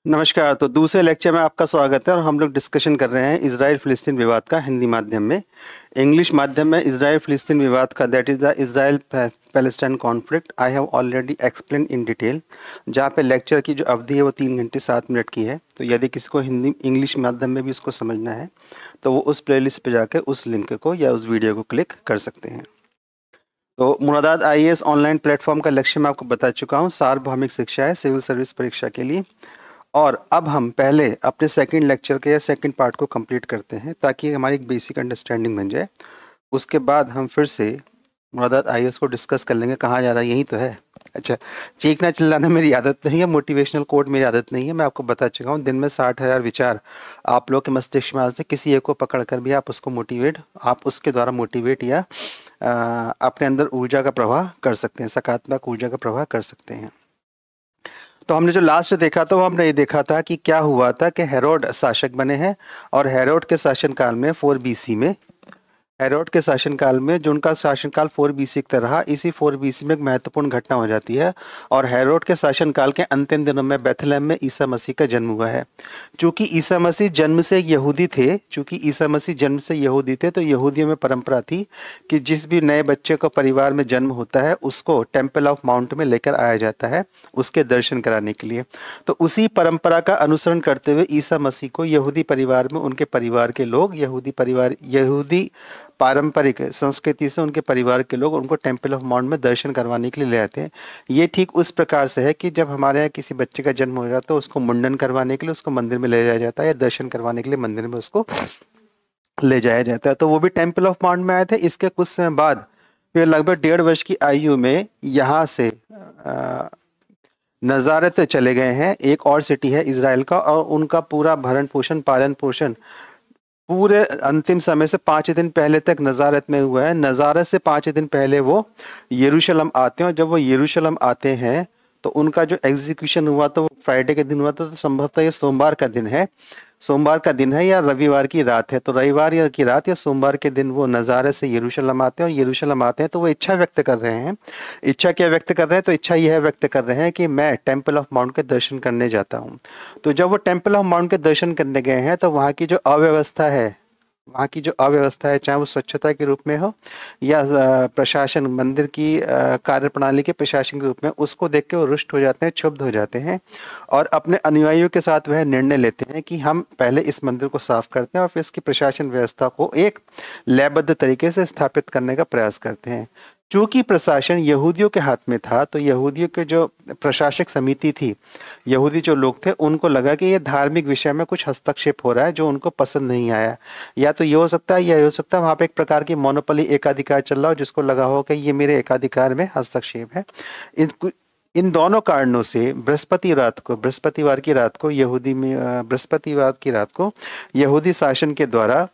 नमस्कार। तो दूसरे लेक्चर में आपका स्वागत है और हम लोग डिस्कशन कर रहे हैं इजराइल फिलिस्तीन विवाद का हिंदी माध्यम में। इंग्लिश माध्यम में इजराइल फिलिस्तीन विवाद का, that is the Israel Palestine conflict, I have already explain in detail. जहाँ पे लेक्चर की जो अवधि है वो 3 घंटे 7 मिनट की है। तो यदि किसी को हिंदी इंग्लिश माध्यम में भी उसको समझना है तो वो उस प्लेलिस्ट पे जाकर उस लिंक को या उस वीडियो को क्लिक कर सकते हैं। तो मुरादात आईएएस ऑनलाइन प्लेटफॉर्म का लक्ष्य मैं आपको बता चुका हूँ। सार्वभौमिक शिक्षा है सिविल सर्विस परीक्षा के लिए। और अब हम पहले अपने सेकंड लेक्चर के या सेकंड पार्ट को कंप्लीट करते हैं ताकि हमारी एक बेसिक अंडरस्टैंडिंग बन जाए। उसके बाद हम फिर से मुरादात आईएएस को डिस्कस कर लेंगे। कहाँ जा रहा है, यही तो है। अच्छा, चीखना चिल्लाना मेरी आदत नहीं है, मोटिवेशनल कोट मेरी आदत नहीं है। मैं आपको बता चुका हूँ दिन में 60,000 विचार आप लोग के मस्तिष्क में से किसी एक को पकड़ कर भी आप उसको मोटिवेट, आप उसके द्वारा मोटिवेट या अपने अंदर ऊर्जा का प्रवाह कर सकते हैं, सकारात्मक ऊर्जा का प्रवाह कर सकते हैं। तो हमने जो लास्ट देखा था वो हमने ये देखा था कि क्या हुआ था कि हेरोड शासक बने हैं और हेरोड के शासनकाल में 4 BC में, हेरोड के शासनकाल में जो उनका शासनकाल 4 BC का रहा, इसी 4 BC में एक महत्वपूर्ण घटना हो जाती है। और हेरोड के शासनकाल के अंतिम दिनों में बेथलेहम में ईसा मसीह का जन्म हुआ है। चूंकि ईसा मसीह जन्म से यहूदी थे, चूंकि ईसा मसीह जन्म से यहूदी थे, तो यहूदियों में परंपरा थी कि जिस भी नए बच्चे को परिवार में जन्म होता है उसको टेम्पल ऑफ माउंट में लेकर आया जाता है उसके दर्शन कराने के लिए। तो उसी परंपरा का अनुसरण करते हुए ईसा मसीह को यहूदी परिवार में उनके परिवार के लोग, यहूदी पारंपरिक संस्कृति से उनके परिवार के लोग उनको टेम्पल ऑफ माउंट में दर्शन करवाने के लिए ले आते हैं। ये ठीक उस प्रकार से है कि जब हमारे यहाँ किसी बच्चे का जन्म हो जाता है तो उसको मुंडन करवाने के लिए उसको मंदिर में ले जाया जाता है या दर्शन करवाने के लिए मंदिर में उसको ले जाया जाता है। तो वो भी टेम्पल ऑफ माउंट में आए थे। इसके कुछ समय बाद फिर लगभग 1.5 वर्ष की आयु में यहाँ से नज़ारत चले गए हैं, एक और सिटी है इज़राइल का, और उनका पूरा भरण पोषण पालन पोषण पूरे अंतिम समय से 5 दिन पहले तक नज़ारत में हुआ है। नज़ारत से 5 दिन पहले वो यरूशलेम आते हैं और जब वो यरूशलेम आते हैं तो उनका जो एग्जीक्यूशन हुआ तो वो फ्राइडे के दिन हुआ था। तो संभवतः ये सोमवार का दिन है, सोमवार का दिन है या रविवार की रात है। तो रविवार या की रात या सोमवार के दिन वो नज़ारे से यरूशलेम आते हैं और यरूशलेम आते हैं तो वो इच्छा व्यक्त कर रहे हैं। इच्छा क्या व्यक्त कर रहे हैं? तो इच्छा यह व्यक्त कर रहे हैं कि मैं टेम्पल ऑफ माउंट के दर्शन करने जाता हूँ। तो जब वो टेम्पल ऑफ माउंट के दर्शन करने गए हैं तो वहाँ की जो अव्यवस्था है, वहाँ की जो अव्यवस्था है, चाहे वो स्वच्छता के रूप में हो या प्रशासन मंदिर की कार्यप्रणाली के प्रशासन के रूप में, उसको देख के वो रुष्ट हो जाते हैं, क्षुब्ध हो जाते हैं और अपने अनुयायियों के साथ वह निर्णय लेते हैं कि हम पहले इस मंदिर को साफ करते हैं और फिर इसकी प्रशासन व्यवस्था को एक लयबद्ध तरीके से स्थापित करने का प्रयास करते हैं। चूंकि प्रशासन यहूदियों के हाथ में था तो यहूदियों के जो प्रशासक समिति थी, यहूदी जो लोग थे, उनको लगा कि ये धार्मिक विषय में कुछ हस्तक्षेप हो रहा है जो उनको पसंद नहीं आया। या तो ये हो सकता है या ये हो सकता है वहाँ पे एक प्रकार की मोनोपोली एकाधिकार चल रहा हो जिसको लगा हो कि ये मेरे एकाधिकार में हस्तक्षेप है। इन इन दोनों कारणों से बृहस्पतिवार की रात को बृहस्पतिवार की रात को यहूदी शासन के द्वारा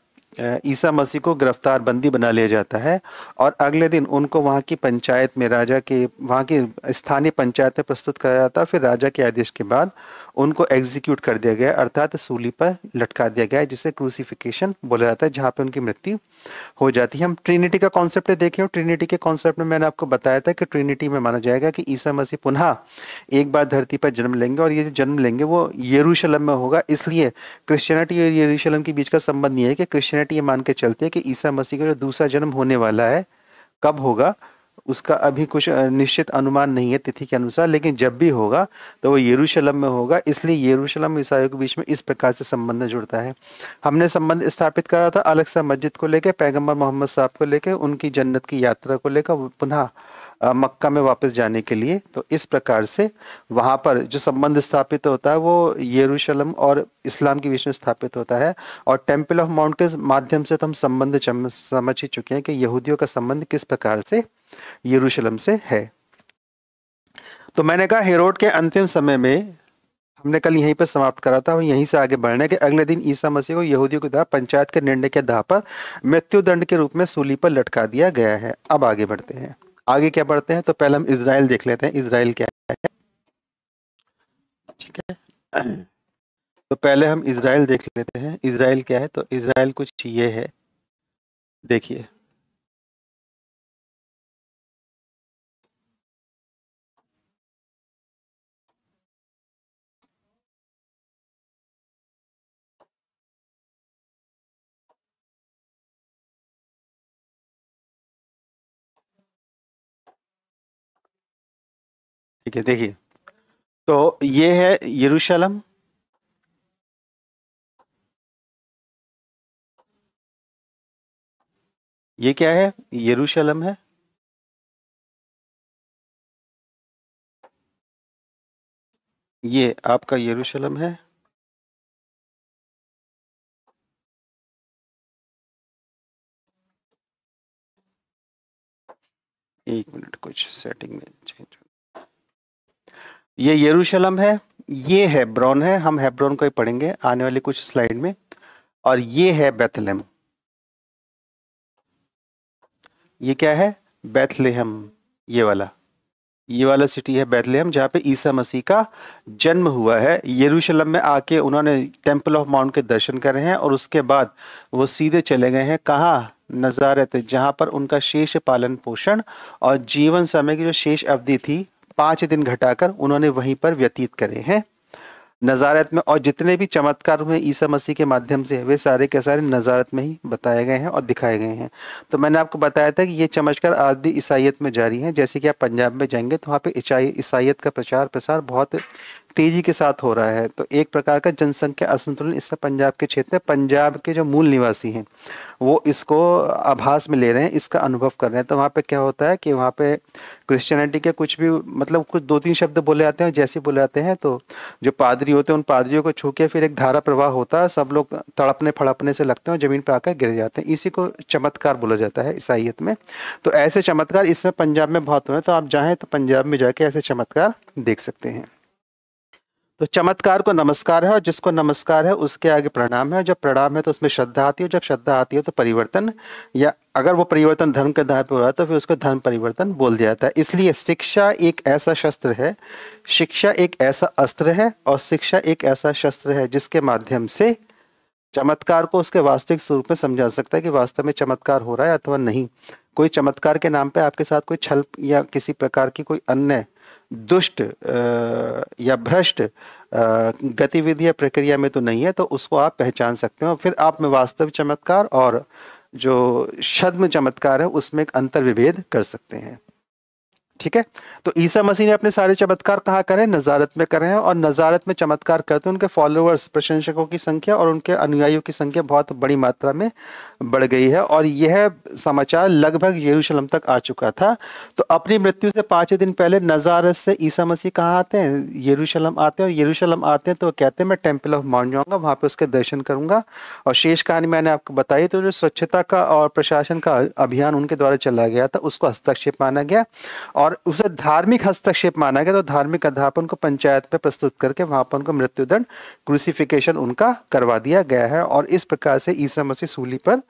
ईसा मसीह को गिरफ्तार बंदी बना लिया जाता है और अगले दिन उनको वहाँ की पंचायत में, राजा के वहाँ की स्थानीय पंचायत में प्रस्तुत कराया जाता है। फिर राजा के आदेश के बाद उनको एग्जीक्यूट कर दिया गया, अर्थात सूली पर लटका दिया गया, जिसे क्रूसिफिकेशन बोला जाता है, जहाँ पे उनकी मृत्यु हो जाती है। हम ट्रिनिटी का कॉन्सेप्ट देखें, और ट्रिनिटी के कॉन्सेप्ट में मैंने आपको बताया था कि ट्रिनिटी में माना जाएगा कि ईसा मसीह पुनः एक बार धरती पर जन्म लेंगे और ये जो जन्म लेंगे वो यरूशलेम में होगा। इसलिए क्रिश्चियनिटी और यरूशलेम के बीच का संबंध नहीं है कि क्रिश्चियनिटी ये मान के चलती है कि ईसा मसीह का जो दूसरा जन्म होने वाला है कब होगा उसका अभी कुछ निश्चित अनुमान नहीं है तिथि के अनुसार, लेकिन जब भी होगा तो वो यरूशलेम में होगा। इसलिए यरूशलेम ईसाइयों के बीच में इस प्रकार से संबंध जुड़ता है। हमने संबंध स्थापित करा था अलग सा मस्जिद को लेकर, पैगंबर मोहम्मद साहब को लेकर, उनकी जन्नत की यात्रा को लेकर, पुनः मक्का में वापस जाने के लिए। तो इस प्रकार से वहाँ पर जो संबंध स्थापित होता है वो यरूशलेम और इस्लाम के बीच में स्थापित होता है। और टेम्पल ऑफ माउंट के माध्यम से तो हम संबंध समझ ही चुके हैं कि यहूदियों का संबंध किस प्रकार से यरूशलेम से है। तो मैंने कहा हेरोड के अंतिम समय में, हमने कल यहीं पर समाप्त करा था और यहीं से आगे बढ़ने के अगले दिन ईसा मसीह को यहूदियों के द्वारा पंचायत के निर्णय के आधार पर मृत्युदंड के रूप में सूली पर लटका दिया गया है। अब आगे बढ़ते हैं। आगे क्या बढ़ते हैं? तो पहले हम इज़राइल देख लेते हैं, इज़राइल क्या है। ठीक है, तो पहले हम इज़राइल देख लेते हैं। इज़राइल क्या है? तो इज़राइल कुछ ये है, देखिए। ठीक है, देखिए, तो ये है यरूशलेम, ये क्या है, यरूशलेम है, ये आपका यरूशलेम है, एक मिनट कुछ सेटिंग में चेंज, ये यरूशलेम है, ये हेब्रोन है, हम हेब्रोन को ही पढ़ेंगे आने वाली कुछ स्लाइड में, और ये है बेथलेहम, ये क्या है, बेथलेहम, ये वाला, ये वाला सिटी है बेथलेहम, जहाँ पे ईसा मसीह का जन्म हुआ है। यरूशलेम में आके उन्होंने टेम्पल ऑफ माउंट के दर्शन करे हैं और उसके बाद वो सीधे चले गए हैं कहाँ, नजारेत, जहाँ पर उनका शेष पालन पोषण और जीवन समय की जो शेष अवधि थी 5 दिन घटाकर उन्होंने वहीं पर व्यतीत करे हैं, नजारत में। और जितने भी चमत्कार हुए ईसा मसीह के माध्यम से वे सारे के सारे नजारत में ही बताए गए हैं और दिखाए गए हैं। तो मैंने आपको बताया था कि ये चमत्कार आज भी ईसाइयत में जारी हैं। जैसे कि आप पंजाब में जाएंगे तो वहाँ पे ईसाइयत का प्रचार प्रसार बहुत तेजी के साथ हो रहा है। तो एक प्रकार का जनसंख्या असंतुलन इससे पंजाब के क्षेत्र में, पंजाब के जो मूल निवासी हैं वो इसको आभास में ले रहे हैं, इसका अनुभव कर रहे हैं। तो वहाँ पे क्या होता है कि वहाँ पे क्रिश्चियनिटी के कुछ भी मतलब कुछ 2-3 शब्द बोले जाते हैं, जैसे बोले जाते हैं तो जो पादरी होते हैं उन पादरियों को छू के फिर एक धारा प्रवाह होता है, सब लोग तड़पने फड़पने से लगते हैं और जमीन पर आकर गिर जाते हैं, इसी को चमत्कार बोला जाता है ईसाइयत में। तो ऐसे चमत्कार इसमें पंजाब में बहुत हुए हैं, तो आप चाहें तो पंजाब में जाके ऐसे चमत्कार देख सकते हैं। तो चमत्कार को नमस्कार है और जिसको नमस्कार है उसके आगे प्रणाम है, जब प्रणाम है तो उसमें श्रद्धा आती है, जब श्रद्धा आती है तो परिवर्तन, या अगर वो परिवर्तन धर्म के आधार पर हो रहा है तो फिर उसको धर्म परिवर्तन बोल दिया जाता है। इसलिए शिक्षा एक ऐसा शस्त्र है, शिक्षा एक ऐसा अस्त्र है और शिक्षा एक ऐसा शस्त्र है जिसके माध्यम से चमत्कार को उसके वास्तविक स्वरूप में समझा सकता है कि वास्तव में चमत्कार हो रहा है अथवा नहीं। कोई चमत्कार के नाम पे आपके साथ कोई छल या किसी प्रकार की कोई अन्य दुष्ट या भ्रष्ट गतिविधि या प्रक्रिया में तो नहीं है, तो उसको आप पहचान सकते हो। फिर आप में वास्तविक चमत्कार और जो छद्म चमत्कार है उसमें एक अंतर विभेद कर सकते हैं। ठीक है, तो ईसा मसीह ने अपने सारे चमत्कार कहाँ करे, नजारत में करे हैं, और नजारत में चमत्कार करते उनके फॉलोअर्स, प्रशंसकों की संख्या और उनके अनुयायियों की संख्या बहुत बड़ी मात्रा में बढ़ गई है, और यह समाचार लगभग यरूशलेम तक आ चुका था। तो अपनी मृत्यु से 5 दिन पहले नजारत से ईसा मसीह कहाँ आते हैं, यरूशलेम आते हैं, और यरूशलेम आते हैं तो कहते हैं मैं टेम्पल ऑफ माउंट जाऊंगा, वहां पे उसके दर्शन करूंगा। और शेष कहानी मैंने आपको बताई, तो जो स्वच्छता का और प्रशासन का अभियान उनके द्वारा चला गया था उसको हस्तक्षेप माना गया और उसे धार्मिक हस्तक्षेप माना गया। तो धार्मिक अध्यापन को पंचायत पे प्रस्तुत करके वहां पर उनको मृत्युदंड, क्रूसिफिकेशन उनका करवा दिया गया है, और इस प्रकार से ईसा मसीह सूली पर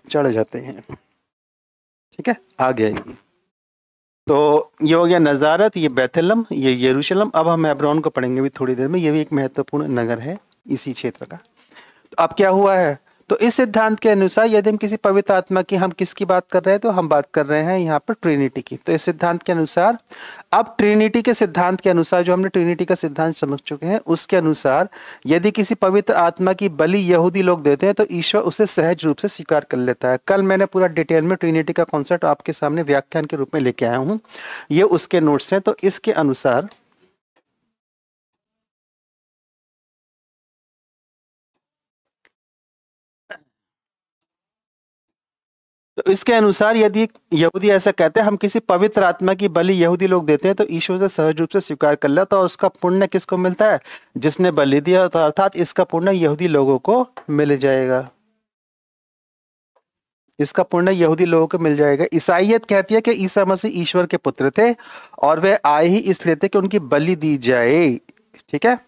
चढ़ जाते हैं। ठीक है, आ गया ये। तो ये हो गया नजारत, ये बेथलेहम, ये यरूशलेम। अब हम हेब्रोन को पढ़ेंगे भी थोड़ी देर में, ये भी एक महत्वपूर्ण नगर है इसी क्षेत्र का। तो अब क्या हुआ है, तो इस सिद्धांत के अनुसार यदि हम किसी पवित्र आत्मा की, हम किसकी बात कर रहे हैं, तो हम बात कर रहे हैं यहाँ पर ट्रिनिटी की। तो इस सिद्धांत के अनुसार, अब ट्रिनिटी के सिद्धांत के अनुसार, जो हमने ट्रिनिटी का सिद्धांत समझ चुके हैं, उसके अनुसार यदि किसी पवित्र आत्मा की बलि यहूदी लोग देते हैं तो ईश्वर उसे सहज रूप से स्वीकार कर लेता है। कल मैंने पूरा डिटेल में ट्रिनिटी का कॉन्सेप्ट आपके सामने व्याख्यान के रूप में लेके आया हूँ, ये उसके नोट्स हैं। तो इसके अनुसार तो इसके अनुसार यदि यहूदी ऐसा कहते हैं हम किसी पवित्र आत्मा की बलि यहूदी लोग देते हैं तो ईश्वर से सहज रूप से स्वीकार कर लेता है, और उसका पुण्य किसको मिलता है, जिसने बलि दिया, तो अर्थात इसका पुण्य यहूदी लोगों को मिल जाएगा, इसका पुण्य यहूदी लोगों को मिल जाएगा। ईसाइयत कहती है कि ईसा मसीह ईश्वर के पुत्र थे और वे आए ही इसलिए थे कि उनकी बलि दी जाए। ठीक है,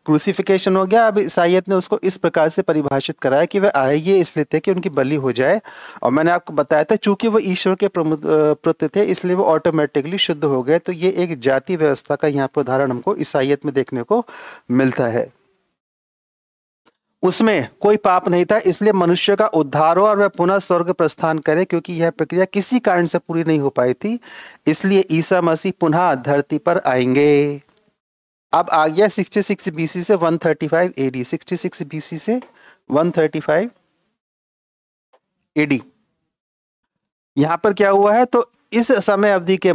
क्रूसिफिकेशन हो गया। अब ईसाइयत ने उसको इस प्रकार से परिभाषित कराया कि वे आए ये इसलिए थे कि उनकी बलि हो जाए, और मैंने आपको बताया था चूंकि वो ईश्वर के पुत्र थे इसलिए वो ऑटोमेटिकली शुद्ध हो गए। तो ये एक जाति व्यवस्था का यहाँ पर उदाहरण हमको ईसाइयत में देखने को मिलता है। उसमें कोई पाप नहीं था, इसलिए मनुष्य का उद्धार हो और वह पुनः स्वर्ग प्रस्थान करे, क्योंकि यह प्रक्रिया किसी कारण से पूरी नहीं हो पाई थी, इसलिए ईसा मसीह पुनः धरती पर आएंगे। अब आ गया 66 बीसी से 135 एडी, 66 बीसी से 135 एडी। यहां पर क्या हुआ है, तो इस समय अवधि के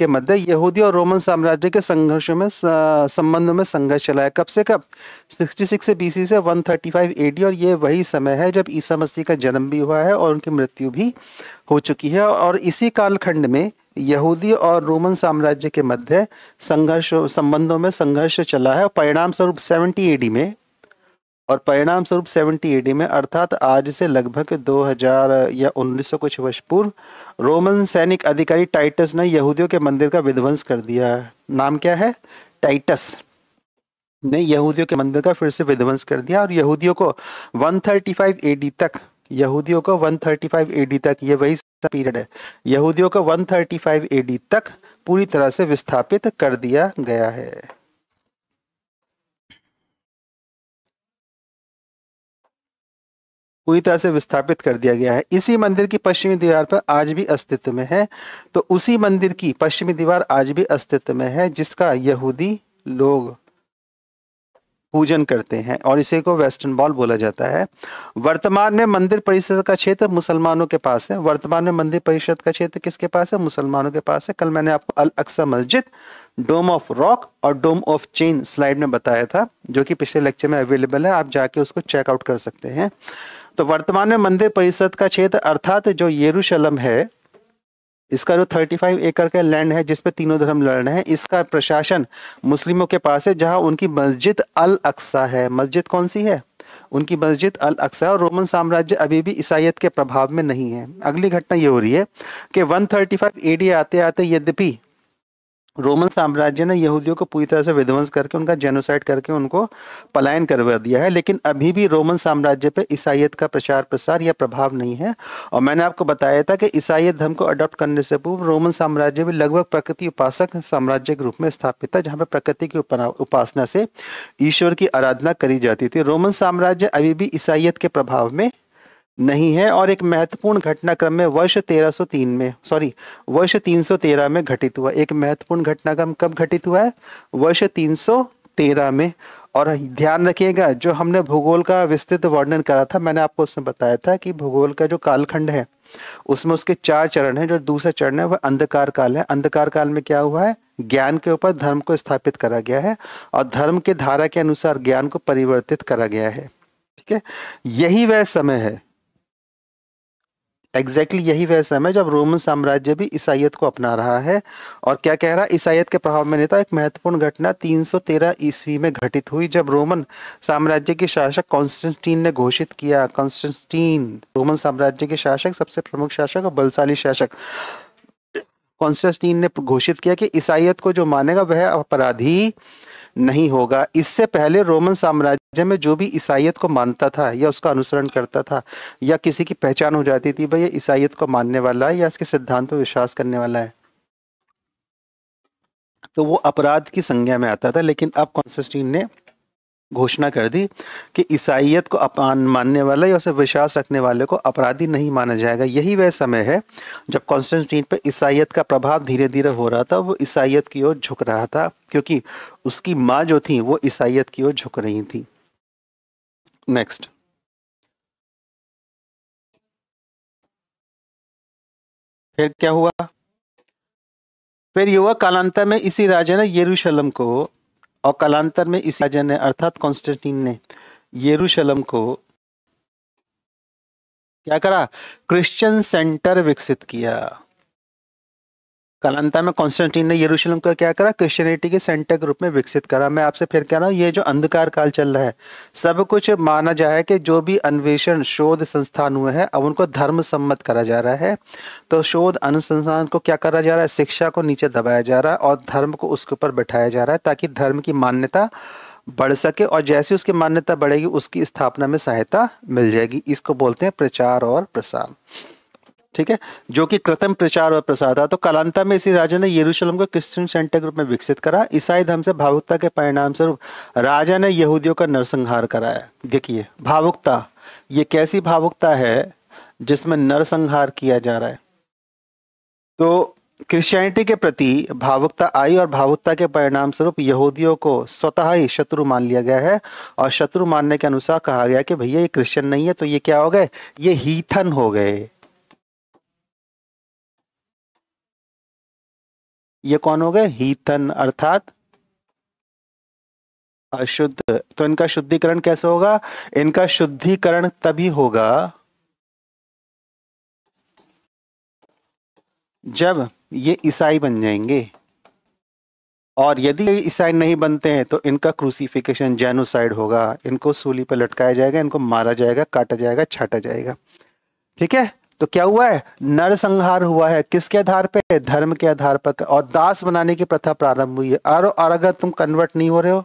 मध्य यहूदी और रोमन साम्राज्य के संघर्षों में संबंधों में संघर्ष चला है। कब से कब? 66 से बीसी से 135 एडी, और ये वही समय है जब ईसा मसीह का जन्म भी हुआ है और उनकी मृत्यु भी हो चुकी है। और इसी कालखंड में यहूदी और रोमन साम्राज्य के मध्य संबंधों में संघर्ष चला है। परिणाम स्वरूप 70 एडी में, और परिणाम स्वरूप 70 एडी में अर्थात आज से लगभग 2000 या 1900 कुछ वर्ष पूर्व रोमन सैनिक अधिकारी टाइटस ने यहूदियों के मंदिर का विध्वंस कर दिया। नाम क्या है? टाइटस ने यहूदियों के मंदिर का फिर से विध्वंस कर दिया, और यहूदियों को 135 एडी तक, ये वही पीरियड है, यहूदियों को 135 एडी तक पूरी तरह से विस्थापित कर दिया गया है। पूरी तरह से विस्थापित कर दिया गया है। इसी मंदिर की पश्चिमी दीवार पर आज भी अस्तित्व में है। तो उसी मंदिर की पश्चिमी दीवार आज भी अस्तित्व में है जिसका यहूदी लोग पूजन करते हैं, और इसी को वेस्टर्न वॉल बोला जाता है। वर्तमान में मंदिर परिसर का क्षेत्र मुसलमानों के पास है। वर्तमान में मंदिर परिषद का क्षेत्र किसके पास है? मुसलमानों के पास है। कल मैंने आपको अल अक्सा मस्जिद, डोम ऑफ रॉक और डोम ऑफ चेन स्लाइड में बताया था, जो कि पिछले लेक्चर में अवेलेबल है, आप जाके उसको चेकआउट कर सकते हैं। तो वर्तमान में मंदिर परिषद का क्षेत्र अर्थात जो यरूशलेम है, इसका जो 35 एकड़ का लैंड है जिसपे तीनों धर्म लड़ रहे हैं, इसका प्रशासन मुस्लिमों के पास है, जहां उनकी मस्जिद अल अक्सा है। मस्जिद कौन सी है? उनकी मस्जिद अल अक्सा। और रोमन साम्राज्य अभी भी ईसाइयत के प्रभाव में नहीं है। अगली घटना ये हो रही है कि 135 एडी आते आते यद्यपि रोमन साम्राज्य ने यहूदियों को पूरी तरह से विध्वंस करके, उनका जेनोसाइड करके उनको पलायन करवा दिया है, लेकिन अभी भी रोमन साम्राज्य पे ईसाइयत का प्रचार प्रसार या प्रभाव नहीं है। और मैंने आपको बताया था कि ईसाइयत धर्म को अडॉप्ट करने से पूर्व रोमन साम्राज्य भी लगभग प्रकृति उपासक साम्राज्य के रूप में स्थापित था, जहाँ पे प्रकृति की उपासना से ईश्वर की आराधना करी जाती थी। रोमन साम्राज्य अभी भी ईसाइयत के प्रभाव में नहीं है। और एक महत्वपूर्ण घटनाक्रम में वर्ष 313 में घटित हुआ। एक महत्वपूर्ण घटनाक्रम कब घटित हुआ है? वर्ष 313 में। और ध्यान रखिएगा, जो हमने भूगोल का विस्तृत वर्णन करा था, मैंने आपको उसमें बताया था कि भूगोल का जो कालखंड है उसमें उसके 4 चरण हैं। जो दूसरा चरण है वह अंधकार काल है। अंधकार काल में क्या हुआ है? ज्ञान के ऊपर धर्म को स्थापित करा गया है, और धर्म के धारा के अनुसार ज्ञान को परिवर्तित करा गया है। ठीक है, यही वह समय है, यही वह समय जब रोमन साम्राज्य भी ईसाइयत को अपना रहा है। और क्या कह रहा है? ईसाइयत के प्रभाव में नहीं था। एक महत्वपूर्ण घटना 313 ईस्वी में घटित हुई, जब रोमन साम्राज्य के शासक कॉन्स्टेंटीन ने घोषित किया। कॉन्स्टेंटीन रोमन साम्राज्य के शासक, सबसे प्रमुख शासक और बलशाली शासक कॉन्स्टेंटीन ने घोषित किया कि ईसाइयत को जो मानेगा वह अपराधी नहीं होगा। इससे पहले रोमन साम्राज्य में जो भी ईसाइयत को मानता था या उसका अनुसरण करता था, या किसी की पहचान हो जाती थी भाई ये ईसाइयत को मानने वाला है या इसके सिद्धांत पर विश्वास करने वाला है, तो वो अपराध की संज्ञा में आता था। लेकिन अब कॉन्स्टेंटीन ने घोषणा कर दी कि ईसाइयत को मानने वाला या उसे विश्वास रखने वाले को अपराधी नहीं माना जाएगा। यही वह समय है जब कॉन्स्टेंटीन पे ईसाइयत का प्रभाव धीरे धीरे हो रहा था। वो ईसाइयत की ओर झुक रहा था, क्योंकि उसकी माँ जो थी वो ईसाइयत की ओर झुक रही थी। नेक्स्ट, फिर क्या हुआ? फिर युवा कालांतर में इसी राजा ने यरूशलेम को, और कालांतर में इस राजा ने अर्थात कॉन्स्टेंटीन ने यरूशलेम को क्या करा? क्रिश्चियन सेंटर विकसित किया। कालांतर में कॉन्स्टेंटीन ने यरूशलेम को क्या करा? क्रिश्चियनिटी के सेंटर के रूप में विकसित करा। मैं आपसे फिर कह रहा हूँ, ये जो अंधकार काल चल रहा है, सब कुछ माना जाए कि जो भी अन्वेषण शोध संस्थान हुए हैं अब उनको धर्म सम्मत करा जा रहा है। तो शोध अनुसंधान को क्या करा जा रहा है? शिक्षा को नीचे दबाया जा रहा है और धर्म को उसके ऊपर बैठाया जा रहा है, ताकि धर्म की मान्यता बढ़ सके, और जैसे उसकी मान्यता बढ़ेगी उसकी स्थापना में सहायता मिल जाएगी। इसको बोलते हैं प्रचार और प्रसार। ठीक है, जो कि कृत्रिम प्रचार और प्रसार था। तो कालांतर में इसी राजा ने यरूशलेम को क्रिश्चियन सेंटर के रूप में विकसित करा। ईसाई धर्म से भावुकता के परिणाम स्वरूप राजा ने यहूदियों का नरसंहार कराया। देखिए, भावुकता, ये कैसी भावुकता है जिसमें नरसंहार किया जा रहा है? तो क्रिश्चियनिटी के प्रति भावुकता आई, और भावुकता के परिणाम स्वरूप यहूदियों को स्वतः ही शत्रु मान लिया गया है। और शत्रु मानने के अनुसार कहा गया कि भैया ये क्रिश्चियन नहीं है, तो ये क्या हो गए? ये हीथन हो गए। ये कौन हो गए? हीथन अर्थात अशुद्ध। तो इनका शुद्धिकरण कैसे होगा? इनका शुद्धिकरण तभी होगा जब ये ईसाई बन जाएंगे, और यदि ये ईसाई नहीं बनते हैं तो इनका क्रूसिफिकेशन जेनोसाइड होगा, इनको सूली पर लटकाया जाएगा, इनको मारा जाएगा, काटा जाएगा, छाटा जाएगा। ठीक है, तो क्या हुआ है? नरसंहार हुआ है। किसके आधार पे? धर्म के आधार पर। और दास बनाने की प्रथा प्रारंभ हुई है। और अगर तुम कन्वर्ट नहीं हो रहे हो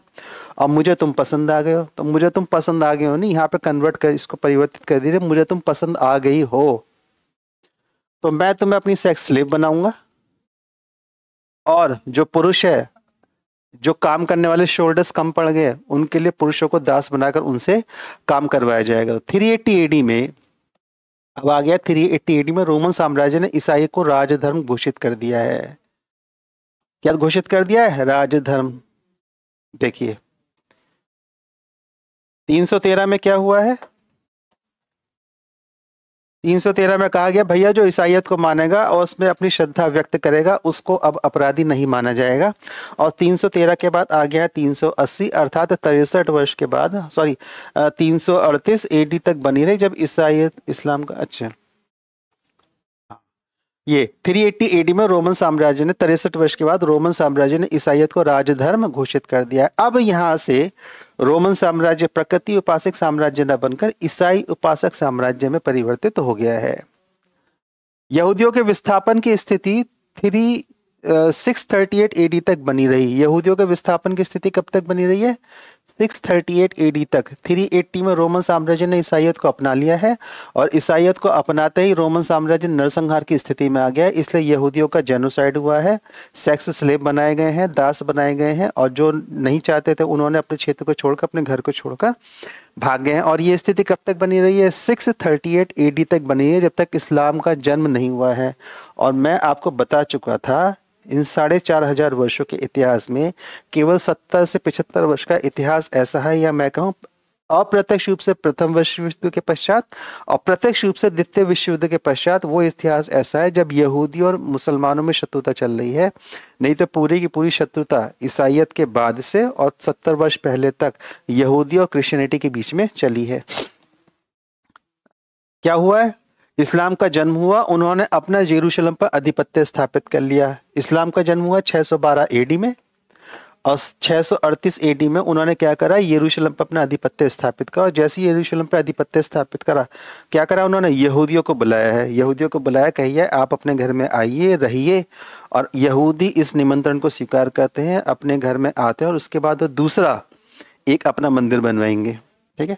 और मुझे तुम पसंद आ गए हो, तो मुझे तुम पसंद आ गए हो नहीं, यहाँ पे कन्वर्ट कर, इसको परिवर्तित कर दीजिए, मुझे तुम पसंद आ गई हो तो मैं तुम्हें अपनी सेक्स स्लेव बनाऊंगा, और जो पुरुष है, जो काम करने वाले शोल्डर्स कम पड़ गए, उनके लिए पुरुषों को दास बनाकर उनसे काम करवाया जाएगा। 380 एडी में, अब आ गया 380 एडी में, रोमन साम्राज्य ने ईसाई को राजधर्म घोषित कर दिया है। क्या घोषित कर दिया है? राजधर्म। देखिए 313 में क्या हुआ है? 313 में कहा गया भैया जो ईसाईयत को मानेगा और उसमें अपनी श्रद्धा व्यक्त करेगा उसको अब अपराधी नहीं माना जाएगा। और 313 के बाद आ गया 380 अर्थात 63 वर्ष के बाद, सॉरी 338 एडी तक बनी रही, जब ईसाईयत इस्लाम का, अच्छा ये 380 एडी में रोमन साम्राज्य ने 63 वर्ष के बाद रोमन साम्राज्य ने ईसाईयत को राजधर्म घोषित कर दिया। अब यहां से रोमन साम्राज्य प्रकृति उपासक साम्राज्य न बनकर ईसाई उपासक साम्राज्य में परिवर्तित हो गया है। यहूदियों के विस्थापन की स्थिति 638 एडी तक बनी रही। यहूदियों के विस्थापन की स्थिति कब तक बनी रही है? 638 एडी तक। 380 में रोमन साम्राज्य ने ईसाईयत को अपना लिया है, और ईसाईयत को अपनाते ही रोमन साम्राज्य नरसंहार की स्थिति में आ गया है, इसलिए यहूदियों का जेनोसाइड हुआ है, सेक्स स्लेव बनाए गए हैं, दास बनाए गए हैं, और जो नहीं चाहते थे उन्होंने अपने क्षेत्र को छोड़कर, अपने घर को छोड़कर भाग गए हैं। और ये स्थिति कब तक बनी रही है? 638 एडी तक बनी है, जब तक इस्लाम का जन्म नहीं हुआ है। और मैं आपको बता चुका था इन 4500 वर्षों के इतिहास में केवल 70 से 75 वर्ष का इतिहास ऐसा है, या मैं कहूँ अप्रत्यक्ष रूप से प्रथम विश्व युद्ध के पश्चात और प्रत्यक्ष रूप से द्वितीय विश्व युद्ध के पश्चात वो इतिहास ऐसा है जब यहूदी और मुसलमानों में शत्रुता चल रही है। नहीं तो पूरी की पूरी शत्रुता ईसाईयत के बाद से और 70 वर्ष पहले तक यहूदी और क्रिश्चियनिटी के बीच में चली है। क्या हुआ है? इस्लाम का जन्म हुआ, उन्होंने अपना यरूशलेम पर आधिपत्य स्थापित कर लिया। इस्लाम का जन्म हुआ 612 एडी में, और 638 एडी में उन्होंने क्या करा? यरूशलेम पर अपना आधिपत्य स्थापित करा। और जैसे यरूशलेम पर आधिपत्य स्थापित करा, क्या करा उन्होंने? यहूदियों को बुलाया है। यहूदियों को बुलाया, कहिए आप अपने घर में आइए, रहिए, और यहूदी इस निमंत्रण को स्वीकार करते हैं, अपने घर में आते हैं, और उसके बाद वो दूसरा एक अपना मंदिर बनवाएंगे। ठीक है,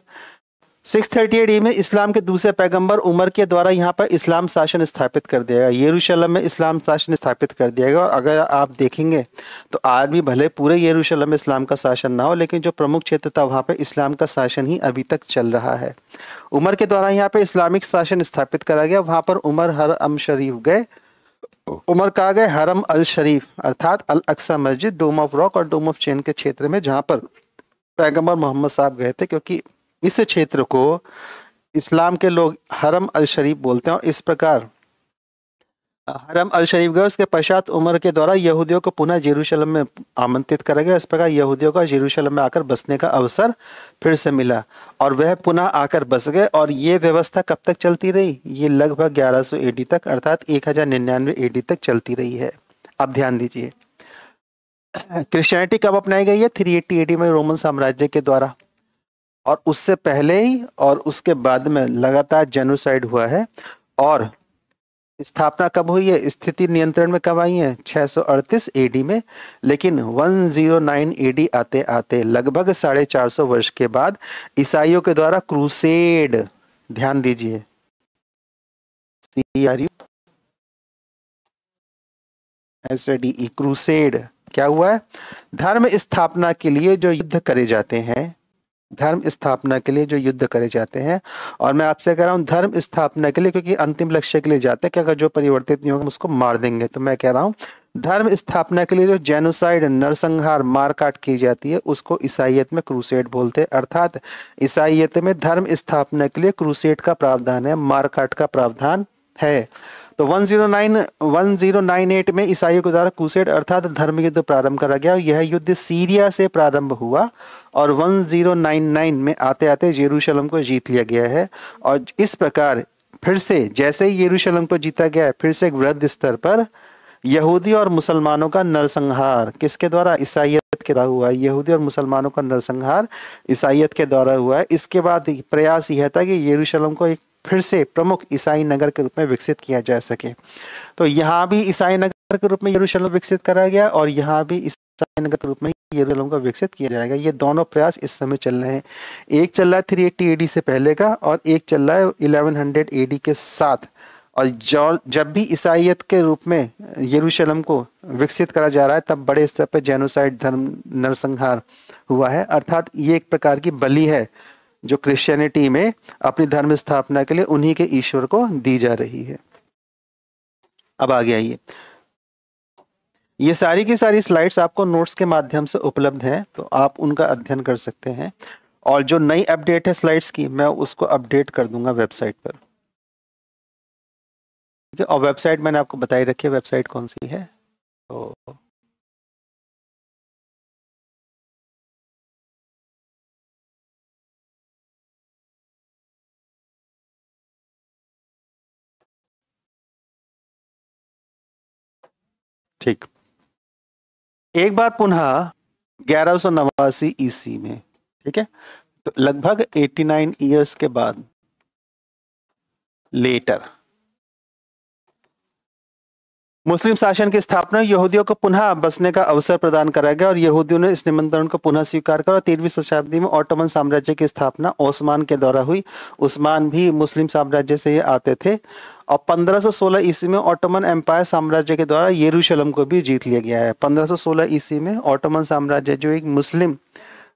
638 में इस्लाम के दूसरे पैगंबर उमर के द्वारा यहाँ पर इस्लाम शासन स्थापित कर दिया गया। यरूशलेम में इस्लाम शासन स्थापित कर दिया गया। और अगर आप देखेंगे तो आज भी भले पूरे यरूशलेम में इस्लाम का शासन ना हो, लेकिन जो प्रमुख क्षेत्र था वहाँ पे इस्लाम का शासन ही अभी तक चल रहा है। उमर के द्वारा यहाँ पे इस्लामिक शासन स्थापित करा गया। वहाँ पर उमर हरम शरीफ गए। उमर कहा गए? हरम अल शरीफ अर्थात अल अक्सा मस्जिद, डोम ऑफ रॉक और डोम ऑफ चेन के क्षेत्र में, जहाँ पर पैगंबर मोहम्मद साहब गए थे, क्योंकि इस क्षेत्र को इस्लाम के लोग हरम अल शरीफ बोलते हैं। और इस प्रकार हरम अल शरीफ गए। उसके पश्चात उमर के द्वारा यहूदियों को पुनः यरूशलेम में आमंत्रित करा गया। इस प्रकार यहूदियों का यरूशलेम में आकर बसने का अवसर फिर से मिला, और वह पुनः आकर बस गए। और ये व्यवस्था कब तक चलती रही? ये लगभग 1100 एडी तक अर्थात 1099 एडी तक चलती रही है। अब ध्यान दीजिए, क्रिश्चियनिटी कब अपनाई गई है? 380 एडी में रोमन साम्राज्य के द्वारा, और उससे पहले ही और उसके बाद में लगातार जेनोसाइड हुआ है। और स्थापना कब हुई है? स्थिति नियंत्रण में कब आई है? 638 एडी में। लेकिन 109 एडी आते आते लगभग 450 वर्ष के बाद ईसाइयों के द्वारा क्रूसेड, ध्यान दीजिए, SADE क्रूसेड क्या हुआ है? धर्म स्थापना के लिए जो युद्ध करे जाते हैं, धर्म स्थापना के लिए जो युद्ध करे जाते हैं। और मैं आपसे कह रहा हूं धर्म स्थापना के लिए, क्योंकि अंतिम लक्ष्य के लिए जाते हैं कि अगर जो परिवर्तित नहीं होगा हम उसको मार देंगे। तो मैं कह रहा हूं धर्म स्थापना के लिए जो जेनोसाइड, नरसंहार, मारकाट की जाती है उसको ईसाईयत में क्रूसेड बोलते हैं। अर्थात ईसाईयत में धर्म स्थापना के लिए क्रूसेड का प्रावधान है, मारकाट का प्रावधान है। तो 10998 में ईसाइयों के द्वारा क्रूसेड अर्थात धर्म युद्ध प्रारंभ करा गया। यह युद्ध सीरिया से प्रारंभ हुआ और 1099 में आते आते यरूशलेम को जीत लिया गया है। और इस प्रकार फिर से जैसे ही यरूशलेम को जीता गया है, फिर से एक वृहद स्तर पर यहूदी और मुसलमानों का नरसंहार किसके द्वारा? ईसाइयत के द्वारा हुआ है। यहूदी और मुसलमानों का नरसंहार ईसाइयत के द्वारा हुआ है। इसके बाद प्रयास यह था कि यरूशलेम को एक फिर से प्रमुख ईसाई नगर के रूप में विकसित किया जा सके। तो यहाँ भी ईसाई नगर के रूप में यरूशलेम विकसित करा गया और यहाँ भी ईसाई नगर के रूप में यरूशलेम को विकसित किया जाएगा। ये दोनों प्रयास इस समय चल रहे हैं। एक चल रहा है 380 एडी से पहले का और एक चल रहा है 1100 एडी के साथ। और जब भी ईसाइयत के रूप में यरूशलेम को विकसित करा जा रहा है तब बड़े स्तर पर जेनोसाइड धर्म नरसंहार हुआ है। अर्थात ये एक प्रकार की बलि है जो क्रिश्चियनिटी में अपनी धर्म स्थापना के लिए उन्हीं के ईश्वर को दी जा रही है। अब आगे आइए, ये सारी की सारी स्लाइड्स आपको नोट्स के माध्यम से उपलब्ध हैं, तो आप उनका अध्ययन कर सकते हैं। और जो नई अपडेट है स्लाइड्स की, मैं उसको अपडेट कर दूंगा वेबसाइट पर। ठीक है, और वेबसाइट मैंने आपको बताई रखी है, वेबसाइट कौन सी है। तो ठीक, एक बार पुनः 1189 ईसी में, ठीक है, तो लगभग 89 ईयर्स के बाद लेटर मुस्लिम शासन की स्थापना यहूदियों को पुनः बसने का अवसर प्रदान कराया गया और यहूदियों ने इस निमंत्रण को पुनः स्वीकार करा। 13वीं शताब्दी में ओटोमन साम्राज्य की स्थापना ओस्मान के द्वारा हुई। उस्मान भी मुस्लिम साम्राज्य से ही आते थे। और 1516 ईस्वी में ओटोमन एम्पायर साम्राज्य के द्वारा यरूशलेम को भी जीत लिया गया है। 1516 ईस्वी में ओटोमन साम्राज्य जो एक मुस्लिम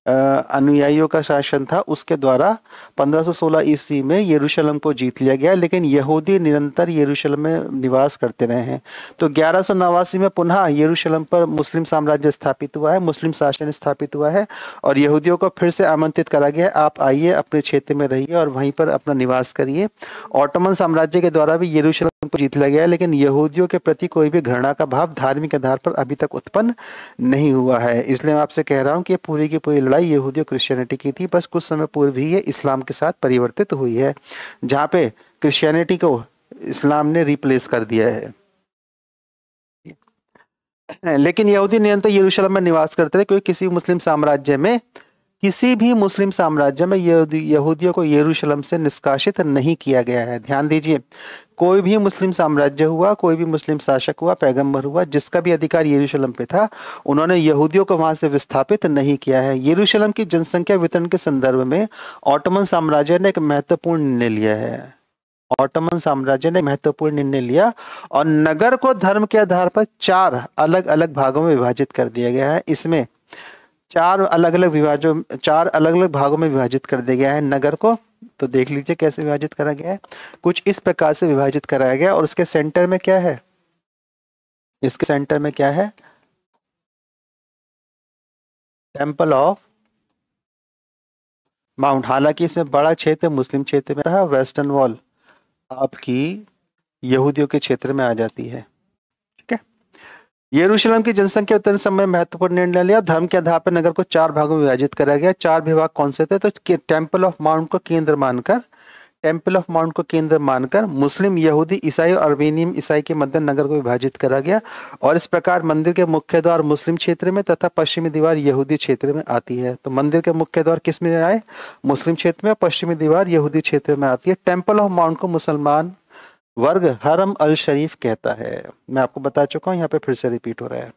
अनुयायियों का शासन था उसके द्वारा 1516 ईस्वी में यरूशलेम को जीत लिया गया, लेकिन यहूदी निरंतर यरूशलेम में निवास करते रहे हैं। तो 1189 में पुनः यरूशलेम पर मुस्लिम साम्राज्य स्थापित हुआ है, मुस्लिम शासन स्थापित हुआ है और यहूदियों को फिर से आमंत्रित करा गया, आप आइए अपने क्षेत्र में रहिए और वहीं पर अपना निवास करिए। ओटोमन साम्राज्य के द्वारा भी यरूशलेम को जीत लिया गया, लेकिन यहूदियों के प्रति कोई भी घृणा का भाव धार्मिक आधार पर अभी तक उत्पन्न नहीं हुआ है। इसलिए मैं आपसे कह रहा हूँ कि पूरी की पूरी लड़ाई यहूदी और क्रिश्चियनिटी की थी, बस कुछ समय पूर्व ही ये इस्लाम के साथ परिवर्तित हुई है, जहां पे क्रिश्चियनिटी को इस्लाम ने रिप्लेस कर दिया है। लेकिन यहूदी निरंतर यरूशलेम में निवास करते थे, क्योंकि किसी भी मुस्लिम साम्राज्य में यहूदियों को यरूशलेम से निष्कासित नहीं किया गया है। ध्यान दीजिए, कोई भी मुस्लिम साम्राज्य हुआ, कोई भी मुस्लिम शासक हुआ, पैगंबर हुआ, जिसका भी अधिकार यरूशलेम पे था, उन्होंने यहूदियों को वहां से विस्थापित नहीं किया है। यरूशलेम की जनसंख्या वितरण के संदर्भ में ओटोमन साम्राज्य ने एक महत्वपूर्ण निर्णय लिया है। ओटोमन साम्राज्य ने महत्वपूर्ण निर्णय लिया और नगर को धर्म के आधार पर 4 अलग अलग भागों में विभाजित कर दिया गया है। इसमें 4 अलग अलग भागों में विभाजित कर दिया गया है नगर को। तो देख लीजिए कैसे विभाजित करा गया है, कुछ इस प्रकार से विभाजित कराया गया। और उसके सेंटर में क्या है? इसके सेंटर में क्या है? Temple of mount. हालांकि इसमें बड़ा क्षेत्र मुस्लिम क्षेत्र में था, वेस्टर्न वॉल आपकी यहूदियों के क्षेत्र में आ जाती है। ठीक है, यरूशलेम की जनसंख्या वितरण समय महत्वपूर्ण निर्णय लिया। धर्म के आधार पर नगर को 4 भागों में विभाजित करा गया। 4 विभाग कौन से थे? तो टेम्पल ऑफ माउंट को केंद्र मानकर मुस्लिम, यहूदी, ईसाई और अर्मेनियन ईसाई के मध्य नगर को विभाजित करा गया। और इस प्रकार मंदिर के मुख्य द्वार मुस्लिम क्षेत्र में तथा पश्चिमी दीवार यहूदी क्षेत्र में आती है। तो मंदिर के मुख्य द्वार किस में आए? मुस्लिम क्षेत्र में। पश्चिमी दीवार यहूदी क्षेत्र में आती है। टेम्पल ऑफ माउंट को मुसलमान वर्ग हरम अल शरीफ कहता है। मैं आपको बता चुका हूं, यहाँ पे फिर से रिपीट हो रहा है।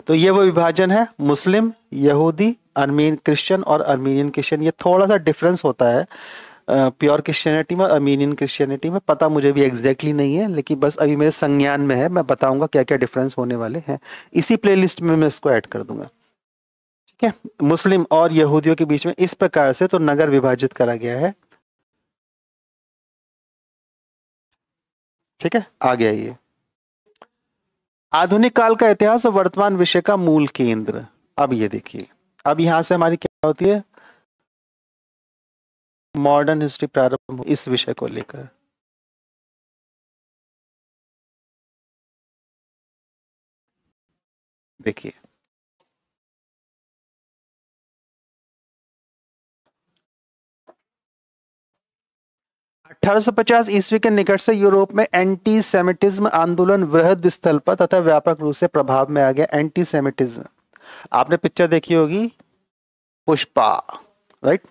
तो ये वो विभाजन है, मुस्लिम, यहूदी, क्रिश्चियन और अर्मीनियन क्रिश्चियन। ये थोड़ा सा डिफरेंस होता है प्योर क्रिश्चियनिटी में और अर्मीनियन क्रिश्चियनिटी में। पता मुझे भी एग्जैक्टली नहीं है, लेकिन बस अभी मेरे संज्ञान में है, मैं बताऊंगा क्या क्या डिफरेंस होने वाले हैं। इसी प्लेलिस्ट में मैं इसको ऐड कर दूंगा। ठीक है, मुस्लिम और यहूदियों के बीच में इस प्रकार से तो नगर विभाजित करा गया है। ठीक है, आगे आइए। आधुनिक काल का इतिहास और वर्तमान विषय का मूल केंद्र। अब ये देखिए, अब यहां से हमारी क्या होती है? मॉडर्न हिस्ट्री प्रारंभ इस विषय को लेकर। देखिए 1850 ईस्वी के निकट से यूरोप में एंटी सेमिटिज्म आंदोलन वृहद स्तर पर तथा व्यापक रूप से प्रभाव में आ गया। एंटी सेमिटिज्म, आपने पिक्चर देखी होगी पुष्पा, राइट,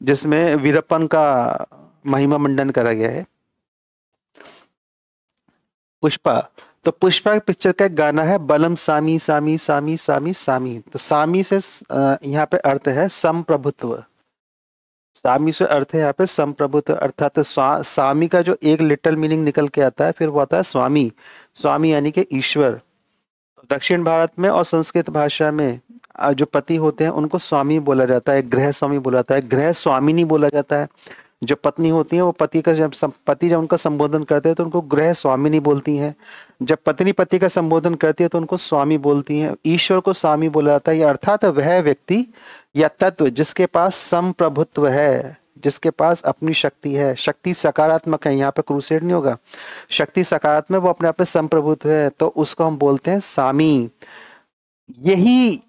जिसमें वीरप्पन का महिमा मंडन करा गया है। पुष्पा, तो पुष्पा पिक्चर का एक गाना है बलम सामी सामी सामी सामी सामी। तो सामी से यहाँ पे अर्थ है संप्रभुत्व। सामी से अर्थ है यहाँ पे संप्रभुत्व, अर्थात सामी का जो एक लिटल मीनिंग निकल के आता है फिर वो आता है स्वामी। स्वामी यानी कि ईश्वर। दक्षिण भारत में और संस्कृत भाषा में जो पति होते हैं उनको स्वामी बोला जाता है, गृह स्वामी बोला जाता है, गृह स्वामिनी बोला जाता है। जो पत्नी होती है वो पति का जब उनका संबोधन करते हैं तो उनको गृह स्वामिनी बोलती हैं। जब पत्नी पति का संबोधन करती है तो उनको स्वामी बोलती हैं। ईश्वर को स्वामी बोला जाता है, अर्थात वह व्यक्ति या तत्व जिसके पास संप्रभुत्व है, जिसके पास अपनी शक्ति है। शक्ति सकारात्मक है, यहाँ पे क्रूसेड नहीं होगा। शक्ति सकारात्मक, वो अपने आप में संप्रभुत्व है, तो उसको हम बोलते हैं सामी। यही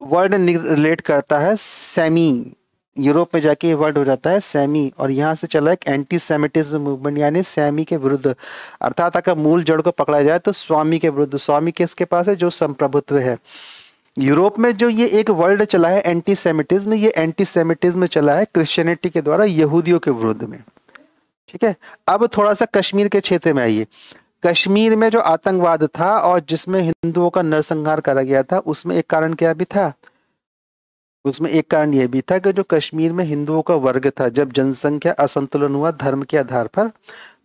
वर्ड रिलेट करता है सेमी। यूरोप में जाके ये वर्ड हो जाता है सेमी, और यहाँ से चला एक एंटी सेमिटिज्म मूवमेंट, यानी सेमी के विरुद्ध। अर्थात अगर मूल जड़ को पकड़ा जाए तो स्वामी के विरुद्ध। स्वामी किसके पास है? जो संप्रभुत्व है। यूरोप में जो ये एक वर्ड चला है एंटी सेमिटिज्म, ये एंटी सेमिटिज्म चला है क्रिश्चियनिटी के द्वारा यहूदियों के विरुद्ध में। ठीक है, अब थोड़ा सा कश्मीर के क्षेत्र में आइए। कश्मीर में जो आतंकवाद था और जिसमें हिंदुओं का नरसंहार करा गया था, उसमें एक कारण क्या भी था? उसमें एक कारण यह भी था कि जो कश्मीर में हिंदुओं का वर्ग था, जब जनसंख्या असंतुलन हुआ धर्म के आधार पर,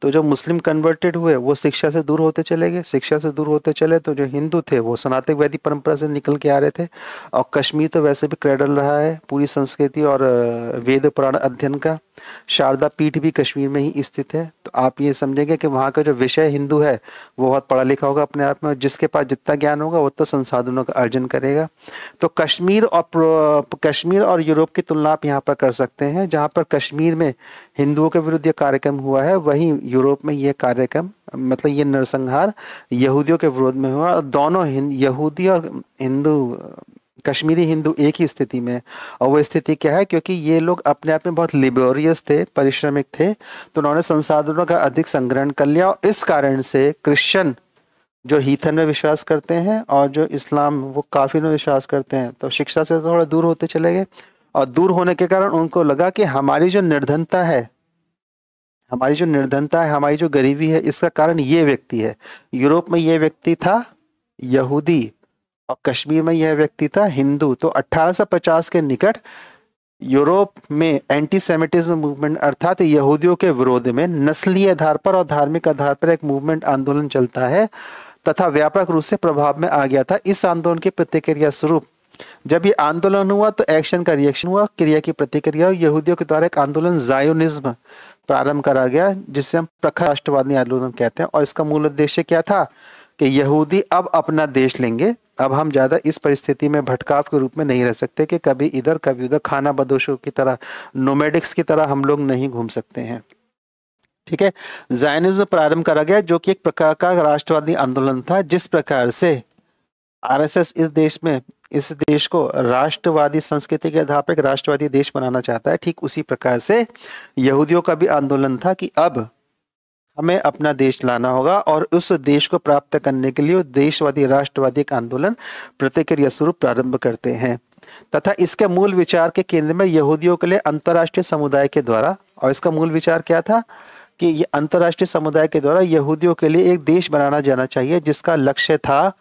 तो जो मुस्लिम कन्वर्टेड हुए वो शिक्षा से दूर होते चले गए। शिक्षा से दूर होते चले तो जो हिंदू थे वो सनातन वैदिक परंपरा से निकल के आ रहे थे। और कश्मीर तो वैसे भी क्रेडल रहा है पूरी संस्कृति और वेद पुराण अध्ययन का। शारदा पीठ भी कश्मीर में ही स्थित है। तो आप ये समझेंगे कि वहाँ का जो विषय हिंदू है वो बहुत पढ़ा लिखा होगा अपने आप में, जिसके पास जितना ज्ञान होगा उतना संसाधनों का अर्जन करेगा। तो कश्मीर और यूरोप की तुलना आप यहाँ पर कर सकते हैं। जहाँ पर कश्मीर में हिंदुओं के विरुद्ध ये कार्यक्रम हुआ है, वहीं यूरोप में ये कार्यक्रम, मतलब ये नरसंहार यहूदियों के विरोध में हुआ। दोनों यहूदी और हिंदू, कश्मीरी हिंदू एक ही स्थिति में। और वो स्थिति क्या है? क्योंकि ये लोग अपने आप में बहुत लिबोरियस थे, परिश्रमिक थे, तो उन्होंने संसाधनों का अधिक संग्रहण कर लिया। और इस कारण से क्रिश्चियन जो हीथन में विश्वास करते हैं और जो इस्लाम वो काफिर में विश्वास करते हैं, तो शिक्षा से थोड़ा दूर होते चले गए। और दूर होने के कारण उनको लगा कि हमारी जो निर्धनता है, हमारी जो गरीबी है, इसका कारण ये व्यक्ति है। यूरोप में ये व्यक्ति था यहूदी और कश्मीर में यह व्यक्ति था हिंदू। तो 1850 के निकट यूरोप में एंटी सेमिटिज्म मूवमेंट, अर्थात यहूदियों के विरोध में नस्लीय आधार पर और धार्मिक आधार पर एक मूवमेंट, आंदोलन चलता है तथा व्यापक रूप से प्रभाव में आ गया था। इस आंदोलन की प्रतिक्रिया स्वरूप जब ये आंदोलन हुआ तो एक्शन का रिएक्शन हुआ, क्रिया की प्रतिक्रिया। यहूदियों के द्वारा एक आंदोलन जायोनिज्म प्रारंभ करा गया, जिसे हम प्रखर राष्ट्रवादी आंदोलन कहते हैं। और इसका मूल उद्देश्य क्या था कि यहूदी अब अपना देश लेंगे। अब हम ज्यादा इस परिस्थिति में भटकाव के रूप में नहीं रह सकते कि कभी इधर कभी उधर, खाना बदोशों की तरह, नोमैडिक्स की तरह हम लोग नहीं घूम सकते हैं। ठीक है, जायनिज्म प्रारंभ करा गया, जो कि एक प्रकार का राष्ट्रवादी आंदोलन था। जिस प्रकार से आरएसएस इस देश को राष्ट्रवादी संस्कृति के आधार पर एक राष्ट्रवादी देश बनाना चाहता है, ठीक उसी प्रकार से यहूदियों का भी आंदोलन था कि अब हमें अपना देश लाना होगा। और उस देश को प्राप्त करने के लिए देशवादी राष्ट्रवादी एक आंदोलन प्रतिक्रिया स्वरूप प्रारंभ करते हैं। तथा इसके मूल विचार के केंद्र में यहूदियों के लिए अंतर्राष्ट्रीय समुदाय के द्वारा, और इसका मूल विचार क्या था कि ये अंतर्राष्ट्रीय समुदाय के द्वारा यहूदियों के लिए एक देश बनाना जाना चाहिए, जिसका लक्ष्य था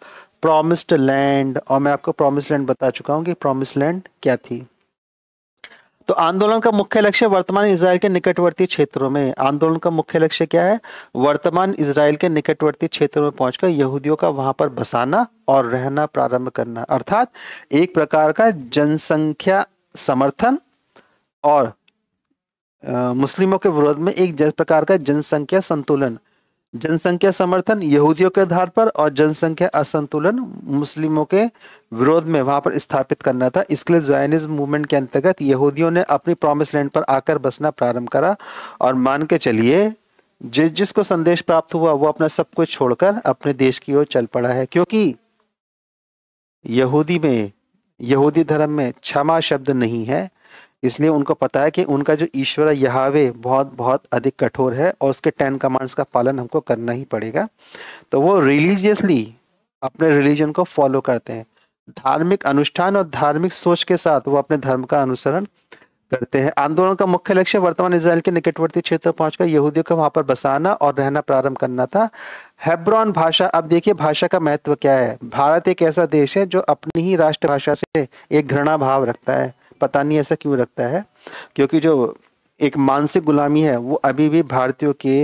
प्रॉमिस्ड लैंड। और मैं आपको प्रॉमिस्ड लैंड बता चुका हूं कि प्रॉमिस्ड लैंड क्या थी। तो आंदोलन का मुख्य लक्ष्य वर्तमान इजराइल के निकटवर्ती क्षेत्रों में, आंदोलन का मुख्य लक्ष्य क्या है? वर्तमान इजराइल के निकटवर्ती क्षेत्रों में पहुंचकर यहूदियों का वहां पर बसाना और रहना प्रारंभ करना। अर्थात एक प्रकार का जनसंख्या समर्थन और मुस्लिमों के विरोध में एक प्रकार का जनसंख्या संतुलन। जनसंख्या समर्थन यहूदियों के आधार पर और जनसंख्या असंतुलन मुस्लिमों के विरोध में वहां पर स्थापित करना था। इसके लिए ज़ायनिज्म मूवमेंट के अंतर्गत यहूदियों ने अपनी प्रॉमिस लैंड पर आकर बसना प्रारंभ करा। और मान के चलिए जिसको संदेश प्राप्त हुआ वो अपना सब कुछ छोड़कर अपने देश की ओर चल पड़ा है, क्योंकि यहूदी धर्म में क्षमा शब्द नहीं है, इसलिए उनको पता है कि उनका जो ईश्वर है यहावे बहुत बहुत अधिक कठोर है और उसके 10 कमांड्स का पालन हमको करना ही पड़ेगा। तो वो रिलीजियसली अपने रिलीजन को फॉलो करते हैं, धार्मिक अनुष्ठान और धार्मिक सोच के साथ वो अपने धर्म का अनुसरण करते हैं। आंदोलन का मुख्य लक्ष्य वर्तमान इसराइल के निकटवर्ती क्षेत्र पहुंचकर यहूदियों को वहां पर बसाना और रहना प्रारंभ करना था। हेब्रोन भाषा, अब देखिए भाषा का महत्व क्या है। भारत एक ऐसा देश है जो अपनी ही राष्ट्रभाषा से एक घृणा भाव रखता है। पता नहीं ऐसा क्यों रखता है, क्योंकि जो एक मानसिक गुलामी है वो अभी भी भारतीयों के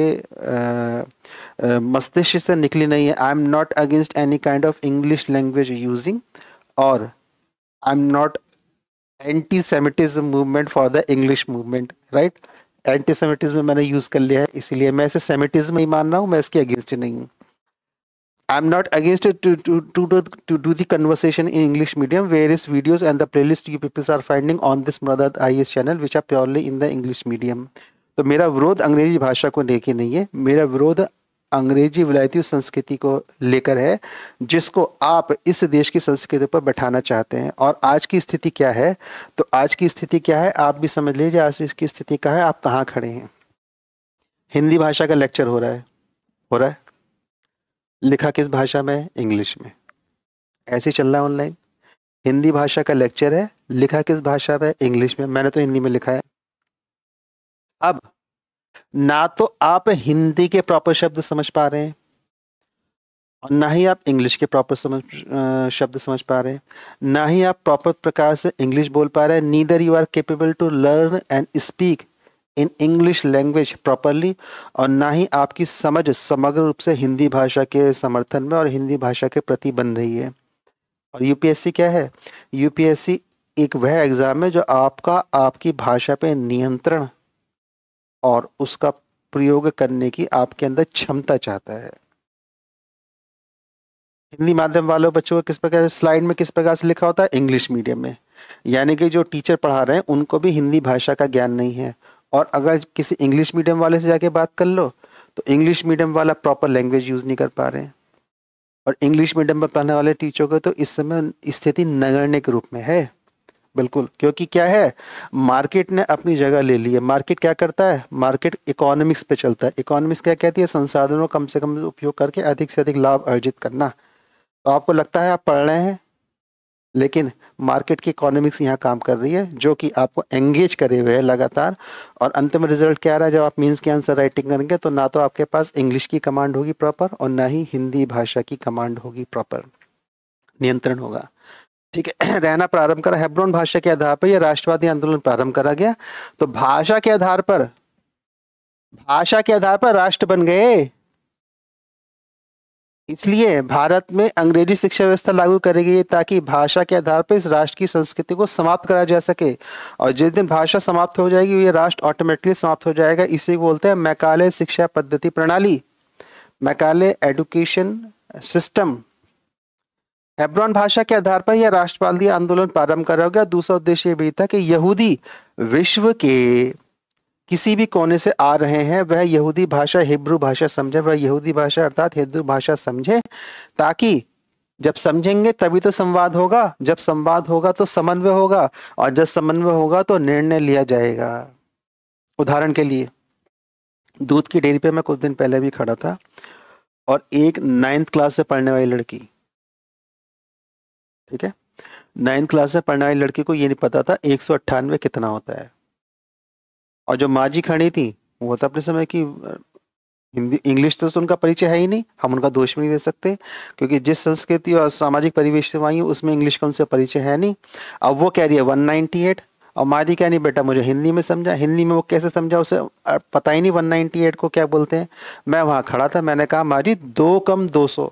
मस्तिष्क से निकली नहीं है। I am not against any kind of English language using, और I am not anti Semitism movement for the English movement, right. Anti Semitism मैंने यूज कर लिया है, इसीलिए मैं इसे सेमिटिज्म ही मान रहा हूँ, मैं इसके अगेंस्ट नहीं हूँ। आई am not against to do the conversation in English medium. Various videos and the playlist you people are finding on this Murad IS channel which are purely in the English medium. तो मेरा विरोध अंग्रेजी भाषा को लेके नहीं है, मेरा विरोध अंग्रेजी विलायती संस्कृति को लेकर है, जिसको आप इस देश की संस्कृति पर बैठाना चाहते हैं। और आज की स्थिति क्या है, तो आज की स्थिति क्या है आप भी समझ लीजिए। आज की स्थिति क्या है, आप कहाँ खड़े हैं। हिंदी भाषा का लेक्चर हो रहा है, लिखा किस भाषा में है, इंग्लिश में। ऐसे ही चल रहा है ऑनलाइन, हिंदी भाषा का लेक्चर है, लिखा किस भाषा में, इंग्लिश में। मैंने तो हिंदी में लिखा है। अब ना तो आप हिंदी के प्रॉपर शब्द समझ पा रहे हैं और ना ही आप इंग्लिश के प्रॉपर शब्द समझ पा रहे हैं, ना ही आप प्रॉपर प्रकार से इंग्लिश बोल पा रहे हैं। Neither you are capable to learn and speak in English language properly, और ना ही आपकी समझ समग्र रूप से हिंदी भाषा के समर्थन में और हिंदी भाषा के प्रति बन रही है। और यूपीएससी क्या है, यूपीएससी एक वह एग्जाम है जो आपकी भाषा पे नियंत्रण और उसका प्रयोग करने की आपके अंदर क्षमता चाहता है। हिंदी माध्यम वालों बच्चों को किस प्रकार स्लाइड में किस प्रकार से लिखा होता है, इंग्लिश मीडियम में, यानी कि जो टीचर पढ़ा रहे हैं उनको भी हिंदी भाषा का ज्ञान नहीं है। और अगर किसी इंग्लिश मीडियम वाले से जाके बात कर लो तो इंग्लिश मीडियम वाला प्रॉपर लैंग्वेज यूज नहीं कर पा रहे हैं। और इंग्लिश मीडियम में पढ़ने वाले टीचरों को तो इस समय स्थिति नगण्य के रूप में है, बिल्कुल। क्योंकि क्या है, मार्केट ने अपनी जगह ले ली है। मार्केट क्या करता है, मार्केट इकोनॉमिक्स पे चलता है। इकोनॉमिक्स क्या कहती है, संसाधनों कम से कम उपयोग करके अधिक से अधिक लाभ अर्जित करना। तो आपको लगता है आप पढ़ रहे हैं, लेकिन मार्केट की इकोनॉमिक्स यहाँ काम कर रही है, जो कि आपको एंगेज करे हुए है लगातार। और अंतिम रिजल्ट क्या आ रहा है, जब आप मीन्स की आंसर राइटिंग करेंगे तो ना तो आपके पास इंग्लिश की कमांड होगी प्रॉपर, और ना ही हिंदी भाषा की कमांड होगी प्रॉपर, नियंत्रण होगा। ठीक है। रहना प्रारंभ करा हेब्रोन भाषा के आधार पर यह राष्ट्रवादी आंदोलन प्रारंभ करा गया। तो भाषा के आधार पर राष्ट्र बन गए। इसलिए भारत में अंग्रेजी शिक्षा व्यवस्था लागू करेगी ताकि भाषा के आधार पर इस राष्ट्र की संस्कृति को समाप्त करा जा सके। और जिस दिन भाषा समाप्त हो जाएगी ये राष्ट्र ऑटोमेटिकली समाप्त हो जाएगा। इसे बोलते हैं मैकाले शिक्षा पद्धति प्रणाली, मैकाले एजुकेशन सिस्टम। हेब्रोन भाषा के आधार पर यह राष्ट्रवादी आंदोलन प्रारंभ करा गया। दूसरा उद्देश्य ये भी था कि यहूदी विश्व के किसी भी कोने से आ रहे हैं वह यहूदी भाषा हिब्रू भाषा समझे, वह यहूदी भाषा अर्थात हिब्रू भाषा समझे, ताकि जब समझेंगे तभी तो संवाद होगा, जब संवाद होगा तो समन्वय होगा, और जब समन्वय होगा तो निर्णय लिया जाएगा। उदाहरण के लिए दूध की डेयरी पे मैं कुछ दिन पहले भी खड़ा था और एक 9th क्लास से पढ़ने वाली लड़की, ठीक है, 9th क्लास से पढ़ने वाली लड़की को ये नहीं पता था 198 कितना होता है। और जो माँ जी खड़ी थी वो तो अपने समय की हिंदी इंग्लिश तो उनका परिचय है ही नहीं, हम उनका दोष भी नहीं दे सकते क्योंकि जिस संस्कृति और सामाजिक परिवेश से आई उसमें इंग्लिश का उनसे परिचय है नहीं। अब वो कह रही है 198 और माँ जी कह नहीं बेटा मुझे हिंदी में समझा। हिंदी में वो कैसे समझा उसे पता ही नहीं 198 को क्या बोलते हैं। मैं वहाँ खड़ा था, मैंने कहा माँ जी 2 कम 200,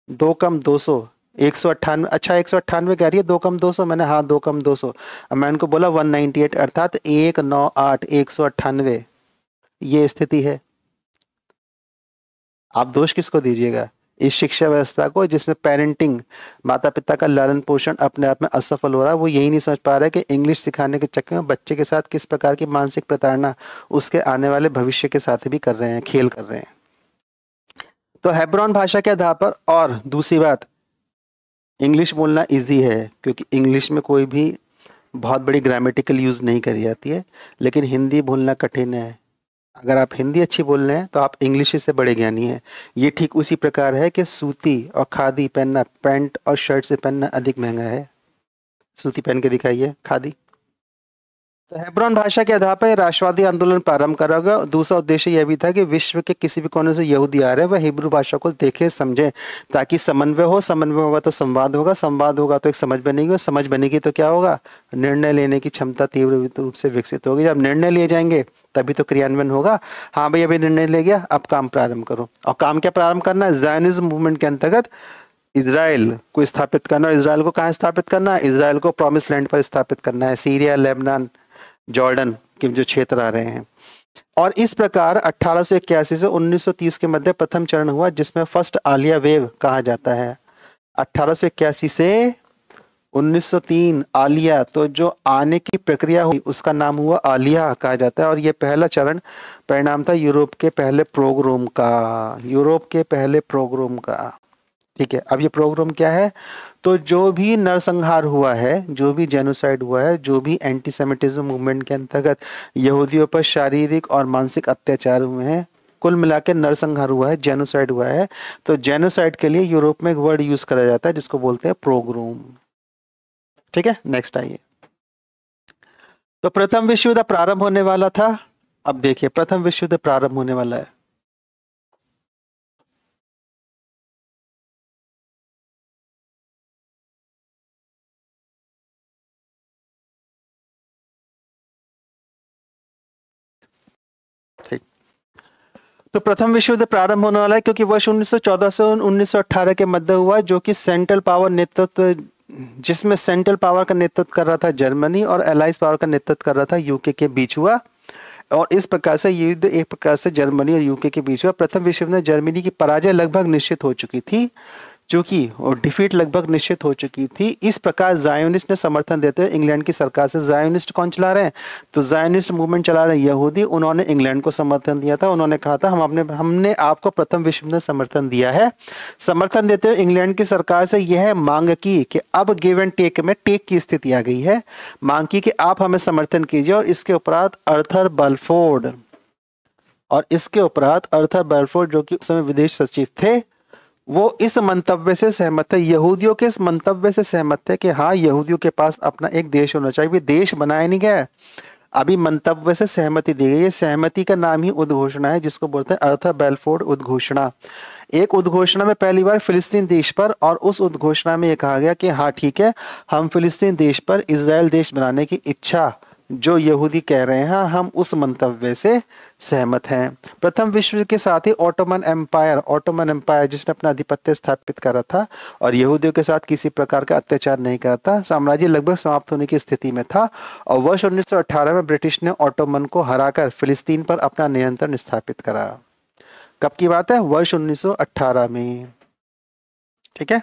2 कम 200 198। अच्छा 198 कह रही है 2 कम 200, मैंने हाँ 2 कम 200। अब मैं उनको बोला 198 अर्थात 198 198। ये स्थिति है। आप दोष किसको दीजिएगा, इस शिक्षा व्यवस्था को जिसमें पेरेंटिंग माता पिता का लालन पोषण अपने आप में असफल हो रहा है। वो यही नहीं समझ पा रहा है कि इंग्लिश सिखाने के चक्कर में बच्चे के साथ किस प्रकार की मानसिक प्रताड़ना उसके आने वाले भविष्य के साथ भी कर रहे हैं, खेल कर रहे हैं। तो हेब्रोन भाषा के आधार पर, और दूसरी बात इंग्लिश बोलना इजी है क्योंकि इंग्लिश में कोई भी बहुत बड़ी ग्रामेटिकल यूज़ नहीं करी जाती है, लेकिन हिंदी बोलना कठिन है। अगर आप हिंदी अच्छी बोल रहे हैं तो आप इंग्लिश से बड़े ज्ञानी हैं। ये ठीक उसी प्रकार है कि सूती और खादी पहनना पैंट और शर्ट से पहनना अधिक महंगा है। सूती पहन के दिखाइए, खादी। तो हेब्रोन भाषा के आधार पर राष्ट्रवादी आंदोलन प्रारंभ करा गया। दूसरा उद्देश्य यह भी था कि विश्व के किसी भी कोने से यहूदी आ रहे हैं वह हिब्रू भाषा को देखें समझें, ताकि समन्वय हो। समन्वय होगा तो संवाद होगा, संवाद होगा तो एक समझ बनेगी, और समझ बनेगी तो क्या होगा, निर्णय लेने की क्षमता तीव्र रूप से विकसित होगी। जब निर्णय लिए जाएंगे तभी तो क्रियान्वयन होगा। हाँ भाई, अभी निर्णय ले गया, अब काम प्रारंभ करो। और काम क्या प्रारंभ करना है? ज़ायनिज़्म मूवमेंट के अंतर्गत इजराइल को स्थापित करना। इजराइल को कहाँ स्थापित करना है? इजराइल को प्रॉमिस लैंड पर स्थापित करना है, सीरिया, लेबनान, जॉर्डन के जो क्षेत्र आ रहे हैं। और इस प्रकार 1881 से 1930 के मध्य प्रथम चरण हुआ, जिसमें फर्स्ट आलिया वेव कहा जाता है। 1881 से 1903 आलिया, तो जो आने की प्रक्रिया हुई उसका नाम हुआ आलिया कहा जाता है। और ये पहला चरण परिणाम था यूरोप के पहले प्रोग्राम का, यूरोप के पहले प्रोग्राम का। ठीक है, अब ये प्रोग्राम क्या है? तो जो भी नरसंहार हुआ है, जो भी जेनोसाइड हुआ है, जो भी एंटीसेमिटिज्म मूवमेंट के अंतर्गत यहूदियों पर शारीरिक और मानसिक अत्याचार हुए हैं, कुल मिला के नरसंहार हुआ है, जेनोसाइड हुआ है। तो जेनोसाइड के लिए यूरोप में एक वर्ड यूज करा जाता है जिसको बोलते हैं प्रोग्राम। ठीक है, नेक्स्ट आइए। तो प्रथम विश्व युद्ध प्रारंभ होने वाला था। अब देखिए, प्रथम विश्व युद्ध प्रारंभ होने वाला है। ठीक, तो प्रथम विश्व युद्ध प्रारंभ होने वाला है क्योंकि वर्ष 1914 से 1918 के मध्य हुआ, जो कि सेंट्रल पावर नेतृत्व, जिसमें सेंट्रल पावर का नेतृत्व कर रहा था जर्मनी और एलाइज पावर का नेतृत्व कर रहा था यूके के बीच हुआ। और इस प्रकार से युद्ध एक प्रकार से जर्मनी और यूके के बीच हुआ। प्रथम विश्व युद्ध में जर्मनी की पराजय लगभग निश्चित हो चुकी थी, चूंकि और डिफीट लगभग निश्चित हो चुकी थी। इस प्रकार जायोनिस्ट ने समर्थन देते हुए इंग्लैंड की सरकार से, जायोनिस्ट कौन चला रहे हैं? तो जायोनिस्ट मूवमेंट चला रहे हैं यहूदी। उन्होंने इंग्लैंड को समर्थन दिया था। उन्होंने कहा था हमने आपको प्रथम विश्व युद्ध में समर्थन दिया है। समर्थन देते हुए इंग्लैंड की सरकार से यह मांग की कि अब गिव एंड टेक में टेक की स्थिति आ गई है। मांग की कि आप हमें समर्थन कीजिए। और इसके उपरांत अर्थर बलफोर्ड, जो कि उस समय विदेश सचिव थे, वो इस मंतव्य से सहमत थे, यहूदियों के इस मंतव्य से सहमत थे कि हाँ, यहूदियों के पास अपना एक देश होना चाहिए। भी देश बनाया नहीं गया, अभी मंतव्य से सहमति दी गई है। सहमति का नाम ही उद्घोषणा है, जिसको बोलते हैं अर्थर बेलफोर्ड उद्घोषणा। एक उद्घोषणा में पहली बार फिलिस्तीन देश पर, और उस उद्घोषणा में यह कहा गया कि हाँ ठीक है, हम फिलिस्तीन देश पर इजराइल देश बनाने की इच्छा जो यहूदी कह रहे हैं, हम उस मंतव्य से सहमत हैं। प्रथम विश्व युद्ध के साथ ही ऑटोमन एम्पायर जिसने अपना आधिपत्य स्थापित करा था और यहूदियों के साथ किसी प्रकार का अत्याचार नहीं करा था, साम्राज्य लगभग समाप्त होने की स्थिति में था। और वर्ष 1918 में ब्रिटिश ने ऑटोमन को हराकर फिलिस्तीन पर अपना नियंत्रण स्थापित करा। कब की बात है? वर्ष 1918 में। ठीक है,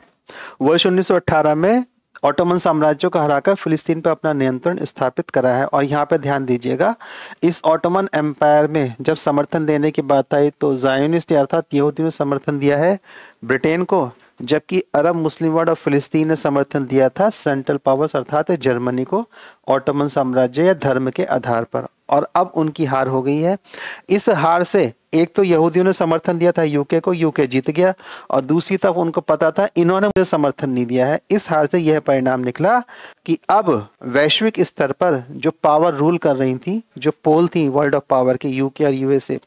वर्ष 1918 में ऑटोमन साम्राज्य को हराकर फिलिस्तीन पर अपना नियंत्रण स्थापित करा है। और यहाँ पे ध्यान दीजिएगा, इस ऑटोमन एम्पायर में जब समर्थन देने की बात आई तो जायोनिस्ट अर्थात यहूदियों ने समर्थन दिया है ब्रिटेन को, जबकि अरब मुस्लिम वर्ल्ड और फिलिस्तीन ने समर्थन दिया था सेंट्रल पावर्स अर्थात जर्मनी को, ऑटोमन साम्राज्य या धर्म के आधार पर। और अब उनकी हार हो गई है। इस हार से एक तो यहूदियों ने समर्थन दिया था यूके को, यूके जीत गया, और दूसरी तरफ उनको पता था इन्होंने मुझे समर्थन नहीं दिया है। इस हार से यह परिणाम निकला कि अब वैश्विक स्तर पर जो पावर रूल कर रही थी, जो पोल थी वर्ल्ड ऑफ पावर की, यूके और यूएसए,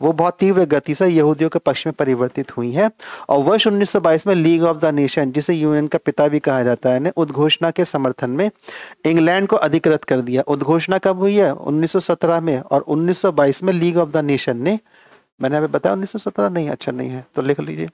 वो बहुत तीव्र गति से यहूदियों के पक्ष में परिवर्तित हुई है। और वर्ष 1922 में लीग ऑफ द नेशन, जिसे यूएन का पिता भी कहा जाता है, ने उद्घोषणा के समर्थन में इंग्लैंड को अधिकृत कर दिया। उद्घोषणा कब हुई है? 1917 में। और 1922 में लीग ऑफ द नेशन ने, मैंने अभी बताया 1917 नहीं, अच्छा नहीं है तो लिख लीजिए,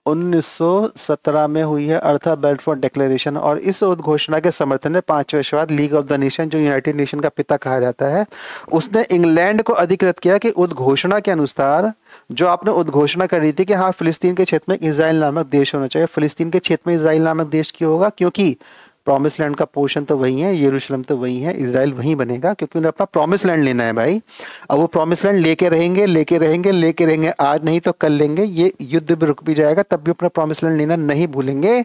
1917 में हुई है अर्थर बेलफोर्ड डिक्लेरेशन। और इस उद्घोषणा के समर्थन में 5 वर्ष बाद लीग ऑफ द नेशन, जो यूनाइटेड नेशन का पिता कहा जाता है, उसने इंग्लैंड को अधिकृत किया कि उद्घोषणा के अनुसार जो आपने उद्घोषणा करी थी कि हाँ फिलिस्तीन के क्षेत्र में इजराइल नामक देश होना चाहिए। फिलिस्तीन के क्षेत्र में इजराइल नामक देश क्यों होगा? क्योंकि प्रॉमिस लैंड का पोर्शन तो वही है, यरूशलेम तो वही है, इजराइल वहीं बनेगा, क्योंकि उन्हें अपना प्रॉमिस लैंड लेना है भाई। अब वो प्रॉमिस लैंड लेके रहेंगे, आज नहीं तो कल लेंगे। ये युद्ध भी रुक भी जाएगा तब भी अपना प्रॉमिस लैंड लेना नहीं भूलेंगे।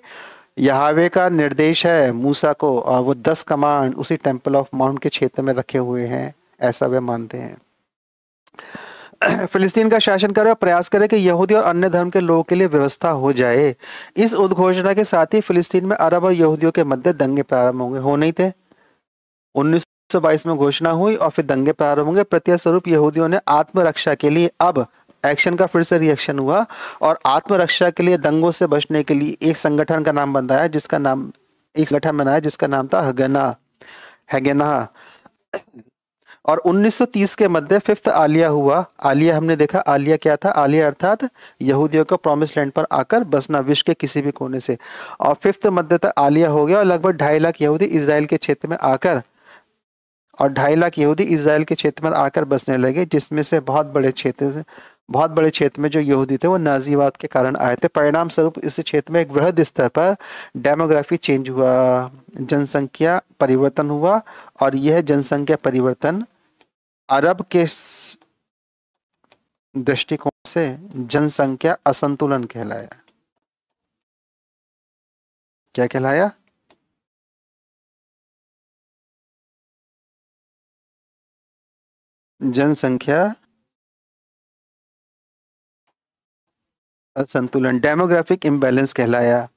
यहावे का निर्देश है मूसा को, और वो 10 कमांड उसी टेम्पल ऑफ माउंट के क्षेत्र में रखे हुए हैं, ऐसा वे मानते हैं। फिलिस्तीन का शासन करे और प्रयास करे कि यहूदी और अन्य धर्म के लोगों के लिए व्यवस्था हो जाए। इस उद्घोषणा के साथ ही फिलिस्तीन में अरब और यहूदियों के मध्य दंगे प्रारंभ होंगे। हो नहीं थे, 1922 में घोषणा हुई और फिर दंगे प्रारंभ होंगे। प्रत्यय स्वरूप यहूदियों ने आत्मरक्षा के लिए, अब एक्शन का फिर से रिएक्शन हुआ और आत्मरक्षा के लिए दंगों से बचने के लिए एक संगठन का नाम बनाया, जिसका नाम, एक संगठन बनाया जिसका नाम था हैगेना। और 1930 के मध्य फिफ्थ आलिया हुआ। आलिया हमने देखा, आलिया क्या था? आलिया अर्थात यहूदियों को प्रॉमिस लैंड पर आकर बसना विश्व के किसी भी कोने से। और फिफ्थ मध्य तक आलिया हो गया और लगभग 2.5 लाख यहूदी इजराइल के क्षेत्र में आकर, और 2.5 लाख यहूदी इजराइल के क्षेत्र में आकर बसने लगे, जिसमें से बहुत बड़े क्षेत्र में जो यहूदी थे वो नाजीवाद के कारण आए थे। परिणाम स्वरूप इस क्षेत्र में एक वृहद स्तर पर डेमोग्राफी चेंज हुआ, जनसंख्या परिवर्तन हुआ, और यह जनसंख्या परिवर्तन अरब के दृष्टिकोण से जनसंख्या असंतुलन कहलाया। क्या कहलाया? जनसंख्या असंतुलन, डेमोग्राफिक इम्बैलेंस कहलाया।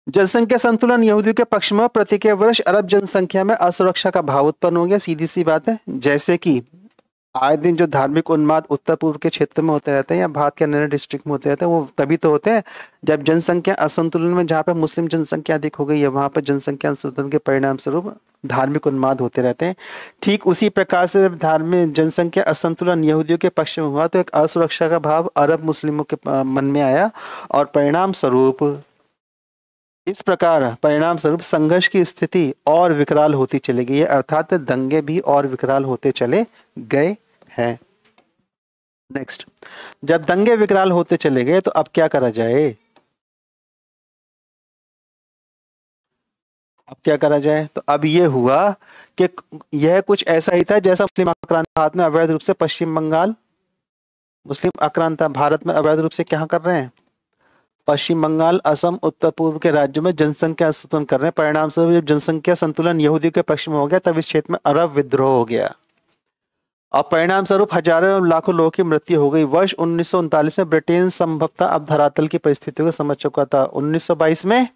जनसंख्या संतुलन यहूदियों के पक्ष में, प्रति वर्ष अरब जनसंख्या में असुरक्षा का भाव उत्पन्न हो गया। सीधी सी बात है, जैसे कि आए दिन जो धार्मिक उन्माद उत्तर पूर्व के क्षेत्र में होते रहते हैं या भारत के अन्य डिस्ट्रिक्ट में होते रहते हैं, वो तभी तो होते हैं जब जनसंख्या असंतुलन में, जहाँ पे मुस्लिम जनसंख्या अधिक हो गई है वहां पर जनसंख्या असंतुलन के परिणाम स्वरूप धार्मिक उन्माद होते रहते हैं। ठीक उसी प्रकार से जब धार्मिक जनसंख्या असंतुलन यहूदियों के पक्ष में हुआ तो एक असुरक्षा का भाव अरब मुस्लिमों के मन में आया, और परिणाम स्वरूप संघर्ष की स्थिति और विकराल होती चली गई है, अर्थात दंगे भी और विकराल होते चले गए हैं। नेक्स्ट, जब दंगे विकराल होते चले गए तो अब क्या करा जाए? तो अब ये हुआ कि यह कुछ ऐसा ही था जैसा मुस्लिम आक्रांता भारत में अवैध रूप से पश्चिम बंगाल, मुस्लिम आक्रांता भारत में अवैध रूप से क्या कर रहे हैं? पश्चिम बंगाल, असम, उत्तर पूर्व के राज्यों में जनसंख्या संतुलन कर रहे हैं। परिणाम स्वरूप जब जनसंख्या संतुलन यहूदियों के पक्ष में हो गया तब इस क्षेत्र में अरब विद्रोह हो गया, और परिणाम स्वरूप हजारों लाखों लोगों की मृत्यु हो गई। वर्ष 1939 में ब्रिटेन संभवतः अब धरातल की परिस्थितियों को समझ चुका था। 1922 में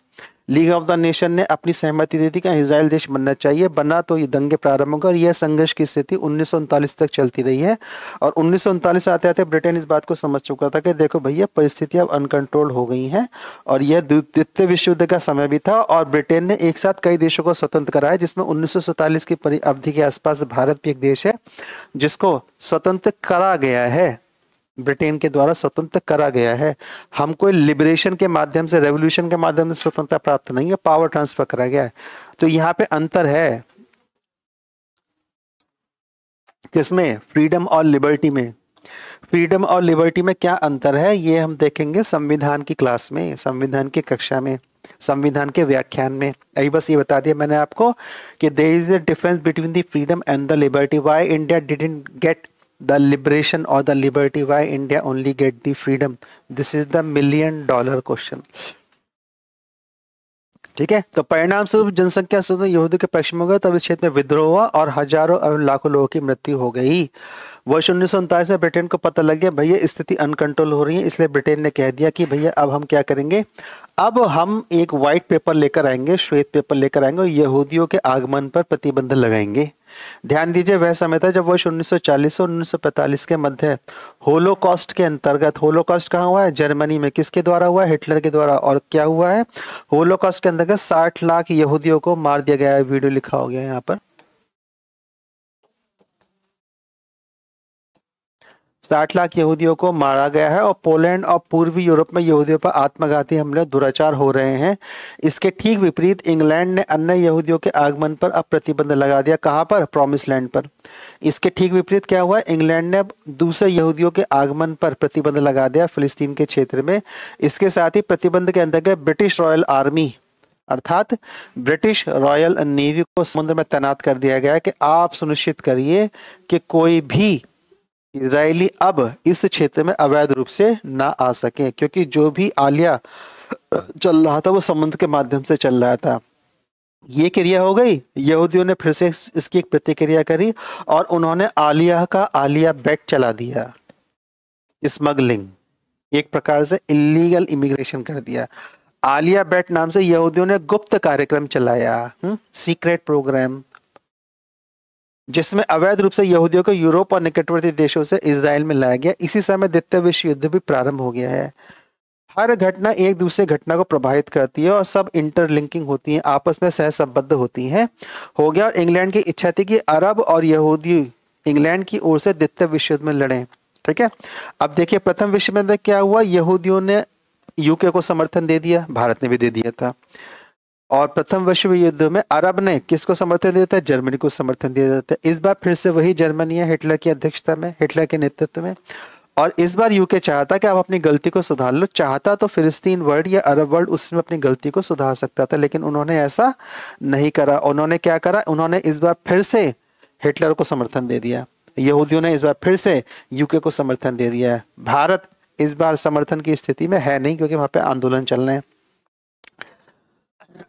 लीग ऑफ द नेशन ने अपनी सहमति दी थी कि इजराइल देश बनना चाहिए, बना तो ये दंगे प्रारंभ होगा, और यह संघर्ष की स्थिति 1939 तक चलती रही है। और 1939 आते आते ब्रिटेन इस बात को समझ चुका था कि देखो भैया परिस्थितियां अब अनकंट्रोल हो गई हैं, और यह द्वितीय विश्व युद्ध का समय भी था, और ब्रिटेन ने एक साथ कई देशों को स्वतंत्र कराया, जिसमें 1947 की अवधि के आसपास भारत भी एक देश है जिसको स्वतंत्र करा गया है, ब्रिटेन के द्वारा स्वतंत्र करा गया है। हम कोई लिबरेशन के माध्यम से, रेवोल्यूशन के माध्यम से स्वतंत्रता प्राप्त नहीं है, पावर ट्रांसफर करा गया है। तो यहाँ पे अंतर है किसमें? फ्रीडम और लिबर्टी में। फ्रीडम और लिबर्टी में क्या अंतर है ये हम देखेंगे संविधान की क्लास में, संविधान की कक्षा में, संविधान के व्याख्यान में। अभी बस ये बता दिया मैंने आपको कि there is a difference between the freedom and the liberty. Why India didn't get the liberation or the liberty, why India only get the freedom? This is the $1 million question. ठीक है, तो परिणाम स्वरूप जनसंख्या से यहूदी के पक्ष में हो गया, तब इस क्षेत्र में विद्रोह हुआ और हजारों और लाखों लोगों की मृत्यु हो गई। वर्ष 1939 में ब्रिटेन को पता लग गया भैया स्थिति अनकंट्रोल हो रही है, इसलिए ब्रिटेन ने कह दिया कि भैया अब हम क्या करेंगे, अब हम एक व्हाइट पेपर लेकर आएंगे, श्वेत पेपर लेकर आएंगे और यहूदियों के आगमन पर प्रतिबंध लगाएंगे। ध्यान दीजिए वह समय था जब वर्ष 1940 से 1945 के मध्य होलोकॉस्ट के अंतर्गत, होलोकॉस्ट कहाँ हुआ है? जर्मनी में। किसके द्वारा हुआ है? हिटलर के द्वारा। और क्या हुआ है? होलोकॉस्ट के अंतर्गत 60 लाख यहूदियों को मार दिया गया है। वीडियो लिखा हो गया है यहाँ पर। 60 लाख यहूदियों को मारा गया है, और पोलैंड और पूर्वी यूरोप में यहूदियों पर आत्मघाती हमले, दुराचार हो रहे हैं। इसके ठीक विपरीत इंग्लैंड ने अन्य यहूदियों के आगमन पर अब प्रतिबंध लगा दिया। कहाँ पर? प्रॉमिस लैंड पर। इसके ठीक विपरीत क्या हुआ? इंग्लैंड ने अब दूसरे यहूदियों के आगमन पर प्रतिबंध लगा दिया फिलिस्तीन के क्षेत्र में। इसके साथ ही प्रतिबंध के अंतर्गत ब्रिटिश रॉयल आर्मी अर्थात ब्रिटिश रॉयल नेवी को समुद्र में तैनात कर दिया गया है कि आप सुनिश्चित करिए कि कोई भी इजरायली अब इस क्षेत्र में अवैध रूप से ना आ सके, क्योंकि जो भी आलिया चल रहा था वो समुद्र के माध्यम से चल रहा था। ये क्रिया हो गई, यहूदियों ने फिर से इसकी एक प्रतिक्रिया करी और उन्होंने आलिया का आलिया बेट चला दिया, स्मगलिंग, एक प्रकार से इलीगल इमिग्रेशन कर दिया। आलिया बेट नाम से यहूदियों ने गुप्त कार्यक्रम चलाया, सीक्रेट प्रोग्राम, जिसमें अवैध रूप से यहूदियों को यूरोप और निकटवर्ती देशों से इजराइल में लाया गया। इसी समय द्वितीय विश्व युद्ध भी प्रारंभ हो गया है। हर घटना एक दूसरे घटना को प्रभावित करती है और सब इंटरलिंकिंग होती है, आपस में सहसंबद्ध होती हैं। हो गया। और इंग्लैंड की इच्छा थी कि अरब और यहूदी इंग्लैंड की ओर से द्वितीय विश्व युद्ध में लड़ें। ठीक है। अब देखिए प्रथम विश्व युद्ध में क्या हुआ, यहूदियों ने यूके को समर्थन दे दिया, भारत ने भी दे दिया था। और प्रथम विश्व युद्ध में अरब ने किसको समर्थन दिया था, जर्मनी को समर्थन दिया था। इस बार फिर से वही जर्मनी है, हिटलर की अध्यक्षता में, हिटलर के नेतृत्व में। और इस बार यूके चाहता कि आप अपनी गलती को सुधार लो। चाहता तो फिलिस्तीन वर्ल्ड या अरब वर्ल्ड उसमें अपनी गलती को सुधार सकता था, लेकिन उन्होंने ऐसा नहीं करा। उन्होंने क्या करा, उन्होंने इस बार फिर से हिटलर को समर्थन दे दिया। यहूदियों ने इस बार फिर से यूके को समर्थन दे दिया है। भारत इस बार समर्थन की स्थिति में है नहीं, क्योंकि वहां पे आंदोलन चल रहे हैं।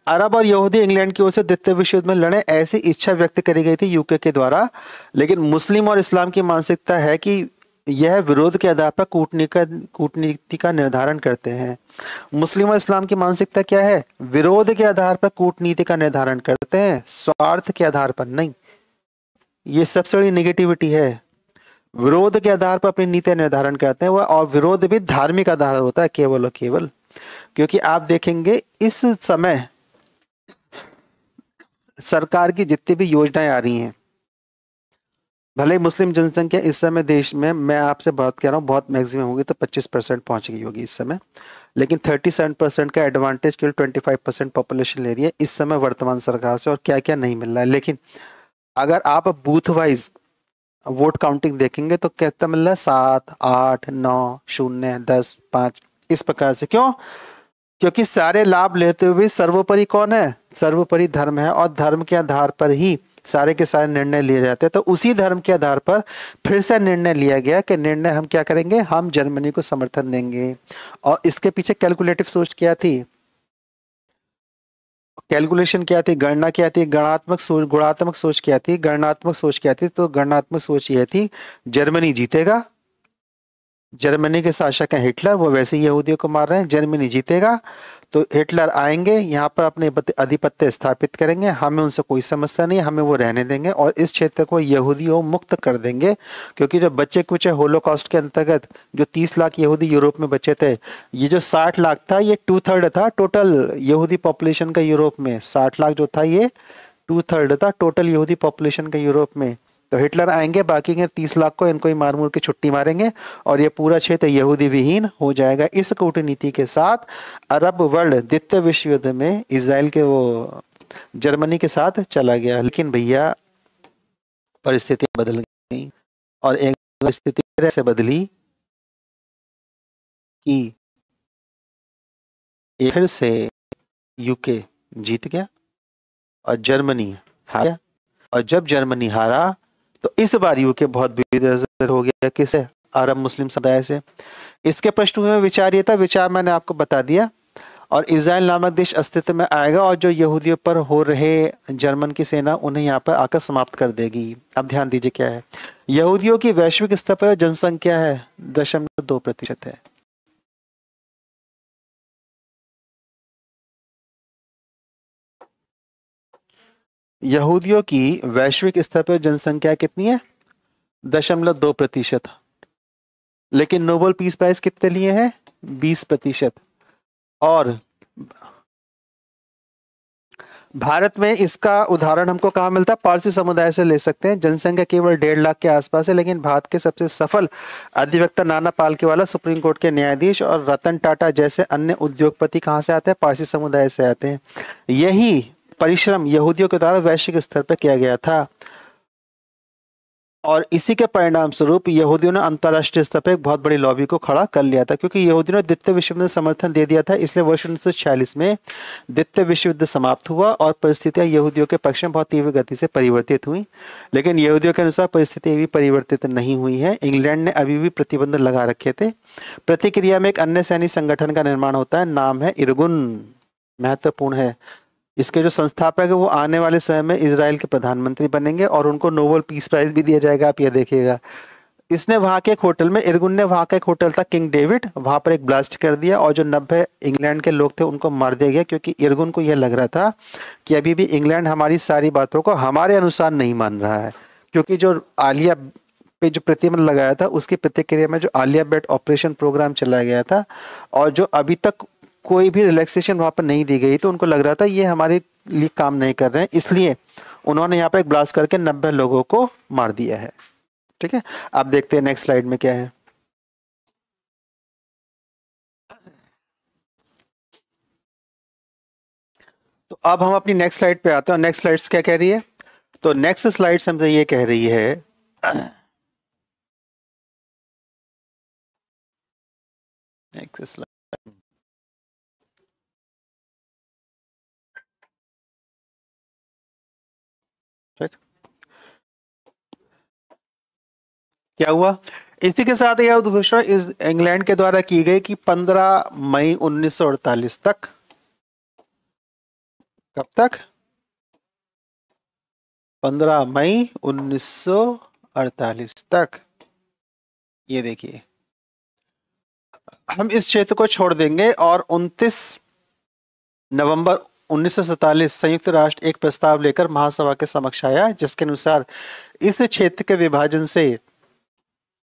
अरब और यहूदी इंग्लैंड की ओर से द्वितीय विश्व युद्ध में लड़े, ऐसी इच्छा व्यक्त करी गई थी यूके के द्वारा। लेकिन मुस्लिम और इस्लाम की मानसिकता है कि यह विरोध के आधार पर कूटनीति का निर्धारण करते हैं। मुस्लिम और इस्लाम की मानसिकता क्या है, विरोध के आधार पर कूटनीति का निर्धारण करते हैं, स्वार्थ के आधार पर नहीं। ये सबसे बड़ी निगेटिविटी है। विरोध के आधार पर अपनी नीति निर्धारण करते हैं वह, और विरोध भी धार्मिक आधार होता है केवल और केवल। क्योंकि आप देखेंगे इस समय सरकार की जितनी भी योजनाएं आ रही हैं, भले ही मुस्लिम जनसंख्या इस समय देश में, मैं आपसे बात कर रहा हूँ, बहुत मैक्सिमम होगी तो 25% पहुंच गई होगी इस समय, लेकिन 37% का एडवांटेज केवल 25% पॉपुलेशन ले रही है इस समय वर्तमान सरकार से, और क्या क्या नहीं मिल रहा है। लेकिन अगर आप बूथ वाइज वोट काउंटिंग देखेंगे तो कितना मिल रहा है, 7, 8, 9, 0, 10, 5, इस प्रकार से। क्यों? क्योंकि सारे लाभ लेते हुए सर्वोपरि कौन है, सर्वोपरि धर्म है, और धर्म के आधार पर ही सारे के सारे निर्णय लिए जाते हैं। तो उसी धर्म के आधार पर फिर से निर्णय लिया गया कि निर्णय हम क्या करेंगे, हम जर्मनी को समर्थन देंगे। और इसके पीछे कैलकुलेटिव सोच क्या थी, कैलकुलेशन क्या थी, गणना क्या थी, गुणात्मक सोच क्या थी, गणनात्मक सोच क्या थी। तो गणनात्मक सोच ये थी, जर्मनी जीतेगा, जर्मनी के शासक हैं हिटलर, वो वैसे ही यहूदियों को मार रहे हैं, जर्मनी जीतेगा तो हिटलर आएंगे यहाँ पर अपने आधिपत्य स्थापित करेंगे, हमें उनसे कोई समस्या नहीं, हमें वो रहने देंगे और इस क्षेत्र को यहूदियों मुक्त कर देंगे। क्योंकि जो बच्चे कुछ होलोकॉस्ट के अंतर्गत जो 30 लाख यहूदी यूरोप में बचे थे, ये जो 60 लाख था ये 2/3 था टोटल यहूदी पॉपुलेशन का यूरोप में। 60 लाख जो था ये 2/3 था टोटल यहूदी पॉपुलेशन का यूरोप में। तो हिटलर आएंगे, बाकी के 30 लाख को इनको ही मार मूर के छुट्टी मारेंगे और ये पूरा क्षेत्र यहूदी विहीन हो जाएगा। इस कूटनीति के साथ अरब वर्ल्ड द्वितीय विश्व युद्ध में इजराइल के वो जर्मनी के साथ चला गया। लेकिन भैया परिस्थिति बदल गई, और एक परिस्थिति ऐसे बदली कि फिर से यूके जीत गया और जर्मनी हारा। और जब जर्मनी हारा तो इस बार यूके बहुत बेदखल हो गया किससे, अरब मुस्लिम समुदाय से। इसके पृष्ठभूमि में विचार ये था, विचार मैंने आपको बता दिया, और इजराइल नामक देश अस्तित्व में आएगा और जो यहूदियों पर हो रहे जर्मन की सेना उन्हें यहाँ पर आकर समाप्त कर देगी। अब ध्यान दीजिए क्या है, यहूदियों की वैश्विक स्तर पर जनसंख्या है 0.2% है। यहूदियों की वैश्विक स्तर पर जनसंख्या कितनी है, 0.2%। लेकिन नोबेल पीस प्राइज कितने लिए हैं, 20%। और भारत में इसका उदाहरण हमको कहाँ मिलता है, पारसी समुदाय से ले सकते हैं। जनसंख्या केवल 1.5 लाख के आसपास है, लेकिन भारत के सबसे सफल अधिवक्ता नाना पालकीवाला, सुप्रीम कोर्ट के न्यायाधीश और रतन टाटा जैसे अन्य उद्योगपति कहाँ से आते हैं, पारसी समुदाय से आते हैं। यही परिश्रम यहूदियों के द्वारा वैश्विक स्तर पर किया गया था। और इसी के परिणाम स्वरूप यहूदियों ने अंतर्राष्ट्रीय स्तर पर एक बहुत बड़ी लॉबी को खड़ा कर लिया था, क्योंकि यहूदियों ने द्वितीय विश्व युद्ध में समर्थन दे दिया था, इसलिए वर्ष 1946 में द्वितीय विश्व युद्ध समाप्त हुआ और परिस्थितियां यहूदियों के पक्ष में बहुत तीव्र गति से परिवर्तित हुई। लेकिन यहूदियों के अनुसार परिस्थितियां भी परिवर्तित नहीं हुई है। इंग्लैंड ने अभी भी प्रतिबंध लगा रखे थे। प्रतिक्रिया में एक अन्य सैन्य संगठन का निर्माण होता है, नाम है इरगुन, महत्वपूर्ण है। इसके जो संस्थापक है वो आने वाले समय में इजराइल के प्रधानमंत्री बनेंगे और उनको नोबेल पीस प्राइज भी दिया जाएगा, आप ये देखिएगा। इसने वहां के एक होटल में, इरगुन ने वहां का एक होटल था किंग डेविड, वहां पर एक ब्लास्ट कर दिया और जो 90 इंग्लैंड के लोग थे उनको मार दिया गया, क्योंकि इरगुन को यह लग रहा था कि अभी भी इंग्लैंड हमारी सारी बातों को हमारे अनुसार नहीं मान रहा है। क्योंकि जो आलिया पे जो प्रतिबंध लगाया था उसकी प्रतिक्रिया में जो आलिया भट्ट ऑपरेशन प्रोग्राम चलाया गया था और जो अभी तक कोई भी रिलैक्सेशन वहां पर नहीं दी गई, तो उनको लग रहा था ये हमारे लिए काम नहीं कर रहे हैं, इसलिए उन्होंने यहाँ पे एक ब्लास्ट करके 90 लोगों को मार दिया है। ठीक है, आप देखते हैं नेक्स्ट स्लाइड में क्या है। तो अब हम अपनी नेक्स्ट स्लाइड पे आते हैं। नेक्स्ट स्लाइड्स क्या कह रही है? तो नेक्स्ट स्लाइड्स हमसे ये कह रही है, नेक्स्ट स्लाइड, ठीक, क्या हुआ? इसी के साथ यह घोषणा इस इंग्लैंड के द्वारा की गई कि 15 मई 1948 तक, कब तक? 15 मई 1948 तक। ये देखिए, हम इस क्षेत्र को छोड़ देंगे और 29 नवंबर 1947 संयुक्त राष्ट्र एक प्रस्ताव लेकर महासभा के समक्ष आया, जिसके अनुसार इस क्षेत्र के विभाजन से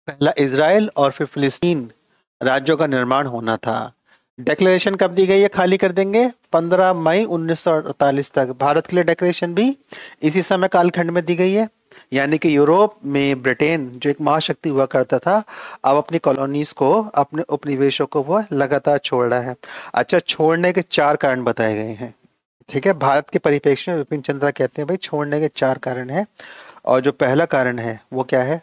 पहला इजराइल और फिर फिलिस्तीन राज्यों का निर्माण होना था। डिक्लेरेशन कब दी गई है? खाली कर देंगे 15 मई 1948 तक। भारत के लिए डिक्लेरेशन भी इसी समय कालखंड में दी गई है, यानी कि यूरोप में ब्रिटेन जो एक महाशक्ति हुआ करता था, अब अपनी कॉलोनीज को, अपने उपनिवेशों को वो लगातार छोड़ रहा है। अच्छा, छोड़ने के 4 कारण बताए गए हैं। ठीक है, भारत के परिप्रेक्ष्य में विपिन चंद्रा कहते हैं भाई छोड़ने के 4 कारण हैं, और जो पहला कारण है वो क्या है?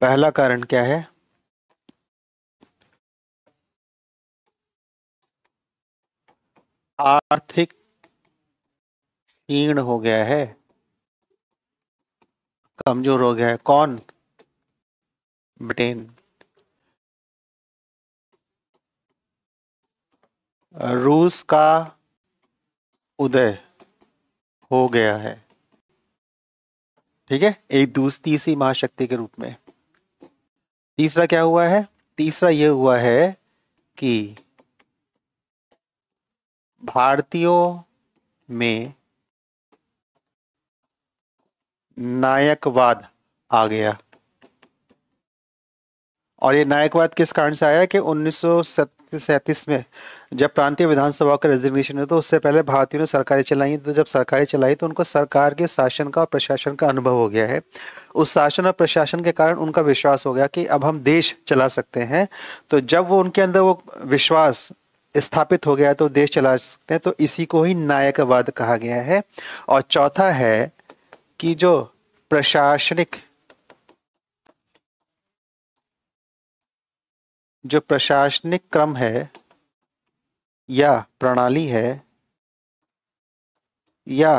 पहला कारण क्या है? आर्थिक क्षीण हो गया है, कमजोर हो गया है। कौन? ब्रिटेन। रूस का उदय हो गया है, ठीक है, एक तीसरी महाशक्ति के रूप में। तीसरा क्या हुआ है? तीसरा ये हुआ है कि भारतीयों में नायकवाद आ गया। और ये नायकवाद किस कारण से आया कि 1937 में जब प्रांतीय विधानसभा का रेजिग्नेशन हुआ, तो उससे पहले भारतीयों ने सरकारें चलाई। तो जब सरकारें चलाई तो उनको सरकार के शासन का और प्रशासन का अनुभव हो गया है। उस शासन और प्रशासन के कारण उनका विश्वास हो गया कि अब हम देश चला सकते हैं। तो जब वो उनके अंदर वो विश्वास स्थापित हो गया तो देश चला सकते हैं, तो इसी को ही नायकवाद कहा गया है। और चौथा है कि जो प्रशासनिक क्रम है या प्रणाली है या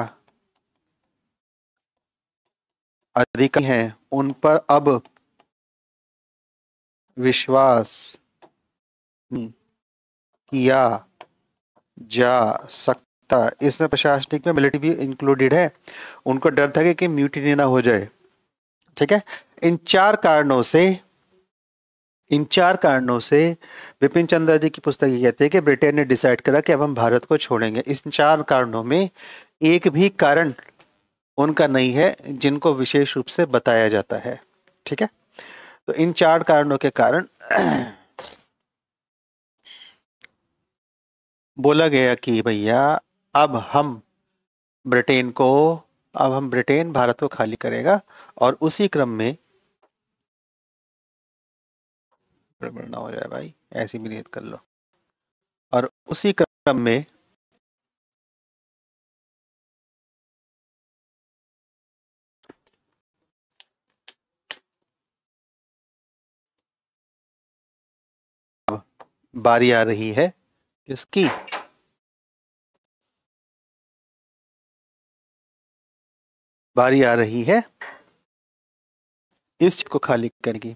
अधिकारी हैं, उन पर अब विश्वास किया जा सकता। इसमें प्रशासनिक में मिलिट्री भी इंक्लूडेड है। उनको डर था कि म्यूटिनी ना हो जाए। ठीक है, इन चार कारणों से विपिन चंद्र जी की पुस्तक ये कहते हैं कि ब्रिटेन ने डिसाइड करा कि अब हम भारत को छोड़ेंगे। इस 4 कारणों में एक भी कारण उनका नहीं है जिनको विशेष रूप से बताया जाता है। ठीक है, तो इन 4 कारणों के कारण बोला गया कि भैया अब हम ब्रिटेन भारत को खाली करेगा। और उसी क्रम में ना हो जाए भाई, ऐसी भी नियत कर लो। और उसी क्रम में बारी आ रही है किसकी? बारी आ रही है इस क्षेत्र को खाली करने की।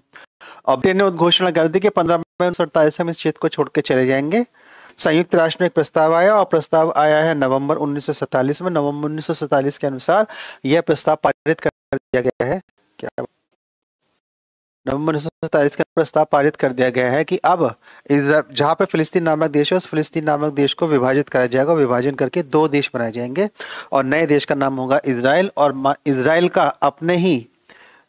और ब्रिटेन ने घोषणा कर दी कि 15 मई 1948 हम इस क्षेत्र को छोड़ के चले जाएंगे। संयुक्त राष्ट्र में एक प्रस्ताव आया और प्रस्ताव आया है नवंबर 1947 में। नवंबर 1947 के अनुसार यह प्रस्ताव पारित कर दिया गया है। क्या नवंबर 1947 का प्रस्ताव पारित कर दिया गया है कि अब जहां पे फिलिस्तीन नामक देश है, उस फिलिस्तीन नामक देश को विभाजित करा जाएगा। विभाजन करके दो देश बनाए जाएंगे और नए देश का नाम होगा इजराइल। और इजराइल का अपने ही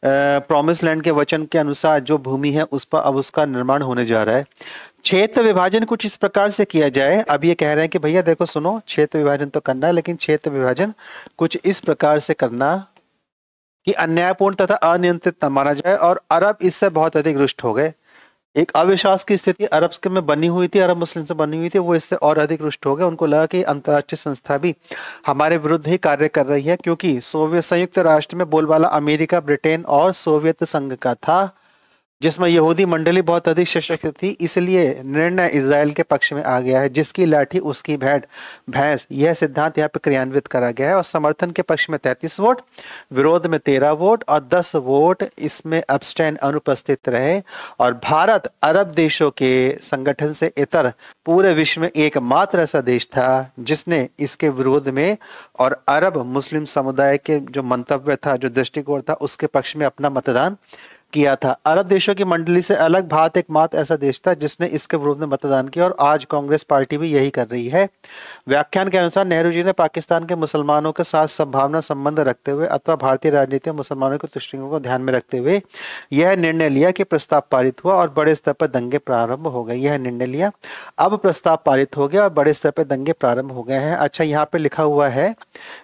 प्रॉमिस लैंड के वचन के अनुसार जो भूमि है उस पर अब उसका निर्माण होने जा रहा है। क्षेत्र विभाजन कुछ इस प्रकार से किया जाए। अब ये कह रहे हैं कि भैया देखो सुनो, क्षेत्र विभाजन तो करना है लेकिन क्षेत्र विभाजन कुछ इस प्रकार से करना कि अन्यायपूर्ण तथा अनियंत्रित न माना जाए। और अरब इससे बहुत अधिक रुष्ट हो गए। एक अविश्वास की स्थिति अरब में बनी हुई थी, अरब मुस्लिम से बनी हुई थी, वो इससे और अधिक रुष्ट हो गए। उनको लगा कि अंतर्राष्ट्रीय संस्था भी हमारे विरुद्ध ही कार्य कर रही है, क्योंकि सोवियत संयुक्त राष्ट्र में बोलबाला अमेरिका, ब्रिटेन और सोवियत संघ का था, जिसमें यहूदी मंडली बहुत अधिक सशक्त थी। इसलिए निर्णय इजराइल के पक्ष में आ गया है। जिसकी लाठी उसकी भैंस, यह सिद्धांत यहाँ पे क्रियान्वित करा गया है। और समर्थन के पक्ष में 33 वोट, विरोध में 13 वोट और 10 वोट इसमें अब्सटेन अनुपस्थित रहे। और भारत अरब देशों के संगठन से इतर पूरे विश्व में एकमात्र ऐसा देश था जिसने इसके विरोध में और अरब मुस्लिम समुदाय के जो मंतव्य था, जो दृष्टिकोण था, उसके पक्ष में अपना मतदान किया था। अरब देशों की मंडली से अलग भारत एकमात्र ऐसा देश था जिसने इसके विरोध में मतदान किया और आज कांग्रेस पार्टी भी यही कर रही है। व्याख्यान के अनुसार नेहरू जी ने पाकिस्तान के मुसलमानों के साथ सद्भावना संबंध रखते हुए अथवा भारतीय राजनीति में मुसलमानों के तुष्टियों को ध्यान में रखते हुए यह निर्णय लिया कि प्रस्ताव पारित हुआ और बड़े स्तर पर दंगे प्रारंभ हो गए। यह निर्णय लिया, अब प्रस्ताव पारित हो गया और बड़े स्तर पर दंगे प्रारंभ हो गए हैं। अच्छा, यहाँ पे लिखा हुआ है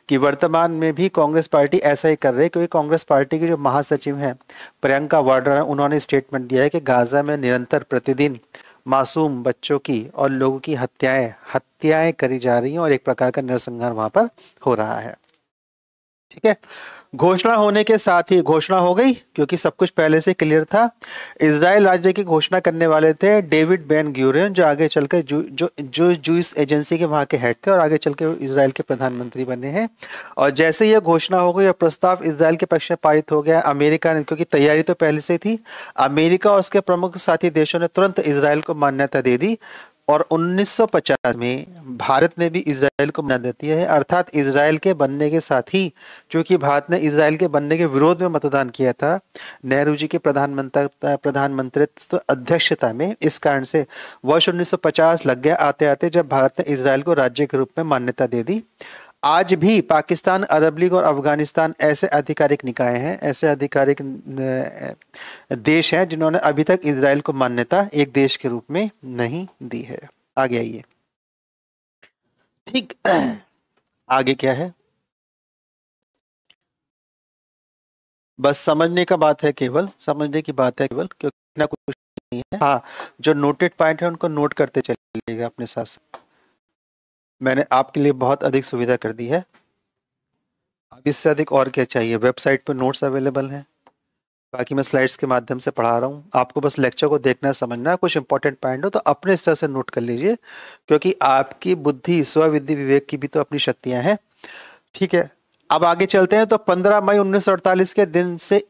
कि वर्तमान में भी कांग्रेस पार्टी ऐसा ही कर रही है, क्योंकि कांग्रेस पार्टी की जो महासचिव हैं प्रियंका वाड्रा, उन्होंने स्टेटमेंट दिया है कि गाजा में निरंतर प्रतिदिन मासूम बच्चों की और लोगों की हत्याएं करी जा रही हैं और एक प्रकार का नरसंहार वहां पर हो रहा है। ठीक है, घोषणा होने के साथ ही घोषणा हो गई क्योंकि सब कुछ पहले से क्लियर था। इजराइल राज्य की घोषणा करने वाले थे डेविड बेन ग्यूरियन, जो आगे चलकर जो जूइस एजेंसी के वहां के हेड थे और आगे चलकर इजराइल के प्रधानमंत्री बने हैं। और जैसे यह घोषणा हो गई और प्रस्ताव इजराइल के पक्ष में पारित हो गया, अमेरिका ने, क्योंकि तैयारी तो पहले से थी, अमेरिका और उसके प्रमुख साथी देशों ने तुरंत इजराइल को मान्यता दे दी। और 1950 में भारत ने भी इजराइल को मान्यता दी है। अर्थात इजराइल के बनने के साथ ही, क्योंकि भारत ने इजराइल के बनने के विरोध में मतदान किया था नेहरू जी के प्रधानमंत्रित्व अध्यक्षता में, इस कारण से वर्ष 1950 लग गया आते आते जब भारत ने इजराइल को राज्य के रूप में मान्यता दे दी। आज भी पाकिस्तान, अरब लीग और अफगानिस्तान ऐसे आधिकारिक निकाय हैं, ऐसे आधिकारिक देश हैं जिन्होंने अभी तक इजराइल को मान्यता एक देश के रूप में नहीं दी है। आगे आइए। ठीक, आगे क्या है, बस समझने का बात है, केवल समझने की बात है केवल, क्योंकि ना कुछ नहीं है। हाँ, जो नोटेड पॉइंट है उनको नोट करते चलिएगा अपने साथ। मैंने आपके लिए बहुत अधिक सुविधा कर दी है, अब इससे अधिक और क्या चाहिए। वेबसाइट पर नोट्स अवेलेबल हैं, बाकी मैं स्लाइड्स के माध्यम से पढ़ा रहा हूँ। आपको बस लेक्चर को देखना समझना, कुछ इंपॉर्टेंट पॉइंट हो तो अपने स्तर से नोट कर लीजिए, क्योंकि आपकी बुद्धि, स्वविद्धि, विवेक की भी तो अपनी शक्तियां हैं। ठीक है, अब आगे चलते हैं। तो 15 मई 1948 के दिन से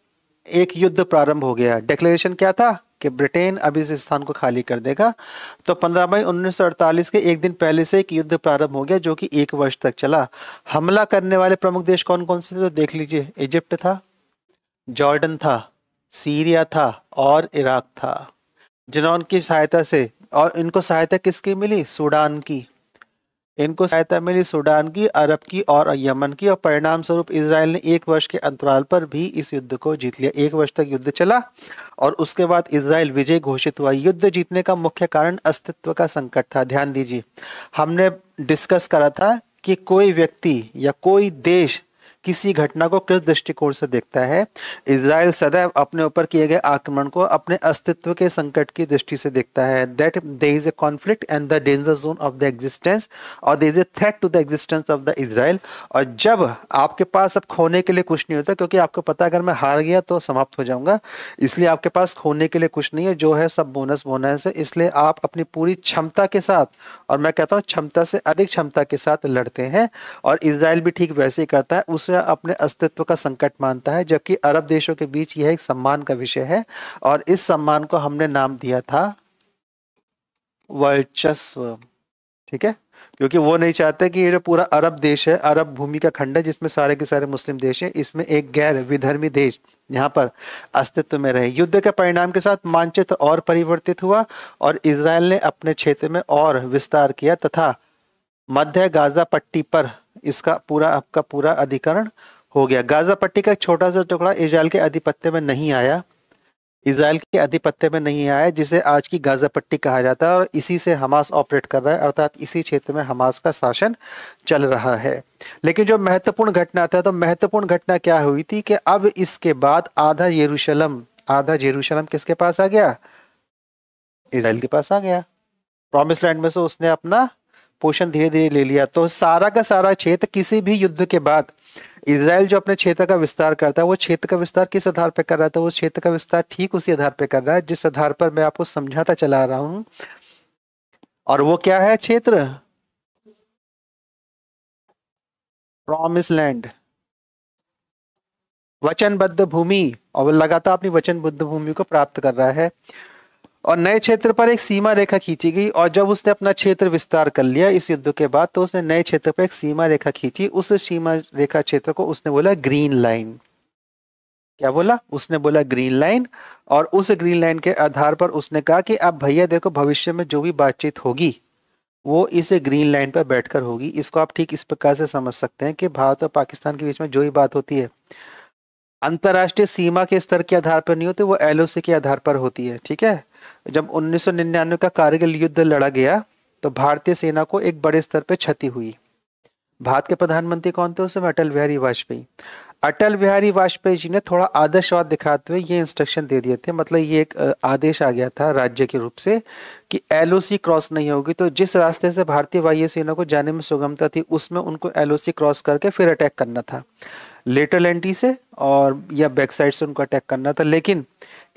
एक युद्ध प्रारंभ हो गया। डिक्लेरेशन क्या था कि ब्रिटेन अब इस स्थान को खाली कर देगा। तो 15 मई 1948 के एक दिन पहले से एक युद्ध प्रारंभ हो गया जो कि 1 वर्ष तक चला। हमला करने वाले प्रमुख देश कौन कौन से थे तो देख लीजिए। इजिप्ट था, जॉर्डन था, सीरिया था और इराक था, जिन्होंने सहायता से, और इनको सहायता किसकी मिली, सूडान की। इनको सहायता मिली सूडान की, अरब की और यमन की। और परिणाम स्वरूप इजराइल ने 1 वर्ष के अंतराल पर भी इस युद्ध को जीत लिया। 1 वर्ष तक युद्ध चला और उसके बाद इजराइल विजय घोषित हुआ। युद्ध जीतने का मुख्य कारण अस्तित्व का संकट था। ध्यान दीजिए, हमने डिस्कस करा था कि कोई व्यक्ति या कोई देश किसी घटना को किस दृष्टिकोण से देखता है? इज़राइल सदैव अपने ऊपर किए गए आक्रमण को अपने अस्तित्व के संकट की दृष्टि से देखता है। That there is a conflict and the danger zone of the existence और there is a threat to the existence of the Israel. और जब आपके पास अब खोने के लिए कुछ नहीं होता, क्योंकि आपको पता है अगर मैं हार गया तो समाप्त हो जाऊंगा, इसलिए आपके पास खोने के लिए कुछ नहीं है, जो है सब बोनस बोनस है। इसलिए आप अपनी पूरी क्षमता के साथ, और मैं कहता हूँ क्षमता से अधिक क्षमता के साथ लड़ते हैं। और इज़राइल भी ठीक वैसे ही करता है, उसे अपने अस्तित्व का संकट मानता है, जबकि अरब देशों के बीच यह एक सम्मान का विषय है। और इस सम्मान को हमने नाम दिया था वर्चस्व। ठीक है, क्योंकि वो नहीं चाहते कि ये जो पूरा अरब देश है, अरब भूमि का खंड है जिसमें सारे के सारे मुस्लिम देश हैं, इसमें एक गैर विधर्मी देश यहाँ पर अस्तित्व में रहे। युद्ध के परिणाम के साथ मानचित्र और परिवर्तित हुआ और इज़राइल ने अपने क्षेत्र में और विस्तार किया तथा मध्य गाजा पट्टी पर इसका पूरा अधिकरण हो गया। गाजा पट्टी का एक छोटा सा टुकड़ा इज़राइल के आधिपत्य में नहीं आया, जिसे आज की गाजा पट्टी कहा जाता है, और इसी से हमास ऑपरेट कर रहा है, अर्थात इसी क्षेत्र में हमास का शासन चल रहा है। लेकिन जो महत्वपूर्ण घटना था, तो महत्वपूर्ण घटना क्या हुई थी कि अब इसके बाद आधा यरूशलेम किसके पास आ गया? इज़राइल के पास आ गया। प्रॉमिस लैंड में से उसने अपना पोषण धीरे धीरे ले लिया। तो सारा का सारा क्षेत्र किसी भी युद्ध के बाद इज़राइल जो अपने क्षेत्र का विस्तार करता है, वो क्षेत्र का विस्तार किस आधार पर कर रहा था? वो क्षेत्र का विस्तार ठीक उसी आधार पर कर रहा है जिस आधार पर मैं आपको समझाता चला रहा हूं। और वो क्या है क्षेत्र? प्रॉमिस लैंड, वचनबद्ध भूमि। और वो लगातार अपनी वचनबद्ध भूमि को प्राप्त कर रहा है। और नए क्षेत्र पर एक सीमा रेखा खींची गई, और जब उसने अपना क्षेत्र विस्तार कर लिया इस युद्ध के बाद, तो उसने नए क्षेत्र पर एक सीमा रेखा खींची। उस सीमा रेखा क्षेत्र को उसने बोला ग्रीन लाइन। क्या बोला? उसने बोला ग्रीन लाइन। और उस ग्रीन लाइन के आधार पर उसने कहा कि अब भैया देखो, भविष्य में जो भी बातचीत होगी वो इस ग्रीन लाइन पर बैठकर होगी। इसको आप ठीक इस प्रकार से समझ सकते हैं कि भारत और पाकिस्तान के बीच में जो भी बात होती है, अंतर्राष्ट्रीय सीमा के स्तर के आधार पर नहीं होती, वो एलओसी के आधार पर होती है। ठीक है, जब 1999 का कारगिल युद्ध लड़ा गया तो भारतीय सेना को एक बड़े स्तर पर क्षति हुई। भारत के प्रधानमंत्री कौन थे उस समय? अटल बिहारी वाजपेयी। अटल बिहारी वाजपेयी जी ने थोड़ा आदर्शवाद दिखाते हुए ये इंस्ट्रक्शन दे दिए थे, मतलब ये एक आदेश आ गया था राज्य के रूप से कि एलओसी क्रॉस नहीं होगी। तो जिस रास्ते से भारतीय वायुसेना को जाने में सुगमता थी, उसमें उनको एलओसी क्रॉस करके फिर अटैक करना था, लेटरल एंट्री से और या बैक साइड से उनको अटैक करना था। लेकिन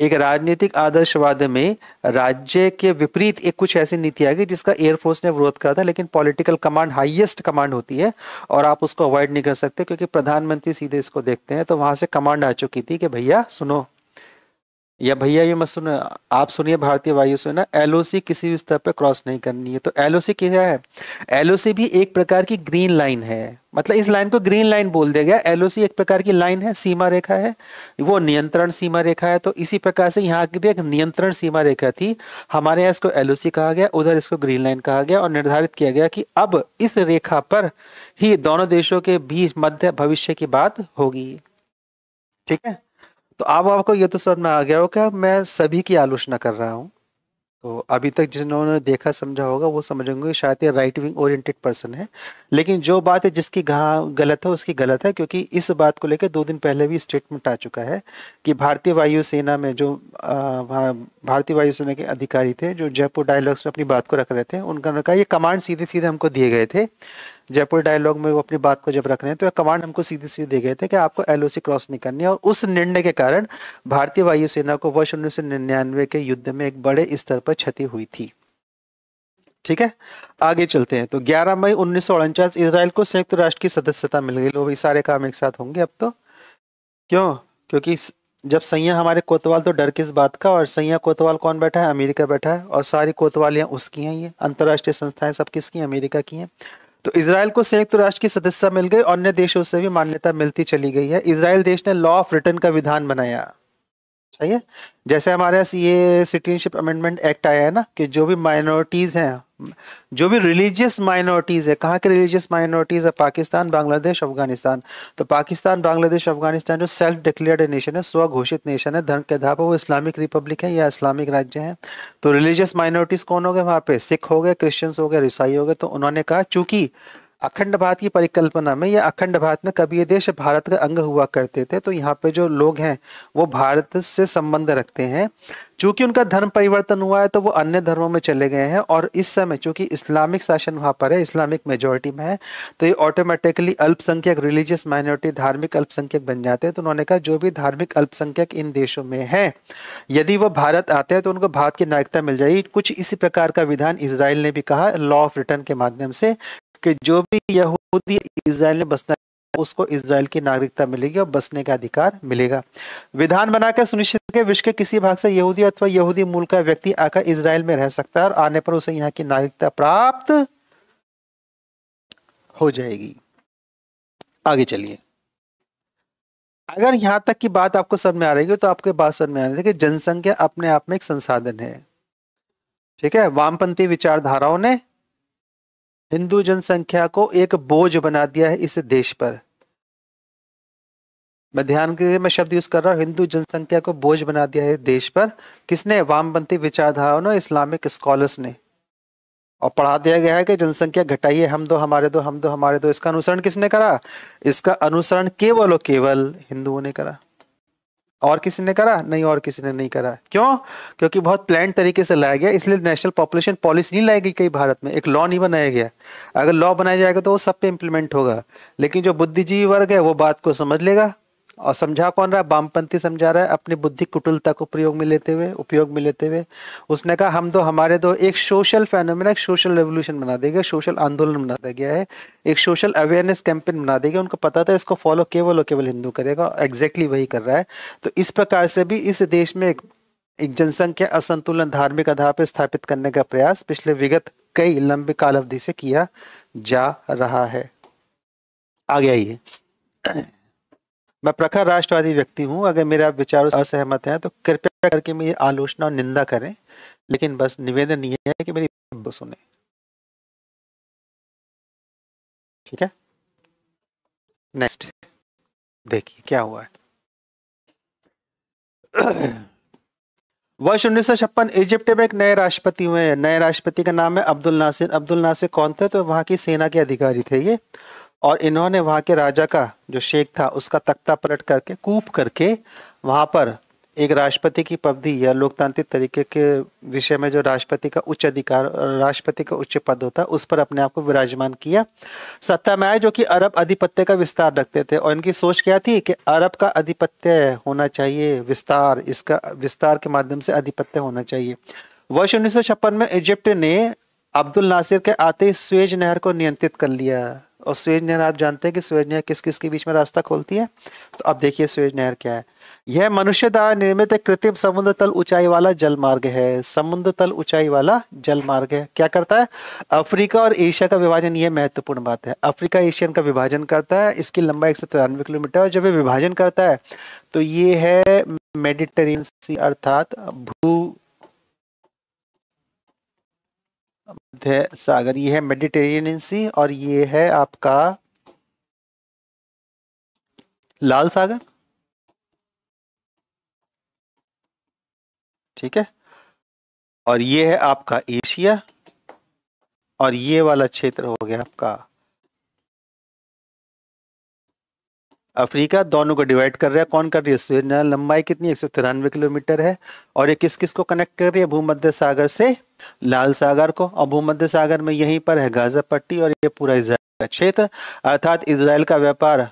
एक राजनीतिक आदर्शवाद में राज्य के विपरीत एक कुछ ऐसी नीति आ गई जिसका एयरफोर्स ने विरोध करा था। लेकिन पॉलिटिकल कमांड हाईएस्ट कमांड होती है और आप उसको अवॉइड नहीं कर सकते, क्योंकि प्रधानमंत्री सीधे इसको देखते हैं। तो वहां से कमांड आ चुकी थी कि भैया सुनो, या भैया ये मत सुनो, आप सुनिए भारतीय वायुसेना, एलओसी किसी भी स्तर पर क्रॉस नहीं करनी है। तो एलओसी क्या है? एलओसी भी एक प्रकार की ग्रीन लाइन है, मतलब इस लाइन को ग्रीन लाइन बोल दिया गया। एलओसी एक प्रकार की लाइन है, सीमा रेखा है, वो नियंत्रण सीमा रेखा है। तो इसी प्रकार से यहाँ की भी एक नियंत्रण सीमा रेखा थी। हमारे यहाँ इसको एलओसी कहा गया, उधर इसको ग्रीन लाइन कहा गया, और निर्धारित किया गया कि अब इस रेखा पर ही दोनों देशों के बीच मध्य भविष्य की बात होगी। ठीक है, तो अब आपको ये तो समझ में आ गया हो कि मैं सभी की आलोचना कर रहा हूँ। तो अभी तक जिन्होंने देखा समझा होगा वो समझेंगे शायद ये राइट विंग ओरिएंटेड पर्सन है। लेकिन जो बात है जिसकी गलत है उसकी गलत है, क्योंकि इस बात को लेकर 2 दिन पहले भी स्टेटमेंट आ चुका है कि भारतीय वायुसेना में जो भारतीय वायुसेना के अधिकारी थे जो जयपुर डायलॉग्स में अपनी बात को रख रहे थे, उनका कहा ये कमांड सीधे सीधे हमको दिए गए थे। जयपुर डायलॉग में वो अपनी बात को जब रख रहे हैं तो कमांड हमको सीधे सीधे दे गए थे कि आपको एलओसी क्रॉस नहीं करनी है। और उस निर्णय के कारण भारतीय वायुसेना को वर्ष 1999 के युद्ध में एक बड़े स्तर पर क्षति हुई थी। ठीक है, आगे चलते हैं। तो 11 मई 1949 इजराइल को संयुक्त राष्ट्र की सदस्यता मिल गई। लो भाई, सारे काम एक साथ होंगे अब तो। क्यों? क्योंकि जब सैया हमारे कोतवाल तो डर किस बात का, और सैया कोतवाल कौन बैठा है? अमेरिका बैठा है, और सारी कोतवालियां उसकी हैं। ये अंतर्राष्ट्रीय संस्थाएं सब किसकी? अमेरिका की हैं। तो इजराइल को संयुक्त राष्ट्र की सदस्यता मिल गई, अन्य देशों से भी मान्यता मिलती चली गई है। इजराइल देश ने लॉ ऑफ रिटर्न का विधान बनाया। सही है, जैसे हमारे यहाँ ये सिटीजनशिप अमेंडमेंट एक्ट आया है ना, कि जो भी माइनॉरिटीज हैं, जो भी रिलीजियस माइनॉरिटीज है, कहाँ के रिलीजियस माइनॉरिटीज है? पाकिस्तान, बांग्लादेश, अफगानिस्तान। तो पाकिस्तान, बांग्लादेश, अफगानिस्तान जो सेल्फ डिक्लेयर्ड नेशन है, स्व घोषित नेशन है, धर्म के आधार पर वो इस्लामिक रिपब्लिक है या इस्लामिक राज्य है। तो रिलीजियस माइनॉरिटीज कौन हो गए वहाँ पे? सिख हो गए, क्रिश्चियंस हो गए, ईसाई हो गए। तो उन्होंने कहा चूंकि अखंड भारत की परिकल्पना में या अखंड भारत में कभी ये देश भारत का अंग हुआ करते थे, तो यहाँ पे जो लोग हैं वो भारत से संबंध रखते हैं। चूंकि उनका धर्म परिवर्तन हुआ है तो वो अन्य धर्मों में चले गए हैं, और इस समय चूंकि इस्लामिक शासन वहाँ पर है, इस्लामिक मेजोरिटी में है, तो ये ऑटोमेटिकली अल्पसंख्यक, रिलीजियस माइनॉरिटी, धार्मिक अल्पसंख्यक बन जाते हैं। तो उन्होंने कहा जो भी धार्मिक अल्पसंख्यक इन देशों में है, यदि वो भारत आते हैं तो उनको भारत की नागरिकता मिल जाएगी। कुछ इसी प्रकार का विधान इसराइल ने भी कहा लॉ ऑफ रिटर्न के माध्यम से, कि जो भी यहूदी इसराइल में बसना है, उसको इसराइल की नागरिकता मिलेगी और बसने का अधिकार मिलेगा। विधान बनाकर सुनिश्चित कि विश्व के किसी भाग से यहूदी अथवा यहूदी मूल का व्यक्ति आकर इसराइल में रह सकता है और आने पर उसे यहाँ की नागरिकता प्राप्त हो जाएगी। आगे चलिए, अगर यहां तक की बात आपको समझ में आ रही है तो आपके बात समझ में आ रही है कि जनसंख्या अपने आप में एक संसाधन है। ठीक है, वामपंथी विचारधाराओं ने हिंदू जनसंख्या को एक बोझ बना दिया है इस देश पर। मैं ध्यान के मैं शब्द यूज कर रहा हूं, हिंदू जनसंख्या को बोझ बना दिया है देश पर। किसने? वामपंथी विचारधाराओं ने, इस्लामिक स्कॉलर्स ने। और पढ़ा दिया गया है कि जनसंख्या घटाइए, हम दो हमारे दो, हम दो हमारे दो। इसका अनुसरण किसने करा? इसका अनुसरण केवल और केवल हिंदुओं ने करा। और किसी ने करा? नहीं, और किसी ने नहीं करा। क्यों? क्योंकि बहुत प्लान तरीके से लाया गया, इसलिए नेशनल पॉपुलेशन पॉलिसी नहीं लाई गई कहीं भारत में, एक लॉ नहीं बनाया गया। अगर लॉ बनाया जाएगा तो वो सब पे इम्प्लीमेंट होगा, लेकिन जो बुद्धिजीवी वर्ग है वो बात को समझ लेगा। और समझा कौन रहा है? वामपंथी समझा रहा है, अपनी बुद्धि कुटिलता को उपयोग में लेते हुए उसने कहा हम दो हमारे दो। एक सोशल फेनोमेना, एक सोशल रेवोल्यूशन बना देगा, सोशल आंदोलन बना दिया गया है, एक सोशल अवेयरनेस कैंपेन बना देगा। उनको पता था इसको फॉलो केवल और केवल हिंदू करेगा, एग्जैक्टली वही कर रहा है। तो इस प्रकार से भी इस देश में एक जनसंख्या असंतुलन धार्मिक आधार पर स्थापित करने का प्रयास पिछले विगत कई लंबी काल अवधि से किया जा रहा है। आगे आइए, मैं प्रखर राष्ट्रवादी व्यक्ति हूं, अगर मेरे आप विचारों से असहमत हैं तो कृपया करके मेरी आलोचना और निंदा करें, लेकिन बस निवेदन ये है कि मेरी बात सुने। ठीक है, नेक्स्ट देखिए क्या हुआ है। वर्ष 1956 इजिप्ट में एक नए राष्ट्रपति हुए हैं। नए राष्ट्रपति का नाम है अब्दुल नासिर। अब्दुल नासिर कौन थे? तो वहां की सेना के अधिकारी थे ये, और इन्होंने वहां के राजा का जो शेख था उसका तख्ता पलट करके, कूप करके, वहां पर एक राष्ट्रपति की पदवी या लोकतांत्रिक तरीके के विषय में जो राष्ट्रपति का उच्च अधिकार, राष्ट्रपति का उच्च पद होता है, उस पर अपने आप को विराजमान किया। सत्ता में आए जो कि अरब आधिपत्य का विस्तार रखते थे, और इनकी सोच क्या थी कि अरब का आधिपत्य होना चाहिए, विस्तार, इसका विस्तार के माध्यम से आधिपत्य होना चाहिए। वर्ष 1956 में इजिप्ट ने अब्दुल नासिर के आते ही स्वेज नहर को नियंत्रित कर लिया। और स्वेज नहर आप जानते हैं कि स्वेज नहर किस किस के बीच में रास्ता खोलती है? तो अब देखिए स्वेज नहर क्या है। यह मनुष्य द्वारा निर्मित एक कृत्रिम समुद्र तल ऊंचाई वाला जल मार्ग है। समुद्र तल ऊंचाई वाला जल मार्ग है। क्या करता है? अफ्रीका और एशिया का विभाजन, यह महत्वपूर्ण बात है। अफ्रीका एशियन का विभाजन करता है। इसकी लंबाई 193 किलोमीटर, और जब ये विभाजन करता है तो ये है मेडिटेरेनियन सी, अर्थात भू मध्य सागर। ये है मेडिटेरेनियन सी, और ये है आपका लाल सागर। ठीक है, और ये है आपका एशिया, और ये वाला क्षेत्र हो गया आपका अफ्रीका। दोनों को डिवाइड कर रहा है कौन? कर रही है स्वेज नहर। लंबाई कितनी? 193 किलोमीटर है, और ये किस किस को कनेक्ट कर रही है? भूमध्य सागर से लाल सागर को। और भूमध्य सागर में यहीं पर है गाजा पट्टी, और ये पूरा इजराइल का क्षेत्र, अर्थात इजराइल का व्यापार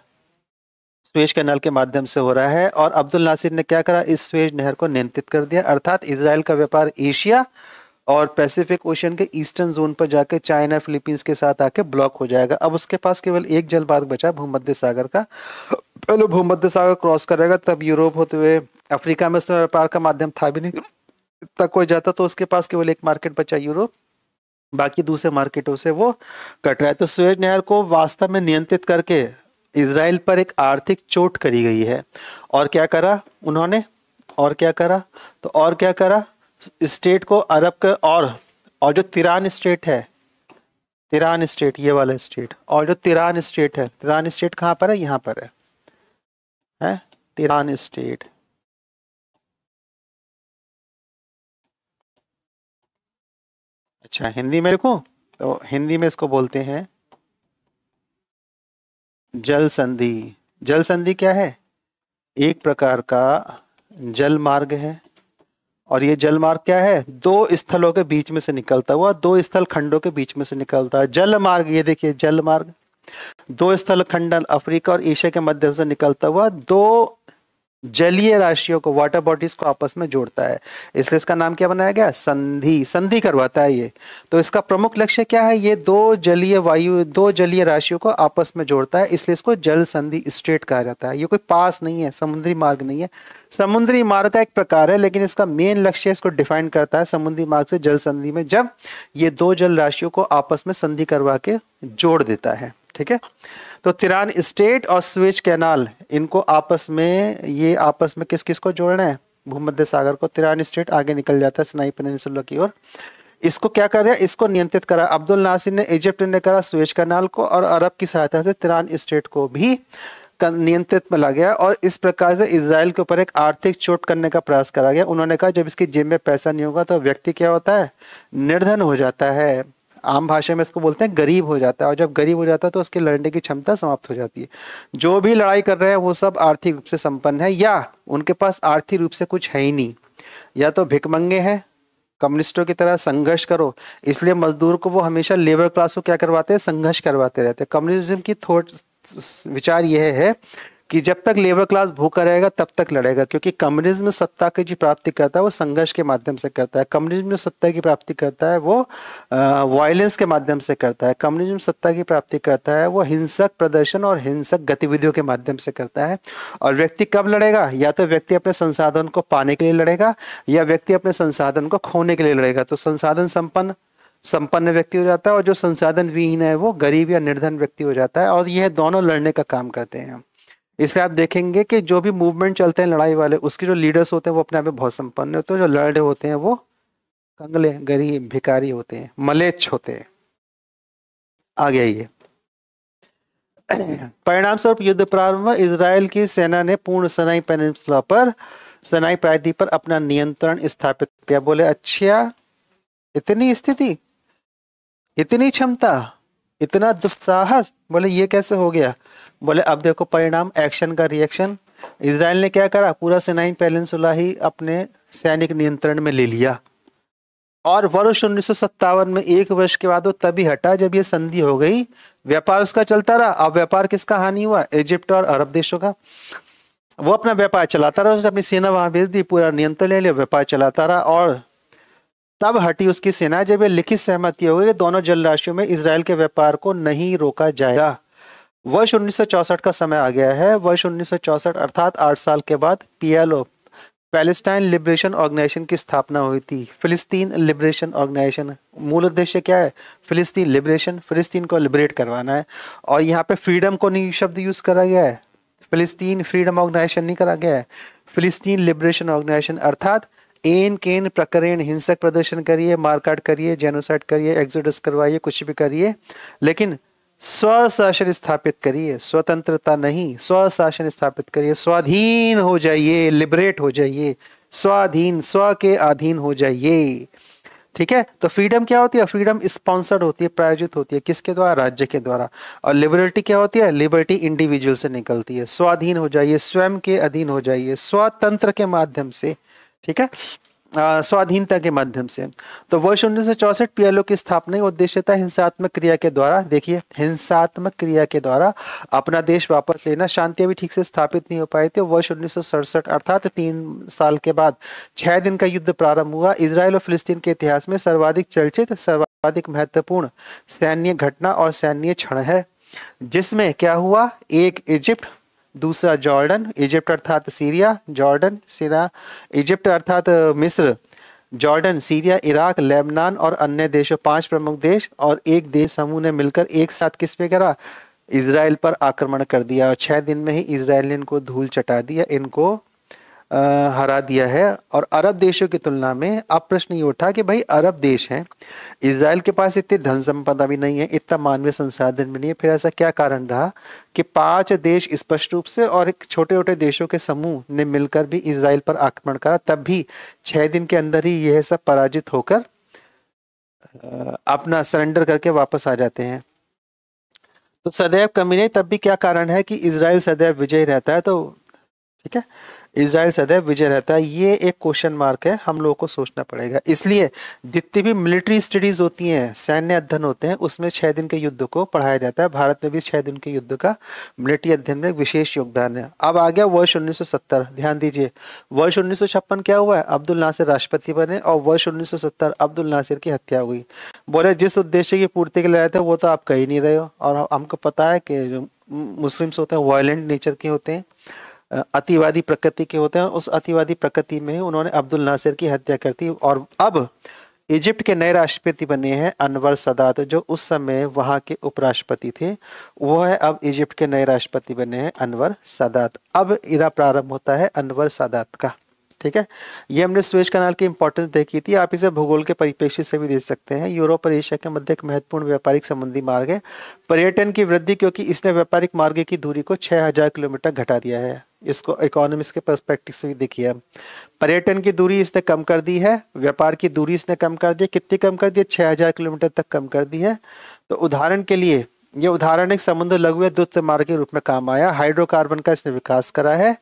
स्वेज कैनाल के माध्यम से हो रहा है। और अब्दुल नासिर ने क्या करा? इस स्वेज नहर को नियंत्रित कर दिया, अर्थात इजराइल का व्यापार एशिया और पैसिफिक ओशियन के ईस्टर्न जोन पर जाके चाइना फिलीपींस के साथ आके ब्लॉक हो जाएगा। अब उसके पास केवल एक जल मार्ग बचा भूमध्य सागर का। पहले भूमध्य सागर क्रॉस करेगा, तब यूरोप होते हुए अफ्रीका में उसमें व्यापार का माध्यम था भी नहीं, तक कोई जाता, तो उसके पास केवल एक मार्केट बचा यूरोप, बाकी दूसरे मार्केटों से वो कट रहा है। तो स्वेज नहर को वास्तव में नियंत्रित करके इजराइल पर एक आर्थिक चोट करी गई है। और क्या करा उन्होंने? और क्या करा? तो और क्या करा? स्टेट को अरब के, और जो तिरान स्टेट है, तिरान स्टेट, ये वाला स्टेट, और जो तिरान स्टेट है, तिरान स्टेट कहाँ पर है? यहाँ पर है तिरान स्टेट। अच्छा, हिंदी में लिखूं? तो हिंदी में इसको बोलते हैं जल संधि। जल संधि क्या है? एक प्रकार का जल मार्ग है, और ये जल मार्ग क्या है? दो स्थलों के बीच में से निकलता हुआ, दो स्थल खंडों के बीच में से निकलता है जल मार्ग। ये देखिए जल मार्ग, दो स्थल खंड अफ्रीका और एशिया के मध्य से निकलता हुआ दो जलीय राशियों को, वाटर बॉडीज को आपस में जोड़ता है, इसलिए इसका नाम क्या बनाया गया? संधि। संधि करवाता है ये। तो इसका प्रमुख लक्ष्य क्या है? ये दो जलीय राशियों को आपस में जोड़ता है, इसलिए इसको जल संधि स्ट्रेट कहा जाता है। ये कोई पास नहीं है, समुद्री मार्ग नहीं है। समुद्री मार्ग का एक प्रकार है, लेकिन इसका मेन लक्ष्य इसको डिफाइन करता है समुद्री मार्ग से जल संधि में, जब ये दो जल राशियों को आपस में संधि करवा के जोड़ देता है। ठीक है, तो तिरान स्टेट और स्वेज कैनाल, इनको आपस में, ये आपस में किस किस को जोड़ना है? भूमध्य सागर को। तिरान स्टेट आगे निकल जाता है सिनाई पेनिनसुला की ओर। इसको क्या कर रहा है? इसको नियंत्रित करा अब्दुल नासिर ने, इजिप्ट ने करा स्वेज कैनाल को, और अरब की सहायता से तिरान स्टेट को भी नियंत्रित में ला गया, और इस प्रकार से इजराइल के ऊपर एक आर्थिक चोट करने का प्रयास करा गया। उन्होंने कहा जब इसकी जेब में पैसा नहीं होगा तो व्यक्ति क्या होता है? निर्धन हो जाता है। आम भाषा में इसको बोलते हैं गरीब हो जाता है, और जब गरीब हो जाता है तो उसकी लड़ने की क्षमता समाप्त हो जाती है। जो भी लड़ाई कर रहे हैं वो सब आर्थिक रूप से संपन्न है, या उनके पास आर्थिक रूप से कुछ है ही नहीं, या तो भिखमंगे हैं। कम्युनिस्टों की तरह संघर्ष करो, इसलिए मजदूर को वो हमेशा लेबर क्लास को क्या करवाते हैं? संघर्ष करवाते रहते हैं। कम्युनिज्म की थोट विचार यह है कि जब तक लेबर क्लास भूखा रहेगा तब तक लड़ेगा, क्योंकि कम्युनिज्म सत्ता की जो प्राप्ति करता है वो संघर्ष के माध्यम से करता है। कम्युनिज्म जो सत्ता की प्राप्ति करता है वो वायलेंस के माध्यम से करता है। कम्युनिज्म सत्ता की प्राप्ति करता है वो हिंसक प्रदर्शन और हिंसक गतिविधियों के माध्यम से करता है। और व्यक्ति कब लड़ेगा? या तो व्यक्ति अपने संसाधन को पाने के लिए लड़ेगा, या व्यक्ति अपने संसाधन को खोने के लिए लड़ेगा। तो संसाधन संपन्न व्यक्ति हो जाता है, और जो संसाधन विहीन है वो गरीब या निर्धन व्यक्ति हो जाता है, और यह दोनों लड़ने का काम करते हैं। इसलिए आप देखेंगे कि जो भी मूवमेंट चलते हैं लड़ाई वाले, उसके जो लीडर्स होते हैं वो अपने आप में बहुत संपन्न होते हैं, जो लड़ रहे होते हैं वो कंगले, गरीब, भिखारी होते हैं, मलेच्छ होते हैं। आगे आइए। परिणाम स्वरूप युद्ध प्रारंभ, इजराइल की सेना ने पूर्ण सिनाई पेनिनसुला पर, सिनाई प्रायद्वीप पर अपना नियंत्रण स्थापित किया। बोले अच्छा, इतनी स्थिति, इतनी क्षमता, इतना दुस्साहस, बोले ये कैसे हो गया? बोले अब देखो परिणाम, एक्शन का रिएक्शन। इजराइल ने क्या करा? पूरा सिनाई पेनिनसुला ही अपने सैनिक नियंत्रण में ले लिया, और वर्ष 1957 में, एक वर्ष के बाद वो तभी हटा जब ये संधि हो गई। व्यापार उसका चलता रहा। अब व्यापार किसका हानि हुआ? इजिप्ट और अरब देशों का। वो अपना व्यापार चलाता रहा, उसने अपनी सेना वहां भेज दी, पूरा नियंत्रण ले लिया, व्यापार चलाता रहा, और तब हटी उसकी सेना जब ये लिखित सहमति हो गई कि दोनों जल राशियों में इजराइल के व्यापार को नहीं रोका जाएगा। वर्ष 1964 का समय आ गया है। वर्ष 1964 अर्थात 8 साल के बाद पीएलओ, पैलेस्टाइन लिबरेशन ऑर्गेनाइजेशन की स्थापना हुई थी। फिलिस्तीन लिबरेशन ऑर्गेनाइजेशन, मूल उद्देश्य क्या है? फिलिस्तीन लिबरेशन, फिलिस्तीन को लिबरेट करवाना है। और यहाँ पे फ्रीडम को नहीं शब्द यूज करा गया है, फिलिस्तीन फ्रीडम ऑर्गेनाइजेशन नहीं करा गया है, फिलिस्तीन लिबरेशन ऑर्गेनाइजेशन। अर्थात एन केन प्रकरण, हिंसक प्रदर्शन करिए, मारकाट करिए, जेनोसाइड करिए, एक्सोडस करवाइए, कुछ भी करिए, लेकिन स्वशासन स्थापित करिए, स्वतंत्रता नहीं, स्वशासन स्थापित करिए, स्वाधीन हो जाइए, लिबरेट हो जाइए, स्वाधीन, स्व के अधीन हो जाइए। ठीक है, तो फ्रीडम क्या होती है? फ्रीडम स्पॉन्सर्ड होती है, प्रायोजित होती है, किसके द्वारा? राज्य के द्वारा। और लिबर्टी क्या होती है? लिबर्टी इंडिविजुअल से निकलती है। स्वाधीन हो जाइए, स्वयं के अधीन हो जाइए, स्वतंत्र के माध्यम से। ठीक है, स्वाधीनता के माध्यम से। तो वर्ष 1964 पीएलओ की स्थापना उद्देश्य था हिंसात्मक क्रिया के द्वारा, देखिए हिंसात्मक क्रिया के द्वारा अपना देश वापस लेना। शांति अभी ठीक से स्थापित नहीं हो पाई थी। वर्ष 1967 अर्थात 3 साल के बाद 6 दिन का युद्ध प्रारंभ हुआ। इजराइल और फिलिस्तीन के इतिहास में सर्वाधिक चर्चित, सर्वाधिक महत्वपूर्ण सैन्य घटना और सैन्य क्षण है, जिसमें क्या हुआ? एक इजिप्ट, दूसरा जॉर्डन, इजिप्ट अर्थात सीरिया, जॉर्डन सीरिया, इजिप्ट अर्थात मिस्र, जॉर्डन, सीरिया, इराक, लेबनान और अन्य देशों, 5 प्रमुख देश और एक देश समूह ने मिलकर एक साथ किस पे करा? इजराइल पर आक्रमण कर दिया, और 6 दिन में ही इजराइल ने इनको धूल चटा दिया, इनको हरा दिया है। और अरब देशों की तुलना में अब प्रश्न ये उठा कि भाई अरब देश हैं, इजराइल के पास इतनी धन संपदा भी नहीं है, इतना मानवीय संसाधन भी नहीं है, फिर ऐसा क्या कारण रहा कि 5 देश स्पष्ट रूप से और एक छोटे छोटे देशों के समूह ने मिलकर भी इजराइल पर आक्रमण करा, तब भी 6 दिन के अंदर ही यह सब पराजित होकर अपना सरेंडर करके वापस आ जाते हैं। तो सदैव कमी नहीं, तब भी क्या कारण है कि इजराइल सदैव विजयी रहता है, तो ठीक है, इजराइल सदैव विजय रहता है, ये एक क्वेश्चन मार्क है, हम लोगों को सोचना पड़ेगा। इसलिए जितनी भी मिलिट्री स्टडीज होती हैं, सैन्य अध्ययन होते हैं, उसमें 6 दिन के युद्ध को पढ़ाया जाता है। भारत में भी 6 दिन के युद्ध का मिलिट्री अध्ययन में विशेष योगदान है। अब आ गया वर्ष 1970, ध्यान दीजिए, वर्ष 1956 क्या हुआ है, अब्दुल नासिर राष्ट्रपति बने, और वर्ष 1970 अब्दुल नासिर की हत्या हुई। बोले जिस उद्देश्य की पूर्ति के लिए आए थे वो तो आप कह ही नहीं रहे हो, और हमको पता है कि जो मुस्लिम्स होते हैं वायलेंट नेचर के होते हैं, अतिवादी प्रकृति के होते हैं। उस अतिवादी प्रकृति में उन्होंने अब्दुल नासिर की हत्या कर दी। और अब इजिप्ट के नए राष्ट्रपति बने हैं अनवर सदात, जो उस समय वहां के उपराष्ट्रपति थे, वो है अब इजिप्ट के नए राष्ट्रपति बने हैं अनवर सादात। अब इरा प्रारंभ होता है अनवर सादात का, ठीक है। ये हमने स्वेज कनाल की इंपॉर्टेंस देखी थी, आप इसे भूगोल के परिप्रेक्ष्य से भी देख सकते हैं। यूरोप और एशिया के मध्य एक महत्वपूर्ण व्यापारिक संबंधी मार्ग है। पर्यटन की वृद्धि, क्योंकि इसने व्यापारिक मार्ग की दूरी को 6000 किलोमीटर घटा दिया है। इसको इकोनॉमिक्स के पर्सपेक्टिव से भी देखिए, पर्यटन की दूरी इसने कम कर दी है, व्यापार की दूरी इसने कम कर दी। कितनी कम कर दी है, 6000 किलोमीटर तक कम कर दी है। तो उदाहरण के लिए ये उदाहरण एक समुद्र लघु द्रुत मार्ग के रूप में काम आया। हाइड्रोकार्बन का इसने विकास करा है,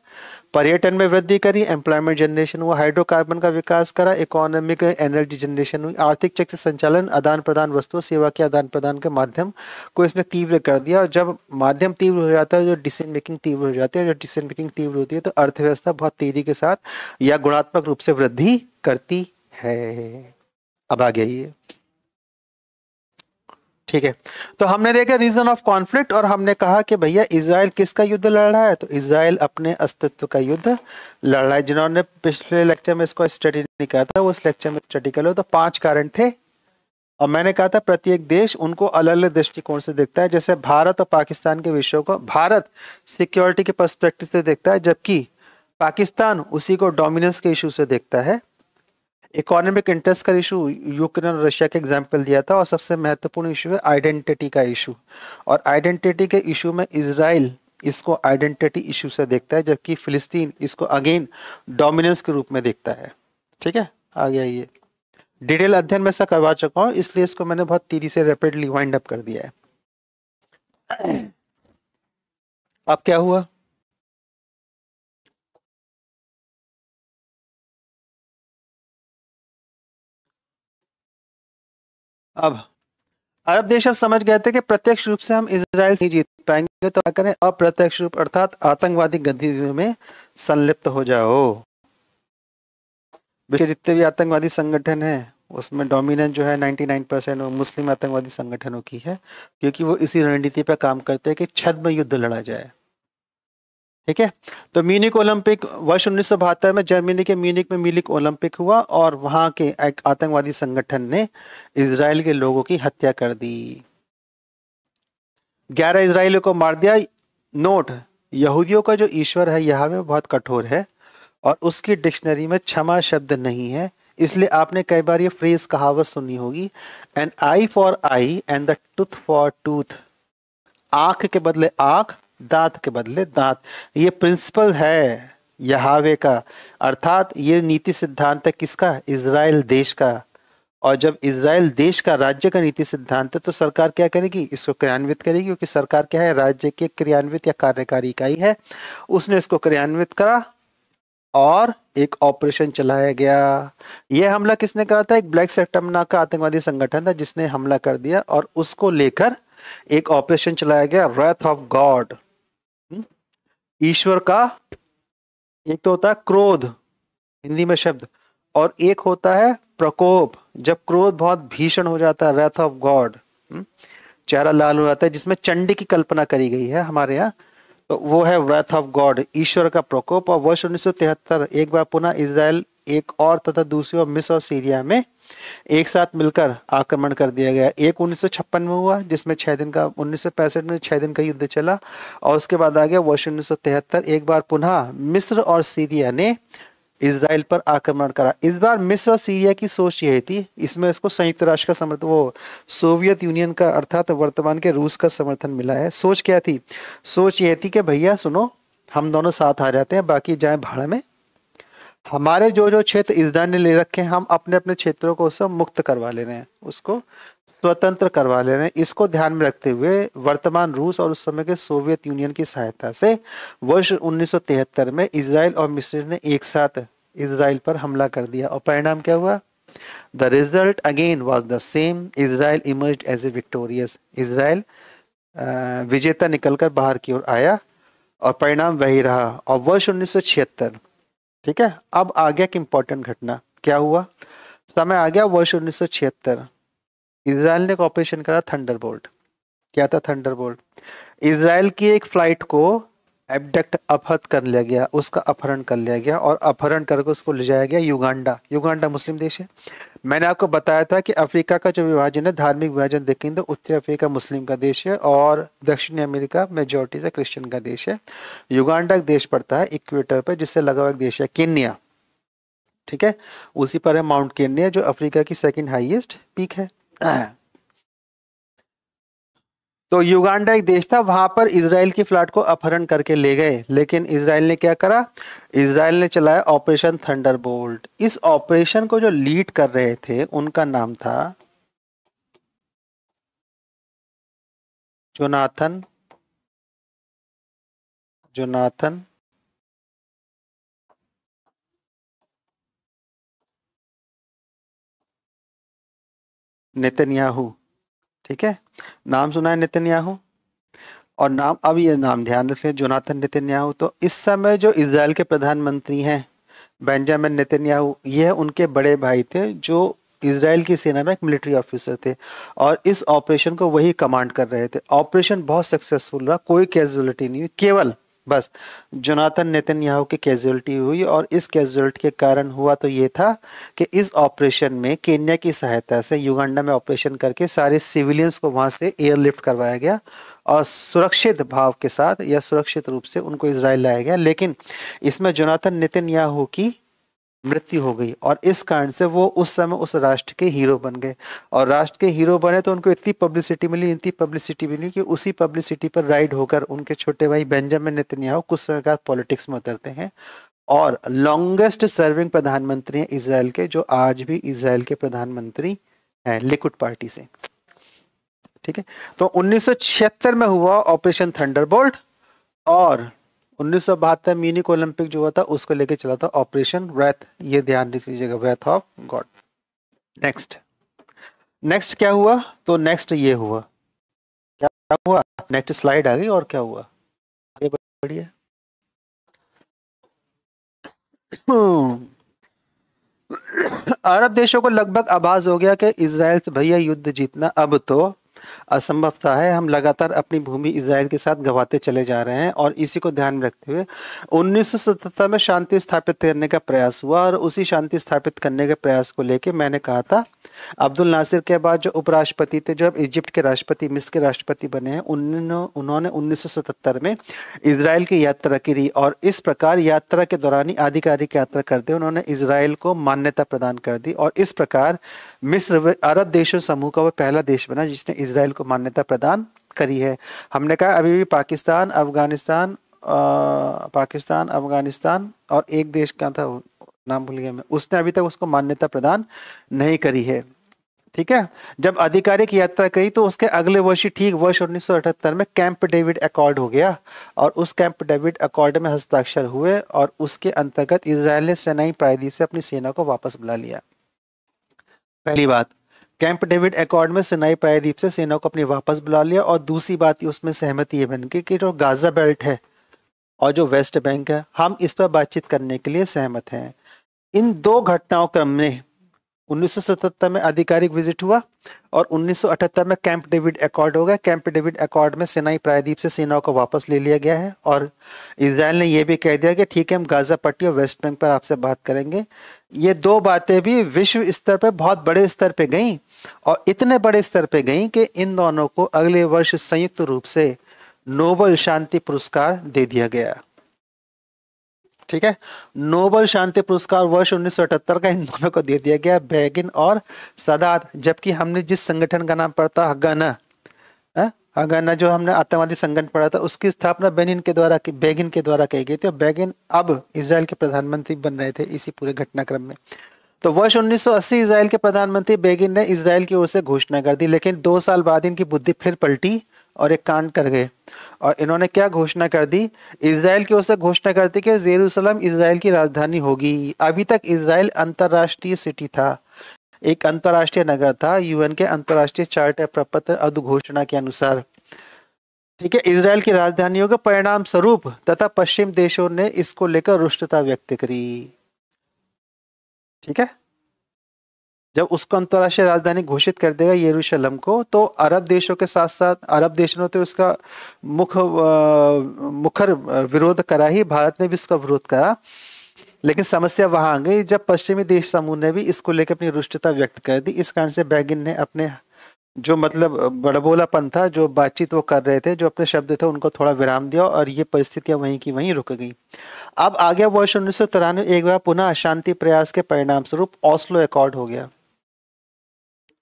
पर्यटन में वृद्धि करी, एम्प्लॉयमेंट जनरेशन हुआ, हाइड्रोकार्बन का विकास करा, इकोनॉमिक एनर्जी जनरेशन हुई, आर्थिक चक्र संचालन, आदान प्रदान, वस्तु सेवा के आदान प्रदान के माध्यम को इसने तीव्र कर दिया। और जब माध्यम तीव्र हो जाता है, जो डिसीजन मेकिंग तीव्र हो जाती है, जब डिसीजन मेकिंग तीव्र होती है तो अर्थव्यवस्था बहुत तेजी के साथ या गुणात्मक रूप से वृद्धि करती है। अब आ गया ये, ठीक है। तो हमने देखा रीजन ऑफ कॉन्फ्लिक्ट, और हमने कहा कि भैया इजराइल किसका युद्ध लड़ रहा है, तो इजराइल अपने अस्तित्व का युद्ध लड़ रहा है। जिन्होंने पिछले लेक्चर में इसको स्टडी नहीं किया था, उस लेक्चर में स्टडी कर लो। तो 5 कारण थे, और मैंने कहा था प्रत्येक देश उनको अलग अलग दृष्टिकोण से देखता है। जैसे भारत और पाकिस्तान के विषयों को भारत सिक्योरिटी के पर्सपेक्टिव से देखता है, जबकि पाकिस्तान उसी को डोमिनेंस के इशू से देखता है। इकोनॉमिक इंटरेस्ट का इशू यूक्रेन और रशिया के एग्जाम्पल दिया था। और सबसे महत्वपूर्ण इशू है आइडेंटिटी का इशू, और आइडेंटिटी के इशू में इजराइल इसको आइडेंटिटी इशू से देखता है, जबकि फिलिस्तीन इसको अगेन डोमिनेंस के रूप में देखता है, ठीक है। आ गया ये डिटेल अध्ययन में से करवा चुका हूँ, इसलिए इसको मैंने बहुत तेजी से रैपिडली वाइंड अप कर दिया है। अब क्या हुआ, अब अरब देश अब समझ गए थे कि प्रत्यक्ष रूप से हम इजराइल से जीत पाएंगे, तो क्या करें, अप्रत्यक्ष रूप अर्थात आतंकवादी गतिविधियों में संलिप्त हो जाओ। जितने भी आतंकवादी संगठन हैं उसमें डोमिनेंस जो है 99% वो मुस्लिम आतंकवादी संगठनों की है, क्योंकि वो इसी रणनीति पर काम करते हैं कि छद्म युद्ध लड़ा जाए, ठीक है। तो म्यूनिक ओलंपिक वर्ष 1972 में जर्मनी के म्यूनिक में म्यूनिक ओलंपिक हुआ, और वहां के एक आतंकवादी संगठन ने इजराइल के लोगों की हत्या कर दी, 11 इजरायलियों को मार दिया। नोट, यहूदियों का जो ईश्वर है यहावे बहुत कठोर है, और उसकी डिक्शनरी में क्षमा शब्द नहीं है। इसलिए आपने कई बार ये फ्रेज कहावत सुनी होगी, an eye for eye and the tooth for tooth, आंख के बदले आंख, दांत के बदले दांत। ये प्रिंसिपल है यहावे का, अर्थात ये नीति सिद्धांत है किसका, इजराइल देश का। और जब इजराइल देश का, राज्य का नीति सिद्धांत है, तो सरकार क्या करेगी, इसको क्रियान्वित करेगी, क्योंकि सरकार क्या है, राज्य के क्रियान्वित या कार्यकारी इकाई है। उसने इसको क्रियान्वित करा और एक ऑपरेशन चलाया गया। यह हमला किसने करा था, एक ब्लैक सेप्टेम्बर नाम का आतंकवादी संगठन था जिसने हमला कर दिया, और उसको लेकर एक ऑपरेशन चलाया गया, रैथ ऑफ गॉड, ईश्वर का। एक तो होता है क्रोध, हिंदी में शब्द, और एक होता है प्रकोप, जब क्रोध बहुत भीषण हो जाता है, रैथ ऑफ गॉड, चेहरा लाल हो जाता है, जिसमें चंडी की कल्पना करी गई है हमारे यहाँ, तो वो है रैथ ऑफ गॉड, ईश्वर का प्रकोप। और वर्ष 1973 एक बार पुनः इजराइल एक और तथा दूसरी और मिस्र और सीरिया में एक साथ मिलकर आक्रमण कर दिया गया। एक 1956 में हुआ, जिसमें 6 दिन का, 1965 में 6 दिन का युद्ध चला, और उसके बाद आ गया वर्ष 1973 एक बार पुनः मिस्र और सीरिया ने इजराइल पर आक्रमण करा। इस बार मिस्र और सीरिया की सोच यही थी, इसमें इसको संयुक्त राष्ट्र का समर्थन, वो सोवियत यूनियन का अर्थात वर्तमान के रूस का समर्थन मिला है। सोच क्या थी, सोच यह थी कि भैया सुनो, हम दोनों साथ आ जाते हैं, बाकी जाए भाड़ में, हमारे जो जो क्षेत्र इजराइल ने ले रखे हैं, हम अपने अपने क्षेत्रों को सब मुक्त करवा ले रहे हैं, उसको स्वतंत्र करवा ले रहे हैं। इसको ध्यान में रखते हुए वर्तमान रूस और उस समय के सोवियत यूनियन की सहायता से वर्ष 1973 में इजराइल और मिस्र ने एक साथ इजराइल पर हमला कर दिया, और परिणाम क्या हुआ? The result again was the same, Israel emerged as a victorious. Israel विजेता निकलकर बाहर की ओर आया, और परिणाम वही रहा। और वर्ष 1976, ठीक है, अब आ गया एक इंपॉर्टेंट घटना। क्या हुआ? समय आ गया वर्ष 1976, इजराइल ने एक ऑपरेशन करा थंडरबोल्ट। क्या था थंडरबोल्ट? इजराइल की एक फ्लाइट को एबडक्ट अपहत कर लिया गया, उसका अपहरण कर लिया गया, और अपहरण करके उसको ले जाया गया युगांडा। युगांडा मुस्लिम देश है। मैंने आपको बताया था कि अफ्रीका का जो विभाजन है, धार्मिक विभाजन देखेंगे तो उत्तरी अफ्रीका मुस्लिम का देश है और दक्षिणी अमेरिका मेजोरिटी से क्रिश्चियन का देश है। युगांडा एक देश पड़ता है इक्वेटर पर, जिससे लगा हुआ एक देश है केन्या, ठीक है, उसी पर है माउंट केन्या जो अफ्रीका की सेकंड हाईएस्ट पीक है। तो युगांडा एक देश था, वहां पर इजराइल की फ्लाइट को अपहरण करके ले गए, लेकिन इजराइल ने क्या करा? इजराइल ने चलाया ऑपरेशन थंडरबोल्ट। इस ऑपरेशन को जो लीड कर रहे थे उनका नाम था जोनाथन जोनाथन नेतन्याहू, ठीक है, नाम सुना है नेतन्याहू। और नाम, अब ये नाम ध्यान रखें, जोनाथन नेतन्याहू। तो इस समय जो इजराइल के प्रधानमंत्री हैं बेंजामिन नेतन्याहू, ये उनके बड़े भाई थे जो इजराइल की सेना में एक मिलिट्री ऑफिसर थे, और इस ऑपरेशन को वही कमांड कर रहे थे। ऑपरेशन बहुत सक्सेसफुल रहा, कोई कैजुअलिटी नहीं हुई, केवल बस जोनाथन नेतन्याहू की कैजुअलिटी हुई। और इस कैजुअलिटी के कारण हुआ तो ये था कि इस ऑपरेशन में केन्या की सहायता से युगांडा में ऑपरेशन करके सारे सिविलियंस को वहां से एयरलिफ्ट करवाया गया और सुरक्षित भाव के साथ या सुरक्षित रूप से उनको इजराइल लाया गया। लेकिन इसमें जोनाथन नेतन्याहू की मृत्यु हो गई, और इस कारण से वो उस समय उस राष्ट्र के हीरो बन गए। और राष्ट्र के हीरो बने तो उनको इतनी पब्लिसिटी मिली, इतनी पब्लिसिटी मिली कि उसी पब्लिसिटी पर राइड होकर उनके छोटे भाई बेंजामिन नेतन्याहू कुछ समय बाद पॉलिटिक्स में उतरते हैं और लॉन्गेस्ट सर्विंग प्रधानमंत्री हैं इजराइल के, जो आज भी इजराइल के प्रधानमंत्री हैं लिकुड पार्टी से, ठीक है। तो 1976 में हुआ ऑपरेशन थंडरबोल्ट, और 1972 म्यूनिक ओलंपिक जो हुआ था उसको लेके चला था ऑपरेशन व्रेथ। ये ध्यान रखिएगा, व्रेथ ऑफ गॉड। नेक्स्ट नेक्स्ट क्या हुआ? तो नेक्स्ट ये हुआ, क्या हुआ? नेक्स्ट स्लाइड आ गई, और क्या हुआ आगे बढ़िए। अरब देशों को लगभग आभास हो गया कि इजराइल से भैया युद्ध जीतना अब तो असंभव सा है, हम लगातार अपनी भूमि इजराइल के साथ गंवाते चले जा रहे हैं। और इसी को ध्यान में रखते हुए 1977 में शांति स्थापित करने का प्रयास हुआ, और उसी शांति स्थापित करने के प्रयास को लेके मैंने कहा था अब्दुल नासिर के बाद जो उपराष्ट्रपति थे, जो अब इजिप्ट के राष्ट्रपति, मिस्र के राष्ट्रपति बने हैं, उन्होंने 1977 में इजराइल की यात्रा की, और इस प्रकार यात्रा के दौरान ही आधिकारिक यात्रा करते उन्होंने इजराइल को मान्यता प्रदान कर दी। और इस प्रकार मिस्र अरब देशों समूह का वह पहला देश बना जिसने इजराइल को मान्यता प्रदान करी है। हमने कहा अभी भी पाकिस्तान, अफगानिस्तान और एक देश का था, नाम भूल गया मैं, उसने अभी तक उसको मान्यता प्रदान नहीं करी है, ठीक है। जब आधिकारिक यात्रा करी तो उसके अगले वर्ष ही, ठीक वर्ष 1978 में कैंप डेविड अकॉर्ड हो गया, और उस कैंप डेविड अकॉर्ड में हस्ताक्षर हुए, और उसके अंतर्गत इजराइल ने सिनाई प्रायद्वीप से अपनी सेना को वापस बुला लिया। पहली बात, कैंप डेविड अकॉर्ड में सिनाई प्रायद्वीप से सेना को अपनी वापस बुला लिया। और दूसरी बात उसमें सहमति ये बन गई कि जो गाजा बेल्ट है और जो वेस्ट बैंक है, हम इस पर बातचीत करने के लिए सहमत हैं। इन दो घटनाओं क्रम में 1977 में आधिकारिक विजिट हुआ और 1978 में कैंप डेविड अकॉर्ड हो गया। कैंप डेविड अकॉर्ड में सिनाई प्रायद्वीप से सेनाओं को वापस ले लिया गया है, और इजराइल ने यह भी कह दिया कि ठीक है, हम गाजा पट्टी और वेस्ट बैंक पर आपसे बात करेंगे। ये दो बातें भी विश्व स्तर पर बहुत बड़े स्तर पे गई, और इतने बड़े स्तर पे गई कि इन दोनों को अगले वर्ष संयुक्त रूप से नोबेल शांति पुरस्कार दे दिया गया, ठीक है। नोबेल शांति पुरस्कार वर्ष 1978 का इन दोनों को दे दिया गया, बेगिन और सदात। जबकि हमने जिस संगठन का नाम पढ़ा था, हगाना, अगर ना जो हमने आतंकवादी संगठन पढ़ा था उसकी स्थापना बेगिन के द्वारा की गई थी, और बेगिन अब इजराइल के प्रधानमंत्री बन रहे थे इसी पूरे घटनाक्रम में। तो वर्ष 1980 इजराइल के प्रधानमंत्री बेगिन ने इजराइल की ओर से घोषणा कर दी, लेकिन 2 साल बाद इनकी बुद्धि फिर पलटी और एक कांड कर गए। और इन्होंने क्या घोषणा कर दी? इजराइल की ओर से घोषणा कर दी कि यरूशलेम इजराइल की राजधानी होगी। अभी तक इजराइल अंतर्राष्ट्रीय सिटी था, एक अंतर्राष्ट्रीय नगर था, यूएन के अंतर्राष्ट्रीय चार्टर प्रपत्र अधिघोषणा के अनुसार। ठीक है, इजराइल की राजधानियों के परिणाम स्वरूप तथा पश्चिम देशों ने इसको लेकर रुष्टता व्यक्त करी। ठीक है, जब उसको अंतर्राष्ट्रीय राजधानी घोषित कर देगा यरूशलेम को, तो अरब देशों के साथ साथ अरब देशों ने तो उसका मुखर विरोध करा ही, भारत ने भी इसका विरोध करा। लेकिन समस्या वहां आ गई जब पश्चिमी देश समूह ने भी इसको लेकर अपनी रुष्टता व्यक्त कर दी। इस कारण से बेगिन ने अपने जो मतलब बड़बोलापन था, जो बातचीत वो कर रहे थे, जो अपने शब्द थे, उनको थोड़ा विराम दिया और ये परिस्थितियां वहीं की वहीं रुक गई। अब आ गया वर्ष 1993, एक बार पुनः अशांति प्रयास के परिणाम स्वरूप ओस्लो अकॉर्ड हो गया।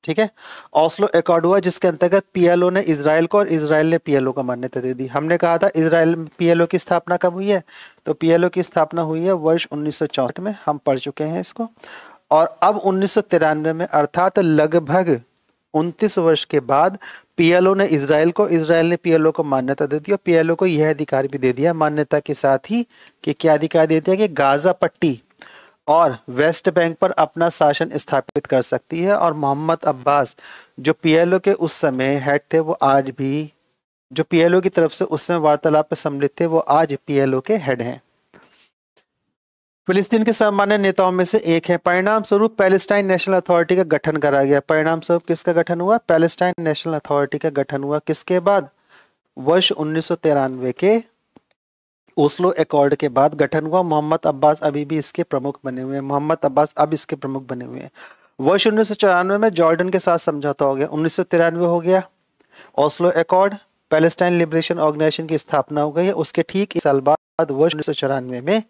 ठीक है, ओस्लो अकॉर्ड हुआ जिसके अंतर्गत पीएलओ ने इजराइल को और इजराइल ने पीएलओ को मान्यता दे दी। हमने कहा था इजराइल पीएलओ की स्थापना कब हुई है? तो पीएलओ की स्थापना हुई है वर्ष 1964 में, हम पढ़ चुके हैं इसको। और अब 1993 में, अर्थात लगभग 29 वर्ष के बाद पीएलओ ने इजराइल को, इजराइल ने पीएलओ को मान्यता दे दी। और पीएलओ को यह अधिकार भी दे दिया मान्यता के साथ ही कि क्या अधिकार दे दिया कि गाजा पट्टी और वेस्ट बैंक पर अपना शासन स्थापित कर सकती है। और मोहम्मद अब्बास जो पीएलओ के उस समय हेड थे, वो आज भी, जो पीएलओ की तरफ से उस समय वार्तालाप में सम्मिलित थे, वो आज पीएलओ के हेड हैं। फिलिस्तीन के सामान्य नेताओं में से एक है। परिणाम स्वरूप पैलेस्टाइन नेशनल अथॉरिटी का गठन करा गया। परिणाम स्वरूप किसका गठन हुआ? पैलेस्टाइन नेशनल अथॉरिटी का गठन हुआ। किसके बाद? वर्ष 1993 के ओस्लो अकॉर्ड के बाद गठन हुआ। मोहम्मद अब्बास अभी भी इसके प्रमुख बने हुए हैं। मोहम्मद अब्बास अब इसके प्रमुख बने हुए हैं। वर्ष 1994 में जॉर्डन के साथ समझौता हो गया। 1993 हो गया Oslo accord, Palestine liberation organisation की स्थापना हो गई है। उसके ठीक 1 साल बाद वर्ष 1994 में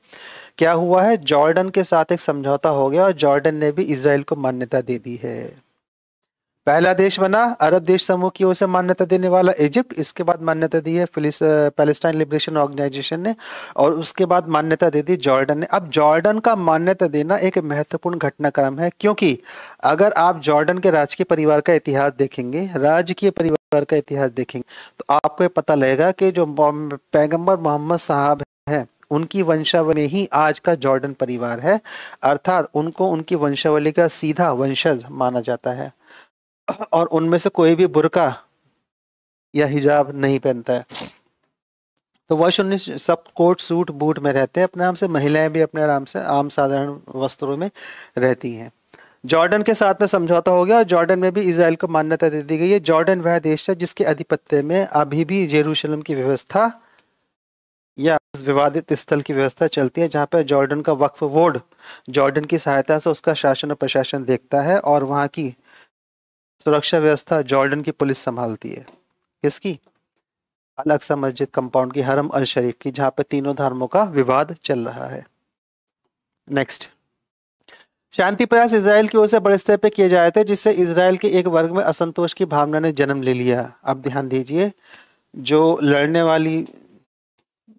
क्या हुआ है? जॉर्डन के साथ एक समझौता हो गया और जॉर्डन ने भी इजराइल को मान्यता दे दी है। पहला देश बना अरब देश समूह की ओर से मान्यता देने वाला इजिप्ट, इसके बाद मान्यता दी है पैलेस्टाइन लिबरेशन ऑर्गेनाइजेशन ने, और उसके बाद मान्यता दे दी जॉर्डन ने। अब जॉर्डन का मान्यता देना एक महत्वपूर्ण घटनाक्रम है, क्योंकि अगर आप जॉर्डन के राजकीय परिवार का इतिहास देखेंगे, राजकीय परिवार का इतिहास देखेंगे, तो आपको ये पता लगेगा कि जो पैगंबर मोहम्मद साहब हैं, उनकी वंशावली में ही आज का जॉर्डन परिवार है। अर्थात उनको उनकी वंशावली का सीधा वंशज माना जाता है, और उनमें से कोई भी बुर्का या हिजाब नहीं पहनता है। तो वर्ष 19 सब कोट सूट बूट में रहते हैं अपने आराम से, महिलाएं भी अपने आराम से आम साधारण वस्त्रों में रहती हैं। जॉर्डन के साथ में समझौता हो गया और जॉर्डन में भी इजराइल को मान्यता दे दी गई है। जॉर्डन वह देश है जिसके आधिपत्य में अभी भी यरूशलेम की व्यवस्था या विवादित स्थल की व्यवस्था चलती है, जहाँ पर जॉर्डन का वक्फ बोर्ड जॉर्डन की सहायता से उसका शासन और प्रशासन देखता है, और वहाँ की सुरक्षा व्यवस्था जॉर्डन की पुलिस संभालती है। किसकी? अलग सा मस्जिद कंपाउंड की, हरम अल शरीफ की, जहां पे तीनों धर्मों का विवाद चल रहा है। नेक्स्ट, शांति प्रयास इजराइल की ओर से बड़े स्तर पे किए जा रहे थे, जिससे इजराइल के एक वर्ग में असंतोष की भावना ने जन्म ले लिया। अब ध्यान दीजिए, जो लड़ने वाली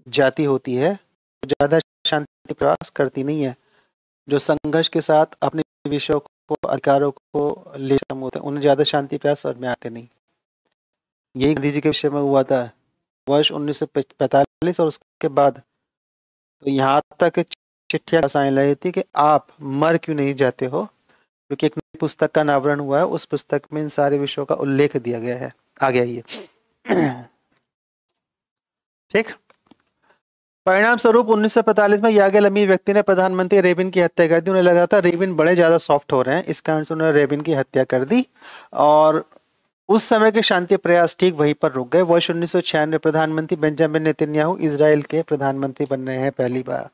जाति होती है ज्यादा शांति प्रयास करती नहीं है। जो संघर्ष के साथ अपने विषयों को, अधिकारों को ले होते हैं, उन्हें ज्यादा शांति प्रयास समझ में आते नहीं। यही गांधी जी के विषय में हुआ था वर्ष 1945 और उसके बाद। तो यहाँ तक चिट्ठियां आने लगी थी कि आप मर क्यों नहीं जाते हो, क्योंकि एक नई पुस्तक का अनावरण हुआ है, उस पुस्तक में इन सारे विषयों का उल्लेख दिया गया है। आ गया ये। ठीक। परिणाम स्वरूप 1945 में यागेल अमीर व्यक्ति ने प्रधानमंत्री रेबिन की हत्या कर दी। उन्हें लगा था रेबिन बड़े ज्यादा सॉफ्ट हो रहे हैं, इस कारण से उन्होंने रेबिन की हत्या कर दी, और उस समय के शांति प्रयास ठीक वहीं पर रुक गए। वर्ष 1996 में प्रधानमंत्री बेंजामिन नेतन्याहू इजराइल के प्रधानमंत्री बन रहे हैं पहली बार।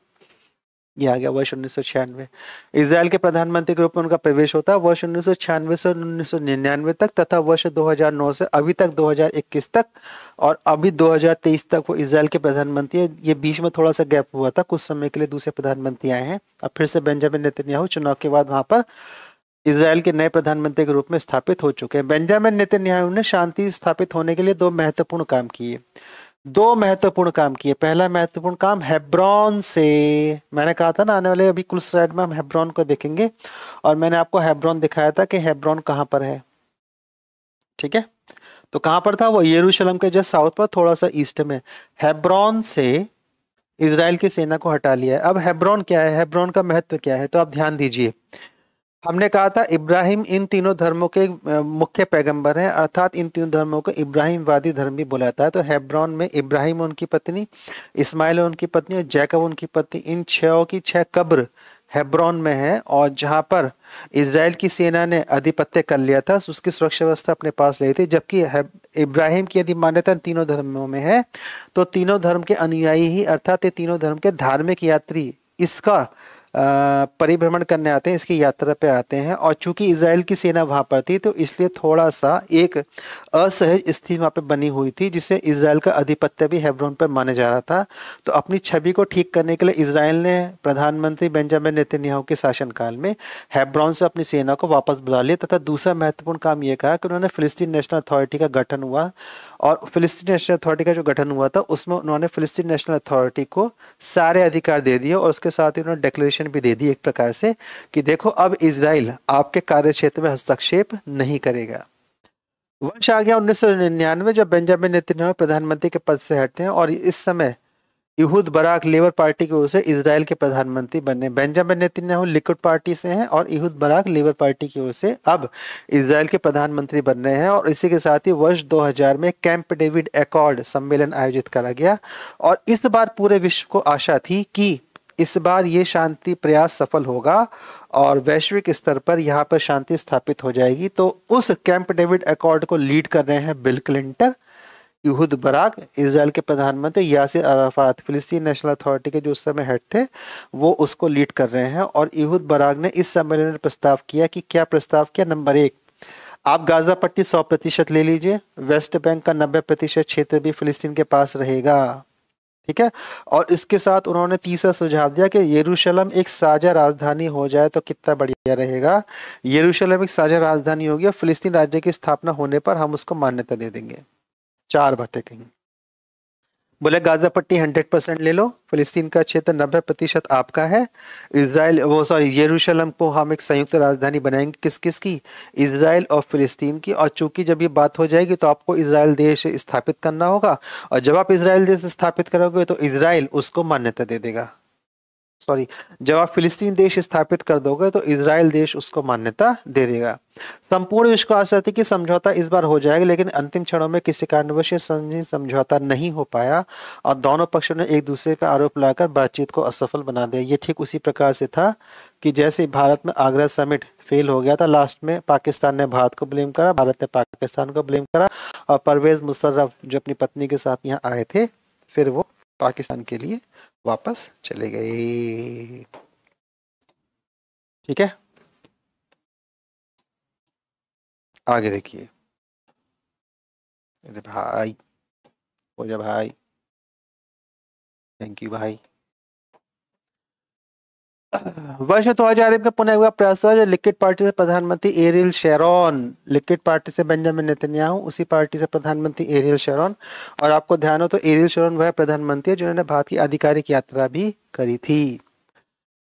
ये आ गया वर्ष 1996। इजराइल के प्रधानमंत्री के रूप में उनका प्रवेश होता है वर्ष 1996 से 1999 तक, तथा वर्ष 2009 से अभी तक 2021 तक, और अभी 2023 तक वो इजराइल के प्रधानमंत्री है। ये बीच में थोड़ा सा गैप हुआ था, कुछ समय के लिए दूसरे प्रधानमंत्री आए हैं। अब फिर से बेंजामिन नेतन्याहू चुनाव के बाद वहां पर इजराइल के नए प्रधानमंत्री के रूप में स्थापित हो चुके हैं। बेंजामिन नेतन्याहू ने शांति स्थापित होने के लिए दो महत्वपूर्ण काम किए। दो महत्वपूर्ण काम किए। पहला महत्वपूर्ण काम हेब्रॉन से, मैंने कहा था ना आने वाले अभी कुल स्लाइड में हम हेब्रॉन को देखेंगे, और मैंने आपको हेब्रॉन दिखाया था कि हेब्रॉन कहाँ पर है। ठीक है, तो कहाँ पर था वो? यरूशलेम के जस्ट साउथ पर, थोड़ा सा ईस्ट में। हेब्रॉन से इजराइल की सेना को हटा लिया है। अब हेब्रॉन क्या है, हेब्रॉन का महत्व क्या है, तो आप ध्यान दीजिए। हमने कहा था इब्राहिम इन तीनों धर्मों के मुख्य पैगंबर हैं, अर्थात इन तीनों धर्मों को इब्राहिमवादी धर्म भी बोला जाता है। तो हेब्रॉन में इब्राहिम उनकी पत्नी, इस्माइल उनकी पत्नी और जैकब उनकी पत्नी, इन छह की छह कब्र हेब्रॉन में है। और जहां पर इजराइल की सेना ने आधिपत्य कर लिया था, उसकी सुरक्षा व्यवस्था अपने पास ले थी। जबकि इब्राहिम की यदि मान्यता तीनों धर्मों में है, तो तीनों धर्म के अनुयायी ही, अर्थात ये तीनों धर्म के धार्मिक यात्री इसका परिभ्रमण करने आते हैं, इसकी यात्रा पे आते हैं। और चूंकि इजराइल की सेना वहां पर थी, तो इसलिए थोड़ा सा एक असहज स्थिति वहां पे बनी हुई थी, जिससे इजराइल का आधिपत्य भी हेब्रोन पर माना जा रहा था। तो अपनी छवि को ठीक करने के लिए इजराइल ने प्रधानमंत्री बेंजामिन नेतन्याहू के शासनकाल में हेब्रोन से अपनी सेना को वापस बुला लिया। तथा दूसरा महत्वपूर्ण काम यह कहा कि उन्होंने फिलिस्तीन नेशनल अथॉरिटी का गठन हुआ, और फिलिस्तीन नेशनल अथॉरिटी का जो गठन हुआ था उसमें उन्होंने फिलिस्तीन नेशनल अथॉरिटी को सारे अधिकार दे दिए, और उसके साथ ही उन्होंने डिक्लेरेशन भी दे दी एक प्रकार से कि देखो अब इजराइल आपके कार्य क्षेत्र में हस्तक्षेप नहीं करेगा। वर्ष आ गया 1999, जब बेंजामिन नेतन्याहू प्रधानमंत्री के पद से हटते हैं, और इस समय यहूद बराक लेबर पार्टी की ओर से इजराइल के प्रधानमंत्री बने। बेंजामिन नेतन्याहू लिकुड पार्टी से हैं और यहूद बराक लेबर पार्टी की ओर से अब इजराइल के प्रधानमंत्री बन रहे हैं। और इसी के साथ ही वर्ष 2000 में कैंप डेविड एकॉर्ड सम्मेलन आयोजित करा गया, और इस बार पूरे विश्व को आशा थी कि इस बार ये शांति प्रयास सफल होगा और वैश्विक स्तर पर यहाँ पर शांति स्थापित हो जाएगी। तो उस कैंप डेविड एकॉर्ड को लीड कर रहे हैं बिल क्लिंटन, यहूद बराक, इजराइल के प्रधानमंत्री यासिर अराफात, फिलिस्तीन नेशनल अथॉरिटी के जो उस समय हेड थे, वो उसको लीड कर रहे हैं। और यहूद बराक ने इस सम्मेलन में प्रस्ताव किया कि क्या प्रस्ताव किया? नंबर 1, आप गाजा पट्टी 100% ले लीजिए, वेस्ट बैंक का 90% क्षेत्र भी फिलिस्तीन के पास रहेगा। ठीक है, और इसके साथ उन्होंने तीसरा सुझाव दिया कि यरूशलेम एक साझा राजधानी हो जाए तो कितना बढ़िया रहेगा। यरूशलेम एक साझा राजधानी होगी और फिलिस्तीन राज्य की स्थापना होने पर हम उसको मान्यता दे देंगे। 4 बातें कही। बोले गाजा पट्टी 100% ले लो, फिलिस्तीन का क्षेत्र 90% आपका है, इजराइल यरूशलेम को हम एक संयुक्त राजधानी बनाएंगे। किस किस की? इजराइल और फिलिस्तीन की। और चूंकि जब ये बात हो जाएगी तो आपको इजराइल देश स्थापित करना होगा, और जब आप इजराइल देश स्थापित करोगे तो इजराइल उसको मान्यता दे देगा। जब आप फिलिस्तीन देश स्थापित कर दोगे तो इजराइल देश उसको मान्यता दे देगा। संपूर्ण विश्व को आशा थी कि समझौता इस बार हो जाएगा, लेकिन अंतिम क्षणों में किसी कारणवश समझौता नहीं हो पाया, और दोनों पक्षों ने एक दूसरे का आरोप लगाकर बातचीत को असफल बना दिया। ये ठीक उसी प्रकार से था कि जैसे भारत में आगरा समिट फेल हो गया था, लास्ट में पाकिस्तान ने भारत को ब्लेम करा, भारत ने पाकिस्तान को ब्लेम करा, और परवेज मुशर्रफ जो अपनी पत्नी के साथ यहाँ आए थे, फिर वो पाकिस्तान के लिए वापस चले गए। ठीक है, आगे देखिए। अरे भाई, हो जा भाई, थैंक यू भाई। वर्ष 2000 का पुनः हुआ प्रयास हुआ, जो लिक्विड पार्टी से प्रधानमंत्री एरियल शेरॉन, लिक्विड पार्टी से बेंजामिन नेतन्याहू, उसी पार्टी से प्रधानमंत्री एरियल शेरॉन। और आपको ध्यान हो तो एरियल शेरॉन वह प्रधानमंत्री है जिन्होंने भारत की आधिकारिक यात्रा भी करी थी।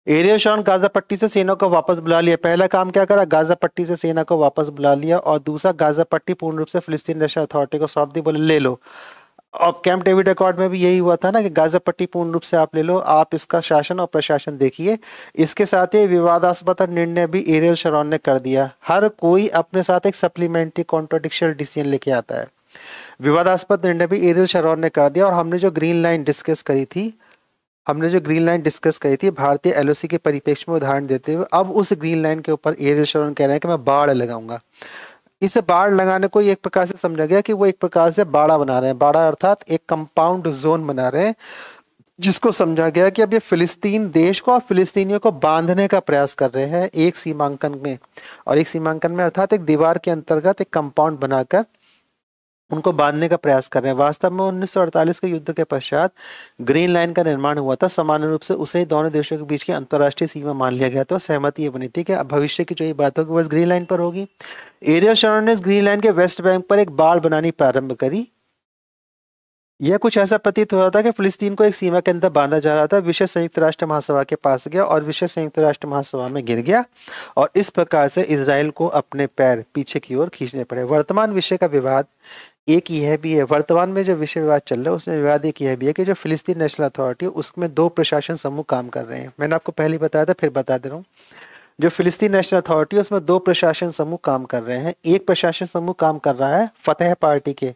एरियल शेरॉन गाजा पट्टी से सेना को वापस बुला लिया। पहला काम क्या करा? गाजा पट्टी से सेना को वापस बुला लिया, और दूसरा गाजा पट्टी पूर्ण रूप से फिलिस्तीन नेशनल अथॉरिटी को सौंप दी, बोले ले लो। और कैंप डेविड एकॉर्ड में भी यही हुआ था ना कि गाजा पट्टी पूर्ण रूप से आप ले लो, आप इसका शासन और प्रशासन देखिए। इसके साथ ही विवादास्पद निर्णय भी एरियल शेरॉन ने कर दिया। हर कोई अपने साथ एक सप्लीमेंट्री कॉन्ट्रोडिक्शियल डिसीजन लेके आता है। विवादास्पद निर्णय भी एरियल शेरॉन ने कर दिया। और हमने जो ग्रीन लाइन डिस्कस करी थी भारतीय एलओसी के परिप्रेक्ष्य में उदाहरण देते हुए, अब उस ग्रीन लाइन के ऊपर एरियल शेरॉन कह रहे हैं कि मैं बाड़ लगाऊंगा। इस बाड़ लगाने को एक प्रकार से समझा गया कि वो एक प्रकार से बाड़ा बना रहे हैं। बाड़ा अर्थात एक कंपाउंड जोन बना रहे हैं, जिसको समझा गया कि अब ये फिलिस्तीन देश को और फिलिस्तीनियों को बांधने का प्रयास कर रहे हैं एक सीमांकन में, और एक सीमांकन में अर्थात एक दीवार के अंतर्गत एक कंपाउंड बनाकर उनको बांधने का प्रयास कर रहे हैं। वास्तव में 1948 के युद्ध के पश्चात ग्रीन लाइन का निर्माण हुआ था, सामान्य रूप से उसे ही दोनों देशों के बीच की अंतर्राष्ट्रीय सीमा मान लिया गया था। सहमति ये बनी थी कि अब भविष्य की जो ये बात होगी बस ग्रीन लाइन पर होगी। एरियल शरोन ने ग्रीन लाइन के वेस्ट बैंक पर एक बाड़ बनानी प्रारंभ करी। यह कुछ ऐसा प्रतीत हो रहा था कि फिलिस्तीन को एक सीमा के अंदर बांधा जा रहा था। विषय संयुक्त राष्ट्र महासभा के पास गया और विषय संयुक्त राष्ट्र महासभा में गिर गया और इस प्रकार से इजराइल को अपने पैर पीछे की ओर खींचने पड़े। वर्तमान विषय का विवाद एक यह भी है, वर्तमान में जो विषय विवाद चल रहा है उसमें विवाद एक यह भी है कि जो फिलिस्तीन नेशनल अथॉरिटी है उसमें दो प्रशासन समूह काम कर रहे हैं। मैंने आपको पहले ही बताया था, फिर बता दे रहा हूँ। जो फिलिस्तीन नेशनल अथॉरिटी है उसमें दो प्रशासन समूह काम कर रहे हैं। एक प्रशासन समूह काम कर रहा है फतेह पार्टी के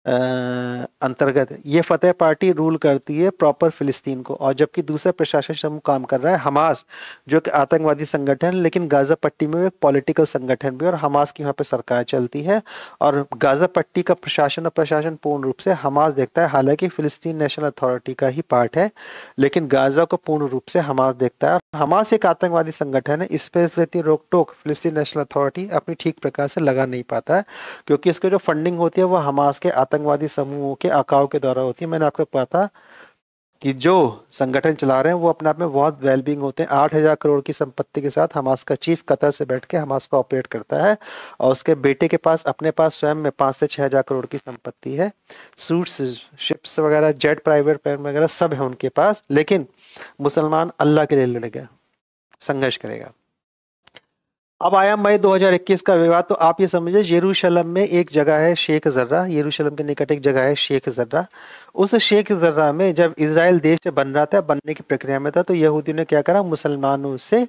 अंतर्गत। ये फतेह पार्टी रूल करती है प्रॉपर फिलिस्तीन को, और जबकि दूसरा प्रशासन समूह काम कर रहा है हमास, जो कि आतंकवादी संगठन लेकिन गाजा पट्टी में एक पॉलिटिकल संगठन भी, और हमास की वहाँ पे सरकार चलती है और गाजा पट्टी का प्रशासन और प्रशासन पूर्ण रूप से हमास देखता है। हालांकि फिलिस्तीन नेशनल अथॉरिटी का ही पार्ट है लेकिन गाजा को पूर्ण रूप से हमास देखता है। हमास एक आतंकवादी संगठन है, इस पर रोक टोक फिलिस्तीन नेशनल अथॉरिटी अपनी ठीक प्रकार से लगा नहीं पाता है क्योंकि इसकी जो फंडिंग होती है वो हमास के आतंकवादी समूहों के आकाओं के द्वारा होती है। मैंने आपको कहा था कि जो संगठन चला रहे हैं वो अपने आप में बहुत वेलबींग होते हैं। 8,000 करोड़ की संपत्ति के साथ हमास का चीफ कतर से बैठ के हमास का ऑपरेट करता है और उसके बेटे के पास अपने पास स्वयं में 5 से 6,000 करोड़ की संपत्ति है। सूट्स, शिप्स वगैरह, जेट, प्राइवेट प्लेन वगैरह सब है उनके पास। लेकिन मुसलमान अल्लाह के लिए लड़ेगा, संघर्ष करेगा। अब आया मई 2021 का विवाद। तो आप ये समझिए यरूशलेम में एक जगह है शेख जर्रा, यरूशलेम के निकट एक जगह है शेख जर्रा। उस शेख जर्रा में जब इजराइल देश बन रहा था, बनने की प्रक्रिया में था, तो यहूदियों ने क्या करा, मुसलमानों से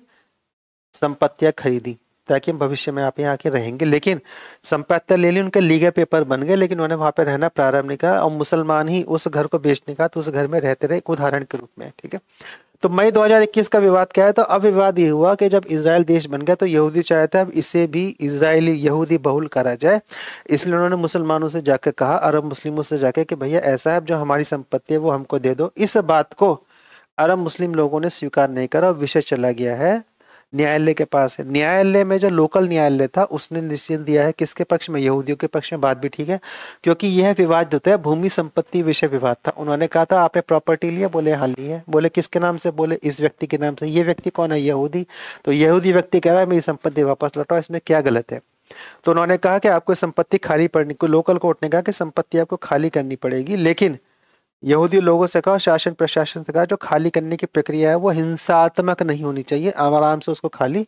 संपत्तियां खरीदी ताकि हम भविष्य में आप यहाँ आके रहेंगे। लेकिन संपत्तियां ले ली, उनके लीगल पेपर बन गए लेकिन उन्होंने वहां पे रहना प्रारंभ नहीं करा और मुसलमान ही उस घर को बेचने का, तो उस घर में रहते रहे, एक उदाहरण के रूप में। ठीक है, तो मई 2021 का विवाद क्या है, तो अब विवाद ये हुआ कि जब इजराइल देश बन गया तो यहूदी चाहते हैं अब इसे भी इजरायली यहूदी बहुल करा जाए। इसलिए उन्होंने मुसलमानों से जाकर कहा, अरब मुस्लिमों से जाकर कि भैया ऐसा है, जो हमारी संपत्ति है वो हमको दे दो। इस बात को अरब मुस्लिम लोगों ने स्वीकार नहीं करा। विषय चला गया है न्यायालय के पास है। न्यायालय में जो लोकल न्यायालय था उसने निश्चित दिया है किसके पक्ष में, यहूदियों के पक्ष में। बात भी ठीक है क्योंकि यह विवाद जो था भूमि संपत्ति विषय विवाद था। उन्होंने कहा था आपने प्रॉपर्टी लिया, बोले हाँ ली है। बोले किसके नाम से, बोले इस व्यक्ति के नाम से। ये व्यक्ति कौन है, यहूदी। तो यहूदी व्यक्ति कह रहा है मेरी संपत्ति वापस लौटाओ, इसमें क्या गलत है। तो उन्होंने कहा कि आपको संपत्ति खाली पड़नी को, लोकल कोर्ट ने कहा कि संपत्ति आपको खाली करनी पड़ेगी। लेकिन यहूदी लोगों से कहा, शासन प्रशासन से कहा, जो खाली करने की प्रक्रिया है वो हिंसात्मक नहीं होनी चाहिए, आराम से उसको खाली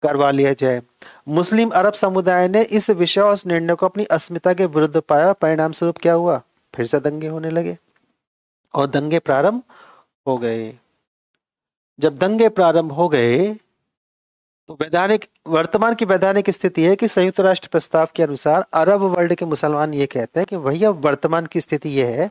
करवा लिया जाए। मुस्लिम अरब समुदाय ने इस विषय और इस निर्णय को अपनी अस्मिता के विरुद्ध पाया। परिणाम स्वरूप क्या हुआ, फिर से दंगे होने लगे और दंगे प्रारंभ हो गए। जब दंगे प्रारंभ हो गए तो वर्तमान की वैधानिक स्थिति है कि संयुक्त राष्ट्र प्रस्ताव के अनुसार अरब वर्ल्ड के मुसलमान ये कहते हैं कि भैया वर्तमान की स्थिति यह है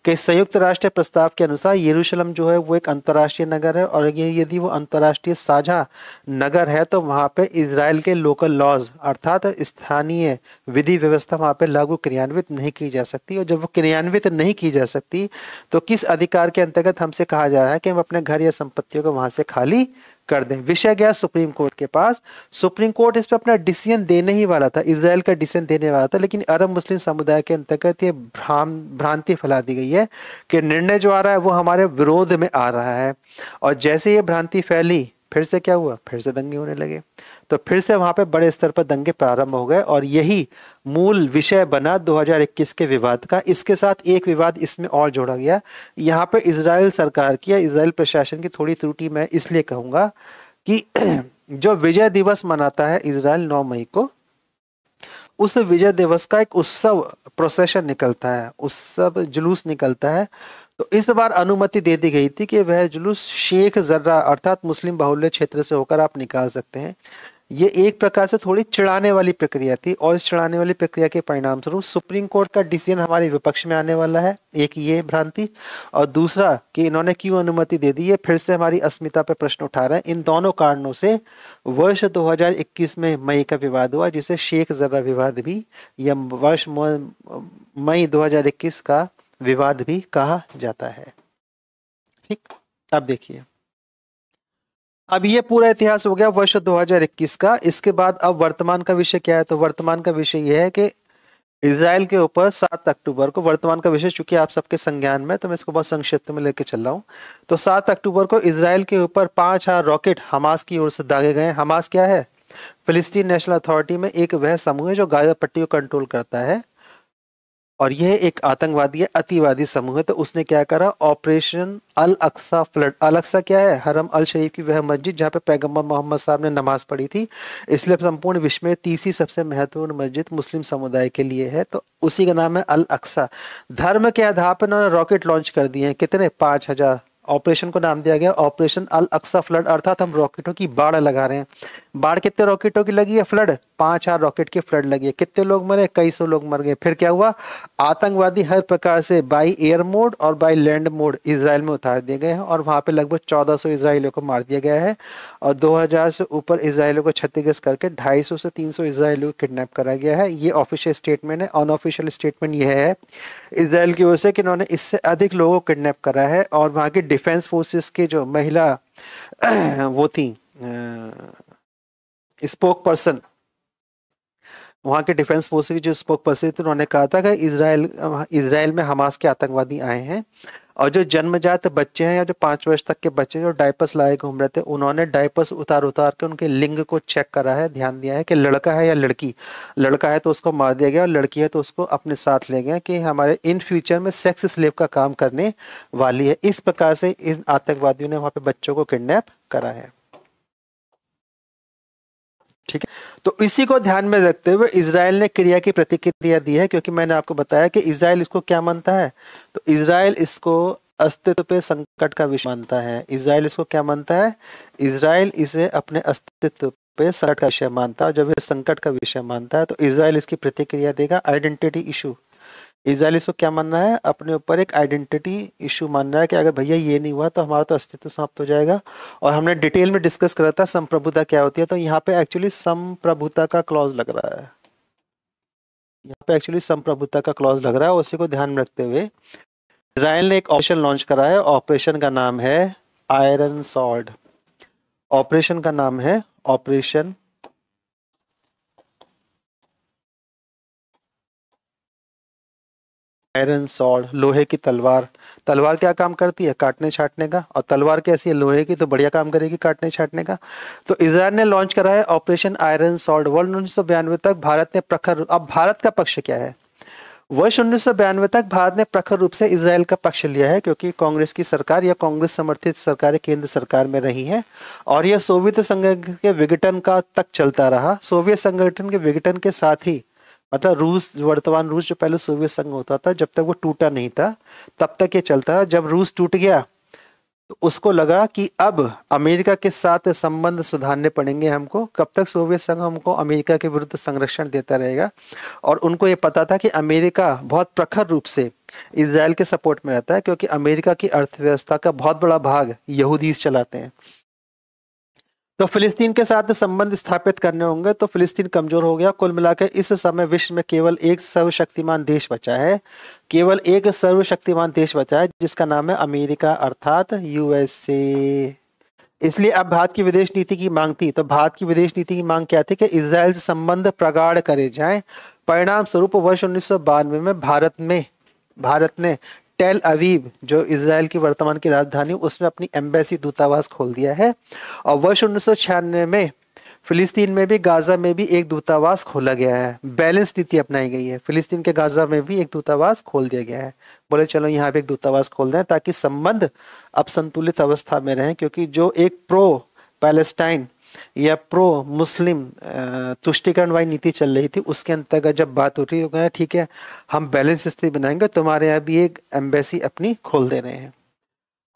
कि संयुक्त राष्ट्र प्रस्ताव के अनुसार यरूशलेम जो है वो एक अंतर्राष्ट्रीय नगर है और ये यदि वो अंतर्राष्ट्रीय साझा नगर है तो वहाँ पे इजराइल के लोकल लॉज अर्थात स्थानीय विधि व्यवस्था वहाँ पे लागू क्रियान्वित नहीं की जा सकती। और जब वो क्रियान्वित नहीं की जा सकती तो किस अधिकार के अंतर्गत हमसे कहा जा रहा है कि हम अपने घर या संपत्तियों को वहाँ से खाली कर दें। विषय गया सुप्रीम कोर्ट के पास। सुप्रीम कोर्ट इस पर अपना डिसीजन देने ही वाला था, इजराइल का डिसीजन देने वाला था, लेकिन अरब मुस्लिम समुदाय के अंतर्गत ये भ्रांति फैला दी गई है कि निर्णय जो आ रहा है वो हमारे विरोध में आ रहा है। और जैसे ये भ्रांति फैली फिर से क्या हुआ, फिर से दंगे होने लगे। तो फिर से वहां पे बड़े स्तर पर दंगे प्रारंभ हो गए और यही मूल विषय बना 2021 के विवाद का। इसके साथ एक विवाद इसमें और जोड़ा गया। यहाँ पे इजराइल सरकार की या इजराइल प्रशासन की थोड़ी त्रुटि मैं इसलिए कहूंगा कि जो विजय दिवस मनाता है इजराइल 9 मई को, उस विजय दिवस का एक उत्सव प्रोसेशन निकलता है, उत्सव जुलूस निकलता है। तो इस बार अनुमति दे दी गई थी कि वह जुलूस शेख जर्रा अर्थात मुस्लिम बाहुल्य क्षेत्र से होकर आप निकाल सकते हैं। ये एक प्रकार से थोड़ी चिढ़ाने वाली प्रक्रिया थी और इस चिढ़ाने वाली प्रक्रिया के परिणाम स्वरूप सुप्रीम कोर्ट का डिसीजन हमारे विपक्ष में आने वाला है। एक ये भ्रांति और दूसरा कि इन्होंने क्यों अनुमति दे दी है, फिर से हमारी अस्मिता पर प्रश्न उठा रहे हैं। इन दोनों कारणों से वर्ष 2021 में मई का विवाद हुआ जिसे शेख जर्रा विवाद भी या वर्ष मई 2021 का विवाद भी कहा जाता है। ठीक, अब देखिए, अब ये पूरा इतिहास हो गया वर्ष 2021 का। इसके बाद अब वर्तमान का विषय क्या है, तो वर्तमान का विषय यह है कि इसराइल के ऊपर 7 अक्टूबर को, वर्तमान का विषय चूंकि आप सबके संज्ञान में, तो मैं इसको बहुत संक्षिप्त में लेके चल रहा हूँ। तो 7 अक्टूबर को इसराइल के ऊपर 5 रॉकेट हमास की ओर से दागे गए। हमास क्या है? फिलिस्तीन नेशनल अथॉरिटी में एक वह समूह है जो गाजा पट्टी को कंट्रोल करता है, और यह एक आतंकवादी है, अतिवादी समूह है। तो उसने क्या करा? ऑपरेशन अल अक्सा फ्लड। अल अक्सा क्या है? हरम अल शरीफ की वह मस्जिद जहाँ पे पैगंबर मोहम्मद साहब ने नमाज पढ़ी थी। इसलिए संपूर्ण विश्व में तीसरी सबसे महत्वपूर्ण मस्जिद मुस्लिम समुदाय के लिए है, तो उसी का नाम है अल अक्सा। धर्म के आधार पर उन्होंने रॉकेट लॉन्च कर दिए हैं। कितने? 5,000। ऑपरेशन को नाम दिया गया ऑपरेशन अल अक्सा फ्लड, अर्थात हम रॉकेटों की बाढ़ लगा रहे हैं। बाढ़ कितने रॉकेटों की लगी है? फ्लड 5 रॉकेट की फ्लड लगी है। कितने लोग मरे? कई सौ लोग मर गए। फिर क्या हुआ? आतंकवादी हर प्रकार से बाई एयर मोड और बाई लैंड मोड इसराइल में उतार दिए गए हैं, और वहां पे लगभग 1400 इसराइलियों को मार दिया गया है, और 2000 से ऊपर इसराइलियों को क्षतिग्रस्त करके 250 से 300 इसराइलियों को किडनैप करा गया है। ये ऑफिशियल स्टेटमेंट है। अनऑफिशियल स्टेटमेंट यह है इसराइल की ओर से कि इन्होंने इससे अधिक लोगों को किडनैप करा है, और वहां की डिफेंस फोर्सेस के जो महिला वो थी स्पोक पर्सन, वहाँ के डिफेंस फोर्स की जो स्पोक पर्सन थी, उन्होंने कहा था कि इसराइल में हमास के आतंकवादी आए हैं, और जो जन्मजात बच्चे हैं या जो 5 वर्ष तक के बच्चे जो डायपर्स लाए घूम रहे थे, उन्होंने डायपर्स उतार उतार के उनके लिंग को चेक करा है, ध्यान दिया है कि लड़का है या लड़की। लड़का है तो उसको मार दिया गया, और लड़की है तो उसको अपने साथ ले गया कि हमारे इन फ्यूचर में सेक्स स्लेव का काम करने वाली है। इस प्रकार से इन आतंकवादियों ने वहाँ पे बच्चों को किडनैप करा है। ठीक है, तो इसी को ध्यान में रखते हुए इसराइल ने क्रिया की प्रतिक्रिया दी है, क्योंकि मैंने आपको बताया कि इसराइल इसको क्या मानता है। तो इसराइल इसको अस्तित्व पे संकट का विषय मानता है। इसराइल इसको क्या मानता है? इसराइल इसे अपने अस्तित्व पे संकट का विषय मानता है। जब ये संकट का विषय मानता है तो इसराइल इसकी प्रतिक्रिया देगा आइडेंटिटी इशू। इसराइल इसको क्या मानना है? अपने ऊपर एक आइडेंटिटी इशू मानना है कि अगर भैया ये नहीं हुआ तो हमारा तो अस्तित्व समाप्त हो जाएगा। और हमने डिटेल में डिस्कस करा था संप्रभुता क्या होती है, तो यहाँ पे एक्चुअली संप्रभुता का क्लॉज लग रहा है। यहाँ पे एक्चुअली संप्रभुता का क्लॉज लग रहा है। उसी को ध्यान में रखते हुए इसराइल ने एक ऑपरेशन लॉन्च करा है। ऑपरेशन का नाम है आयरन सॉर्ड। ऑपरेशन का नाम है ऑपरेशन आयरन सॉर्ड, लोहे की तलवार। तलवार क्या काम करती है? काटने छाटने का। और तलवार कैसी है? लोहे की, तो बढ़िया काम करेगी काटने छाटने का। तो इजराइल ने लॉन्च करा है ऑपरेशन आयरन सॉर्ड। वर्ष 1992 तक भारत ने प्रखर, अब भारत का पक्ष क्या है? वर्ष 1992 तक भारत ने प्रखर रूप से इजराइल का पक्ष लिया है, क्योंकि कांग्रेस की सरकार या कांग्रेस समर्थित सरकारें केंद्र सरकार में रही हैं, और यह सोवियत संघ के विघटन का तक चलता रहा। सोवियत संगठन के विघटन के साथ ही, मतलब रूस, वर्तमान रूस जो पहले सोवियत संघ होता था, जब तक वो टूटा नहीं था तब तक ये चलता। जब रूस टूट गया तो उसको लगा कि अब अमेरिका के साथ संबंध सुधारने पड़ेंगे हमको। कब तक सोवियत संघ हमको अमेरिका के विरुद्ध संरक्षण देता रहेगा। और उनको ये पता था कि अमेरिका बहुत प्रखर रूप से इजराइल के सपोर्ट में रहता है, क्योंकि अमेरिका की अर्थव्यवस्था का बहुत बड़ा भाग यहूदी चलाते हैं। तो फिलिस्तीन के साथ संबंध स्थापित करने होंगे, तो फिलिस्तीन कमजोर हो गया। कुल मिलाकर इस समय विश्व में केवल एक सर्वशक्तिमान देश बचा है। केवल एक सर्वशक्तिमान देश बचा है, जिसका नाम है अमेरिका, अर्थात यूएसए। इसलिए अब भारत की विदेश नीति की मांग थी। तो भारत की विदेश नीति की मांग क्या थी? कि इसराइल से संबंध प्रगाढ़ करे जाएं। परिणाम स्वरूप वर्ष 1992 में भारत ने टेल अवीव, जो इसराइल की वर्तमान की राजधानी, उसमें अपनी एम्बेसी, दूतावास खोल दिया है। और वर्ष 1996 में फिलिस्तीन में भी, गाजा में भी एक दूतावास खोला गया है। बैलेंस नीति अपनाई गई है। फिलिस्तीन के गाजा में भी एक दूतावास खोल दिया गया है। बोले चलो यहाँ पे एक दूतावास खोल दें, ताकि संबंध अब संतुलित अवस्था में रहें, क्योंकि जो एक प्रो पैलेस्टाइन या प्रो मुस्लिम तुष्टिकरणवादी नीति चल रही थी, उसके अंतर्गत जब बात हो रही है, ठीक है हम बैलेंस स्थिति बनाएंगे, तुम्हारे यहाँ भी एक एम्बेसी अपनी खोल दे रहे हैं।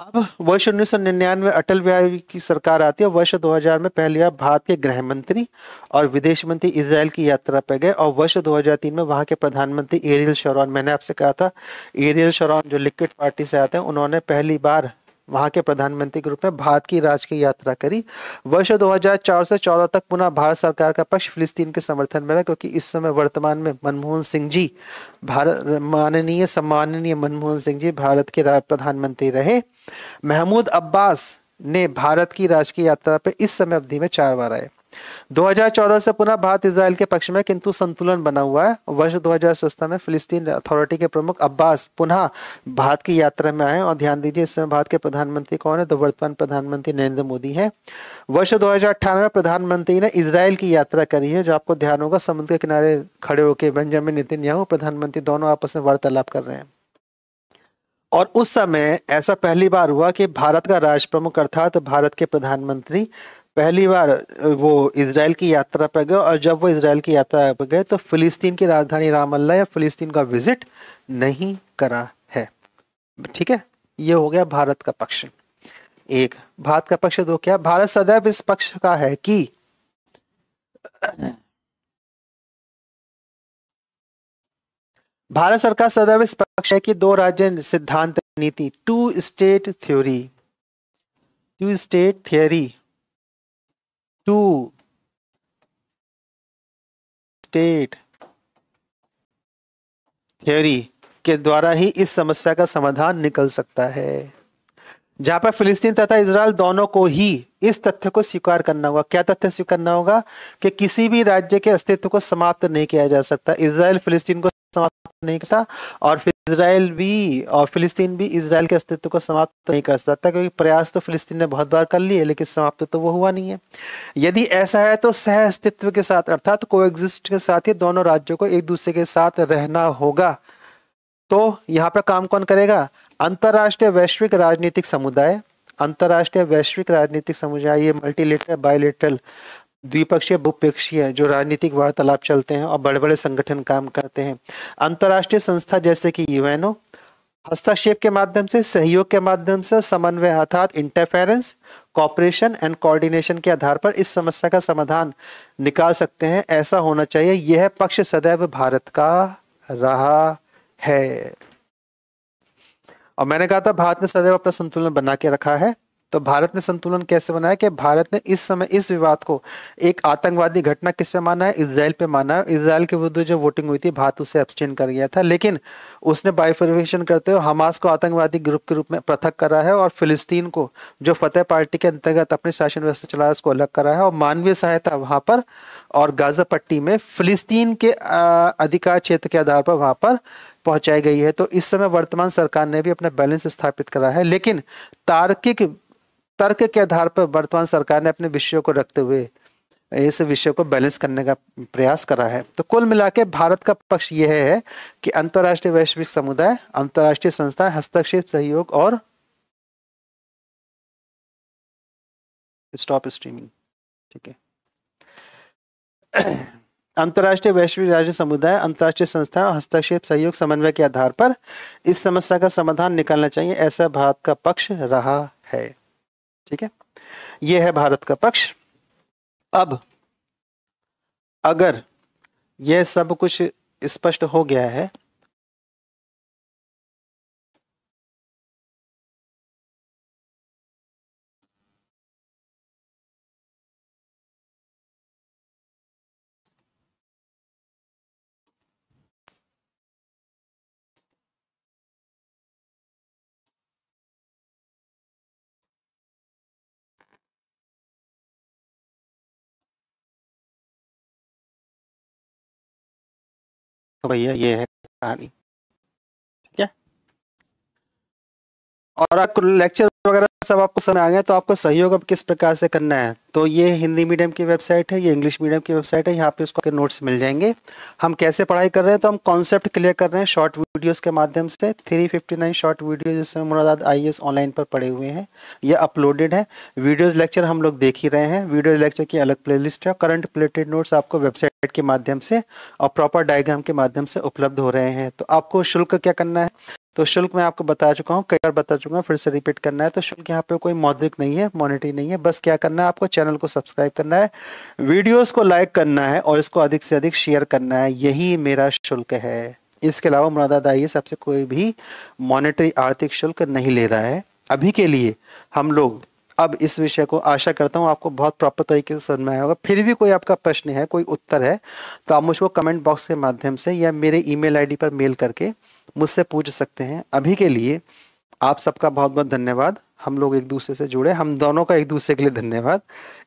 अब वर्ष 1999 में अटल बिहारी की सरकार आती है। वर्ष 2000 में पहली बार भारत के गृह मंत्री और विदेश मंत्री इसराइल की यात्रा पर गए, और वर्ष 2003 में वहां के प्रधानमंत्री एरियल शरोन, मैंने आपसे कहा था एरियल शरोन जो लिक्विड पार्टी से आते हैं, उन्होंने पहली बार वहां के प्रधानमंत्री के रूप में भारत की राजकीय यात्रा करी। वर्ष 2004 से 14 तक पुनः भारत सरकार का पक्ष फिलिस्तीन के समर्थन में रहा, क्योंकि इस समय वर्तमान में मनमोहन सिंह जी, भारत माननीय सम्माननीय मनमोहन सिंह जी भारत के प्रधानमंत्री रहे। महमूद अब्बास ने भारत की राजकीय यात्रा पे इस समय अवधि में 4 बार आए। 2014 से पुनः भारत इजराइल के पक्ष में किंतु संतुलन बना हुआ है। वर्ष 2017 में फिलिस्तीन अथॉरिटी के प्रमुख अब्बास पुनः भारत की यात्रा में आए और ध्यान दीजिए इस समय भारत के प्रधानमंत्री कौन है, तो वर्तमान प्रधानमंत्री नरेंद्र मोदी हैं। वर्ष 2018 में प्रधानमंत्री ने इजराइल की यात्रा करी है, जो आपको ध्यान होगा समुद्र के किनारे खड़े होकर बेंजामिन नेतन्याहू प्रधानमंत्री दोनों आपस में वार्तालाप कर रहे हैं। और उस समय ऐसा पहली बार हुआ कि भारत का राष्ट्र प्रमुख अर्थात भारत के प्रधानमंत्री पहली बार वो इजराइल की यात्रा पर गए, और जब वो इजराइल की यात्रा पर गए तो फिलिस्तीन की राजधानी रामल्ला या फिलिस्तीन का विजिट नहीं करा है। ठीक है, ये हो गया भारत का पक्ष। एक भारत का पक्ष, दो क्या, भारत सदैव इस पक्ष का है कि भारत सरकार सदैव इस पक्ष है कि दो राज्य सिद्धांत नीति, two state theory, two state theory, two state theory के द्वारा ही इस समस्या का समाधान निकल सकता है, जहां पर फिलिस्तीन तथा इजराइल दोनों को ही इस तथ्य को स्वीकार करना होगा। क्या तथ्य स्वीकार करना होगा कि किसी भी राज्य के अस्तित्व को समाप्त नहीं किया जा सकता। इजराइल फिलिस्तीन को समाप्त नहीं कर सकता और फिर इजराइल भी और फिलिस्तीन भी इजराइल के अस्तित्व को समाप्त नहीं कर सकता, क्योंकि प्रयास तो फिलिस्तीन ने बहुत बार कर लिए लेकिन समाप्त तो वो हुआ नहीं है। यदि ऐसा है तो सह अस्तित्व के साथ अर्थात कोएग्जिस्ट के साथ ही दोनों राज्यों को एक दूसरे के साथ रहना होगा। तो यहाँ पर काम कौन करेगा, अंतरराष्ट्रीय वैश्विक राजनीतिक समुदाय, अंतरराष्ट्रीय वैश्विक राजनीतिक समुदाय, ये मल्टीलेटरल बायलेटरल द्विपक्षीय बहुपक्षीय जो राजनीतिक वार्तालाप चलते हैं और बड़े बड़े संगठन काम करते हैं। अंतरराष्ट्रीय संस्था जैसे कि यूएनओ हस्तक्षेप के माध्यम से, सहयोग के माध्यम से, समन्वय अर्थात इंटरफेरेंस, कॉपरेशन एंड कोऑर्डिनेशन के आधार पर इस समस्या का समाधान निकाल सकते हैं। ऐसा होना चाहिए, यह पक्ष सदैव भारत का रहा है। और मैंने कहा था भारत ने सदैव अपना संतुलन बना के रखा है। तो भारत ने संतुलन कैसे बनाया कि भारत ने इस समय इस विवाद को एक आतंकवादी घटना किस पे माना है, इजराइल पे माना है। इजराइल के विरुद्ध जो वोटिंग हुई थी भारत उससे एब्सटेन कर गया था, लेकिन उसने बाइफर्केशन करते हुए हमास को आतंकवादी ग्रुप के रूप में पृथक करा है और फिलिस्तीन को जो फतेह पार्टी के अंतर्गत अपनी शासन व्यवस्था चला है उसको अलग करा है और मानवीय सहायता वहां पर और गाजा पट्टी में फिलिस्तीन के अधिकार क्षेत्र के आधार पर वहां पर पहुंचाई गई है। तो इस समय वर्तमान सरकार ने भी अपना बैलेंस स्थापित करा है, लेकिन तार्किक तर्क के आधार पर वर्तमान सरकार ने अपने विषयों को रखते हुए इस विषय को बैलेंस करने का प्रयास करा है। तो कुल मिला के भारत का पक्ष यह है कि अंतर्राष्ट्रीय वैश्विक समुदाय, अंतर्राष्ट्रीय संस्थाएं, हस्तक्षेप, सहयोग और स्टॉप स्ट्रीमिंग। ठीक है, अंतर्राष्ट्रीय वैश्विक राष्ट्रीय समुदाय, अंतर्राष्ट्रीय संस्थाएं, हस्तक्षेप, सहयोग, समन्वय के आधार पर इस समस्या का समाधान निकालना चाहिए, ऐसा भारत का पक्ष रहा है। ठीक है, यह है भारत का पक्ष। अब अगर यह सब कुछ स्पष्ट हो गया है तो भैया ये है कहानी। ठीक है, और आपको लेक्चर वगैरह सब आपको समझ आ गया तो आपको सहयोग अब किस प्रकार से करना है। तो ये हिंदी मीडियम की वेबसाइट है, ये इंग्लिश मीडियम की वेबसाइट है, यहाँ पे उसको नोट्स मिल जाएंगे। हम कैसे पढ़ाई कर रहे हैं, तो हम कॉन्सेप्ट क्लियर कर रहे हैं शॉर्ट वीडियोस के माध्यम से। 359 शॉर्ट वीडियो जिसमें मुरादाबाद IAS ऑनलाइन पर पढ़े हुए हैं, ये अपलोडेड है। वीडियोज लेक्चर हम लोग देख ही रहे हैं, वीडियो लेक्चर की अलग प्लेलिस्ट है। करंट प्लेटेड नोट्स आपको वेबसाइट के माध्यम से और प्रॉपर डायग्राम के माध्यम से उपलब्ध हो रहे हैं। तो आपको शुल्क क्या करना है, तो शुल्क मैं आपको बता चुका हूँ, कई बार बता चुका हूँ, फिर से रिपीट करना है। तो शुल्क यहाँ पे कोई मौद्रिक नहीं है, मॉनेटरी नहीं है। बस क्या करना है, आपको चैनल को सब्सक्राइब करना है, वीडियोस को लाइक करना है और इसको अधिक से अधिक शेयर करना है, यही मेरा शुल्क है। इसके अलावा मुरादाबाद IAS आपसे कोई भी मॉनेटरी आर्थिक शुल्क नहीं ले रहा है अभी के लिए। हम लोग अब इस विषय को आशा करता हूँ आपको बहुत प्रॉपर तरीके से समझ में आया होगा। फिर भी कोई आपका प्रश्न है, कोई उत्तर है, तो आप मुझको कमेंट बॉक्स के माध्यम से या मेरे ईमेल ID पर मेल करके मुझसे पूछ सकते हैं। अभी के लिए आप सबका बहुत बहुत धन्यवाद। हम लोग एक दूसरे से जुड़े, हम दोनों का एक दूसरे के लिए धन्यवाद।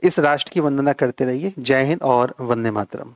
इस राष्ट्र की वंदना करते रहिए। जय हिंद और वंदे मातरम।